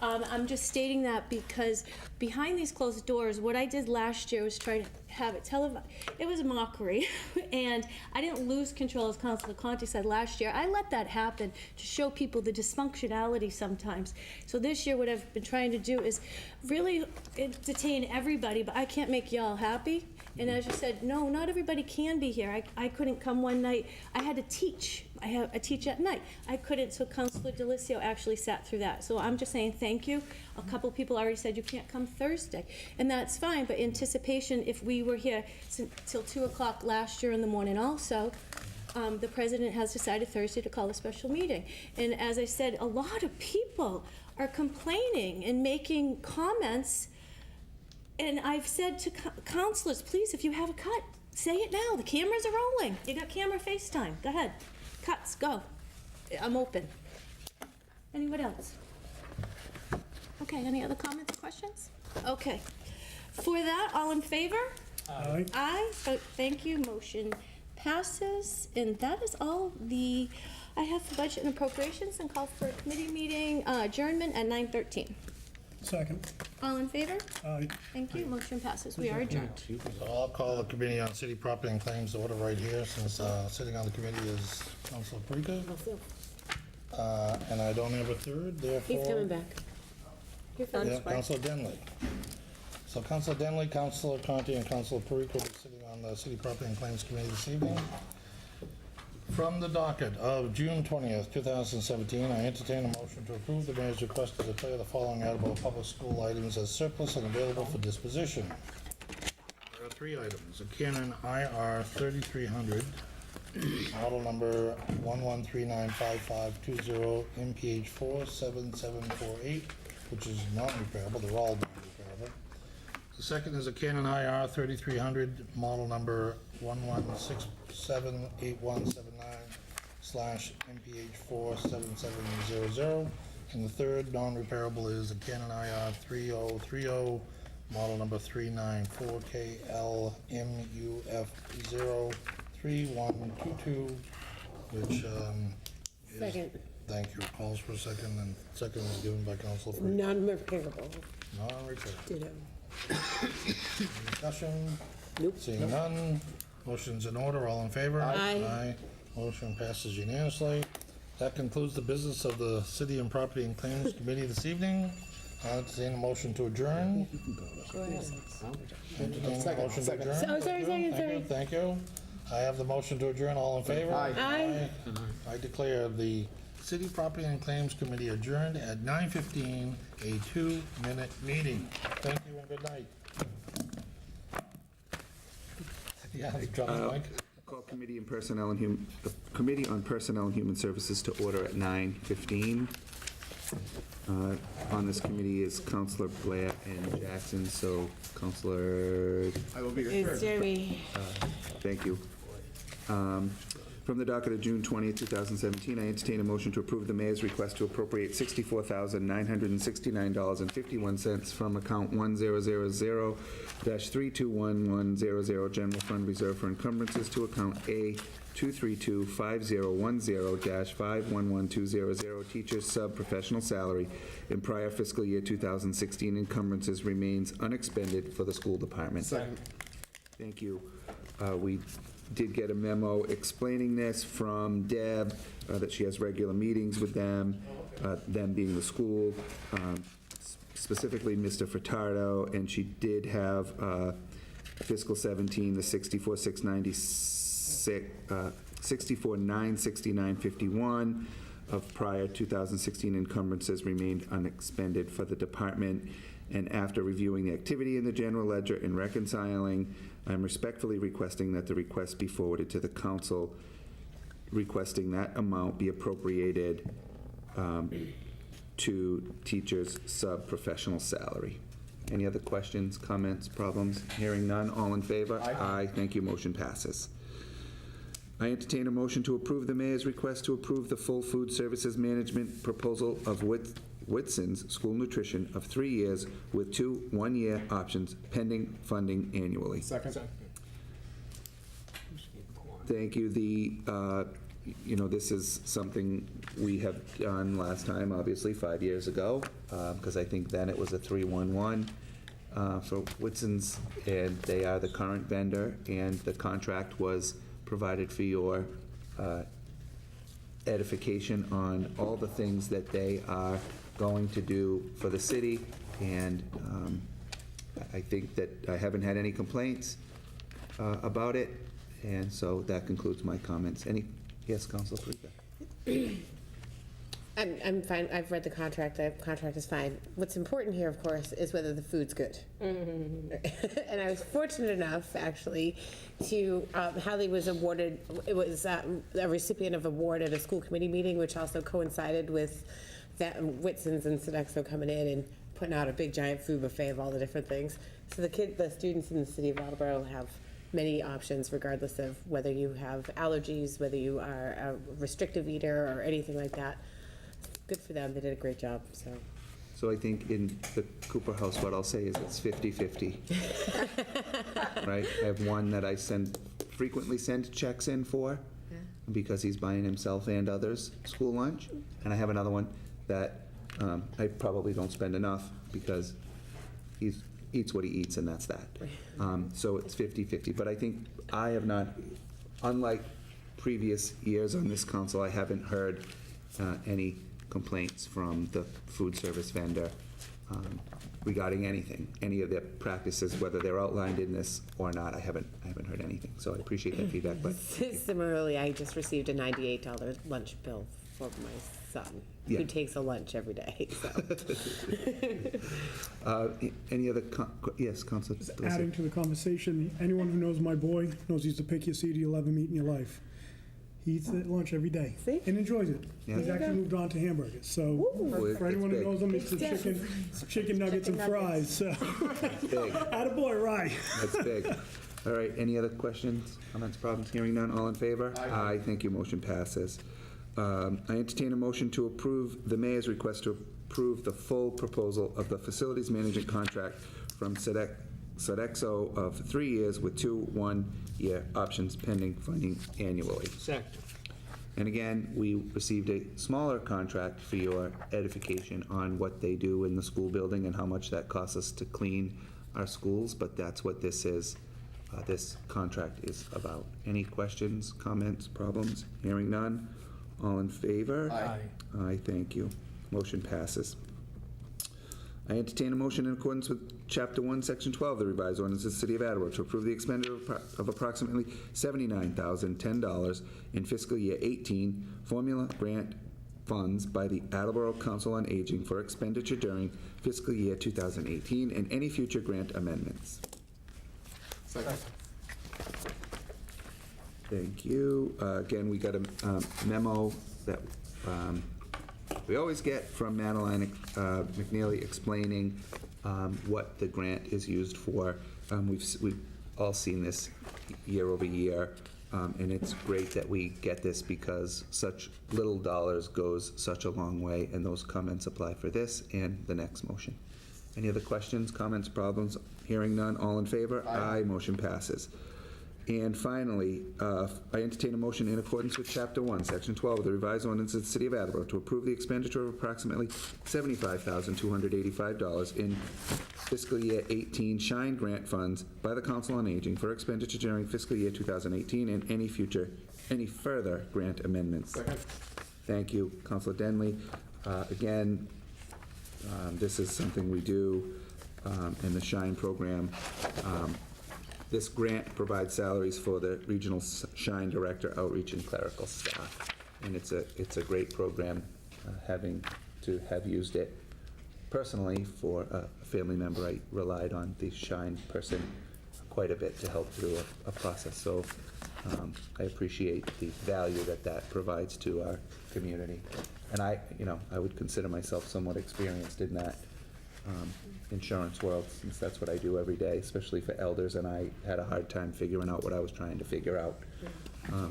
I'm just stating that because behind these closed doors, what I did last year was try to have it televised. It was a mockery, and I didn't lose control, as Councilor Conti said last year. I let that happen to show people the dysfunctionality sometimes. So this year, what I've been trying to do is really entertain everybody, but I can't make y'all happy. And as you said, no, not everybody can be here. I couldn't come one night. I had to teach. I teach at night. I couldn't, so Councilor Delicio actually sat through that. So I'm just saying thank you. A couple people already said you can't come Thursday, and that's fine, but anticipation, if we were here till 2 o'clock last year in the morning also, the president has decided Thursday to call a special meeting. And as I said, a lot of people are complaining and making comments. And I've said to counselors, please, if you have a cut, say it now. The cameras are rolling. You got camera FaceTime. Go ahead. Cuts, go. I'm open. Anyone else? Okay, any other comments or questions? Okay. For that, all in favor? Aye. Aye, thank you, motion passes, and that is all I have for budget and appropriations, and call for a committee meeting adjournment at 9:13. Second. All in favor? Aye. Thank you, motion passes, we are adjourned. So I'll call the Committee on City Property and Claims to order right here, since sitting on the committee is Councilor Parika. And I don't have a third, therefore. He's coming back. You're fine. Yeah, Councilor Denley. So Councilor Denley, Councilor Conti, and Councilor Parika will be sitting on the City Property and Claims Committee this evening. From the docket of June 20th, 2017, I entertain a motion to approve the mayor's request to declare the following Attleboro public school items as surplus and available for disposition. There are 3 items: a Canon IR 3300, model number 113955520, MPH 47748, which is non-repairable. They're all non-repairable. The second is a Canon IR 3300, model number 11678179/MPH 47700. And the third non-repairable is a Canon IR 3030, model number 394KLMUF03122, which Second. thank you. Calls for a second, and second was given by Council Free. Non-repairable. Non-repairable. Ditto. Discussion? Nope. Seeing none, motion's in order, all in favor? Aye. Aye. Motion passes unanimously. That concludes the business of the City and Property and Claims Committee this evening. I'll entertain a motion to adjourn. Entertain a motion to adjourn. Oh, sorry. Thank you. I have the motion to adjourn, all in favor? Aye. I declare the City Property and Claims Committee adjourned at 9:15, a 2-minute meeting. Thank you and good night. Yeah, drop the mic. Call Committee on Personnel and Committee on Personnel and Human Services to order at 9:15. On this committee is Councilor Blair and Jackson, so Councilor, It's Jeremy. thank you. From the docket of June 20th, 2017, I entertain a motion to approve the mayor's request to appropriate $64,969.51 from account 1000-321100 General Fund Reserve for Encumbrances to account A 232-5010-511200 Teachers Sub-Professional Salary in prior fiscal year 2016 encumbrances remains unexpended for the school department. Second. Thank you. We did get a memo explaining this from Deb, that she has regular meetings with them being the school, specifically Mr. Furtado, and she did have fiscal 17, the 64,969.51 of prior 2016 encumbrances remained unexpended for the department. And after reviewing the activity in the general ledger and reconciling, I'm respectfully requesting that the request be forwarded to the council, requesting that amount be appropriated to teachers' sub-professional salary. Any other questions, comments, problems? Hearing none, all in favor? Aye. Thank you, motion passes. I entertain a motion to approve the mayor's request to approve the full food services management proposal of Whitson's School Nutrition of 3 years with 2 one-year options pending funding annually. Second. Thank you. This is something we have done last time, obviously, 5 years ago, because I think then it was a 3-1-1 for Whitson's, and they are the current vendor, and the contract was provided for your edification on all the things that they are going to do for the city, and I think that I haven't had any complaints about it, and so that concludes my comments. Yes, Councilor Parika? I'm fine, I've read the contract is fine. What's important here, of course, is whether the food's good. And I was fortunate enough, actually, to, Hallie was awarded, it was a recipient of award at a school committee meeting, which also coincided with that Whitson's and Sodexo coming in and putting out a big giant food buffet of all the different things. So the students in the city of Attleboro have many options regardless of whether you have allergies, whether you are a restrictive eater or anything like that. Good for them, they did a great job, so. So I think in the Cooper house, what I'll say is it's 50-50. Right? I have one that I frequently send checks in for because he's buying himself and others school lunch. And I have another one that I probably don't spend enough because he eats what he eats and that's that. So it's 50-50. But I think I have not, unlike previous years on this council, I haven't heard any complaints from the food service vendor regarding anything, any of their practices, whether they're outlined in this or not. I haven't heard anything, so I appreciate that feedback. But Similarly, I just received a $98 lunch bill for my son, who takes a lunch every day, so. Any other, yes, Councilor? Adding to the conversation, anyone who knows my boy knows he's the pickiest eater you'll ever meet in your life. He eats at lunch every day and enjoys it. Yeah. He's actually moved on to hamburgers. So for anyone who knows him, it's the chicken nuggets and fries. So That's big. attaboy, right. That's big. All right, any other questions, comments, problems? Hearing none, all in favor? Aye. Thank you, motion passes. I entertain a motion to approve the mayor's request to approve the full proposal of the facilities management contract from Sodexo of 3 years with 2 one-year options pending funding annually. Second. And again, we received a smaller contract for your edification on what they do in the school building and how much that costs us to clean our schools, but that's what this is. This contract is about. Any questions, comments, problems? Hearing none. All in favor? Aye. Aye, thank you. Motion passes. I entertain a motion in accordance with Chapter 1, Section 12 of the revised ordinance of the City of Attleboro to approve the expenditure of approximately $79,010 in fiscal year 18 formula grant funds by the Attleboro Council on Aging for expenditure during fiscal year 2018 and any future grant amendments. Second. Thank you. Again, we got a memo that we always get from Madeline McNeely explaining what the grant is used for. We've all seen this year over year, and it's great that we get this because such little dollars goes such a long way, and those comments apply for this and the next motion. Any other questions, comments, problems? Hearing none, all in favor? Aye. Motion passes. And finally, I entertain a motion in accordance with Chapter 1, Section 12 of the revised ordinance of the City of Attleboro to approve the expenditure of approximately $75,285 in fiscal year 18 Shine Grant funds by the Council on Aging for expenditure during fiscal year 2018 and any further grant amendments. Second. Thank you, Councilor Denley. Again, this is something we do in the Shine program. This grant provides salaries for the regional Shine director, outreach, and clerical staff. And it's a great program, having to have used it personally for a family member. I relied on the Shine person quite a bit to help through a process. So I appreciate the value that provides to our community. And I would consider myself somewhat experienced in that insurance world, since that's what I do every day, especially for elders, and I had a hard time figuring out what I was trying to figure out.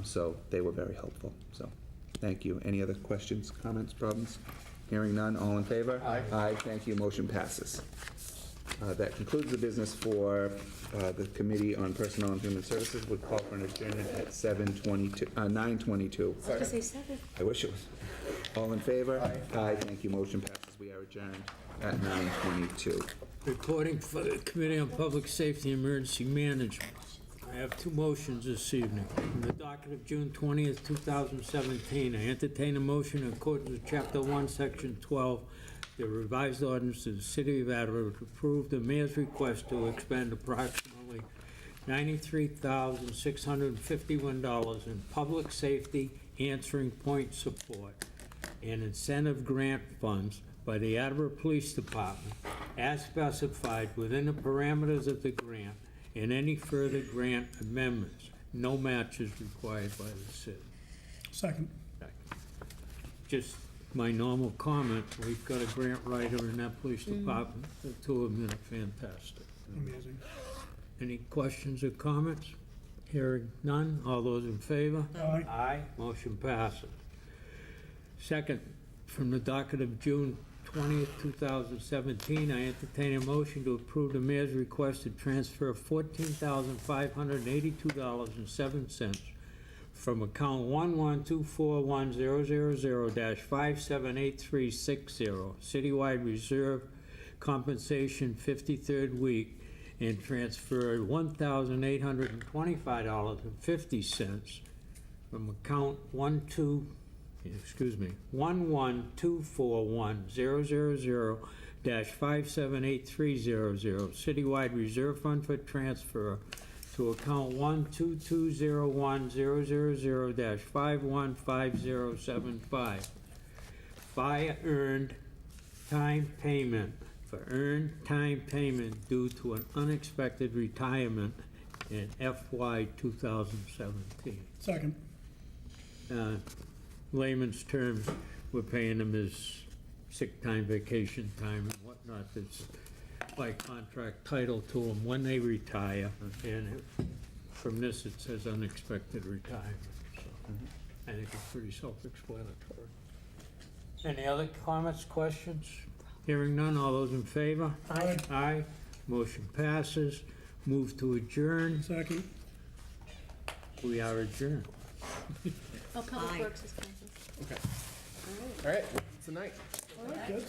So they were very helpful. So thank you. Any other questions, comments, problems? Hearing none, all in favor? Aye. Aye, thank you. Motion passes. That concludes the business for the Committee on Personnel and Human Services. Would call for an adjournment at 9:22. Just say 7. I wish it was. All in favor? Aye, thank you. Motion passes. We are adjourned at 9:22. Reporting for the Committee on Public Safety and Emergency Management. I have 2 motions this evening. In the docket of June 20th, 2017, I entertain a motion in accordance with Chapter 1, Section 12, the revised ordinance of the City of Attleboro to approve the mayor's request to expend approximately $93,651 in public safety answering point support. and incentive grant funds by the Attleboro Police Department as specified within the parameters of the grant and any further grant amendments. No match is required by the city. Second. Just my normal comment, we've got a grant writer in that police department. The two of them are fantastic. Amazing. Any questions or comments? Hearing none, all those in favor? Aye. Aye, motion passes. Second, from the docket of June 20th, 2017, I entertain a motion to approve the mayor's request to transfer $14,582.07 from account 1124100-578360, citywide reserve compensation 53rd week, and transfer $1,825.50 from account 1124100-578300, citywide reserve fund for transfer to account 1220100-515075. By earned time payment, for earned time payment due to an unexpected retirement in FY 2017. Second. Layman's terms, we're paying them his sick time, vacation time, and whatnot. It's by contract title to them when they retire, and from this, it says unexpected retirement. So I think it's pretty self-explanatory. Any other comments, questions? Hearing none, all those in favor? Aye. Aye. Motion passes. Move to adjourn. Second. We are adjourned. Oh, Public Works is coming. Okay. All right. Tonight. Good.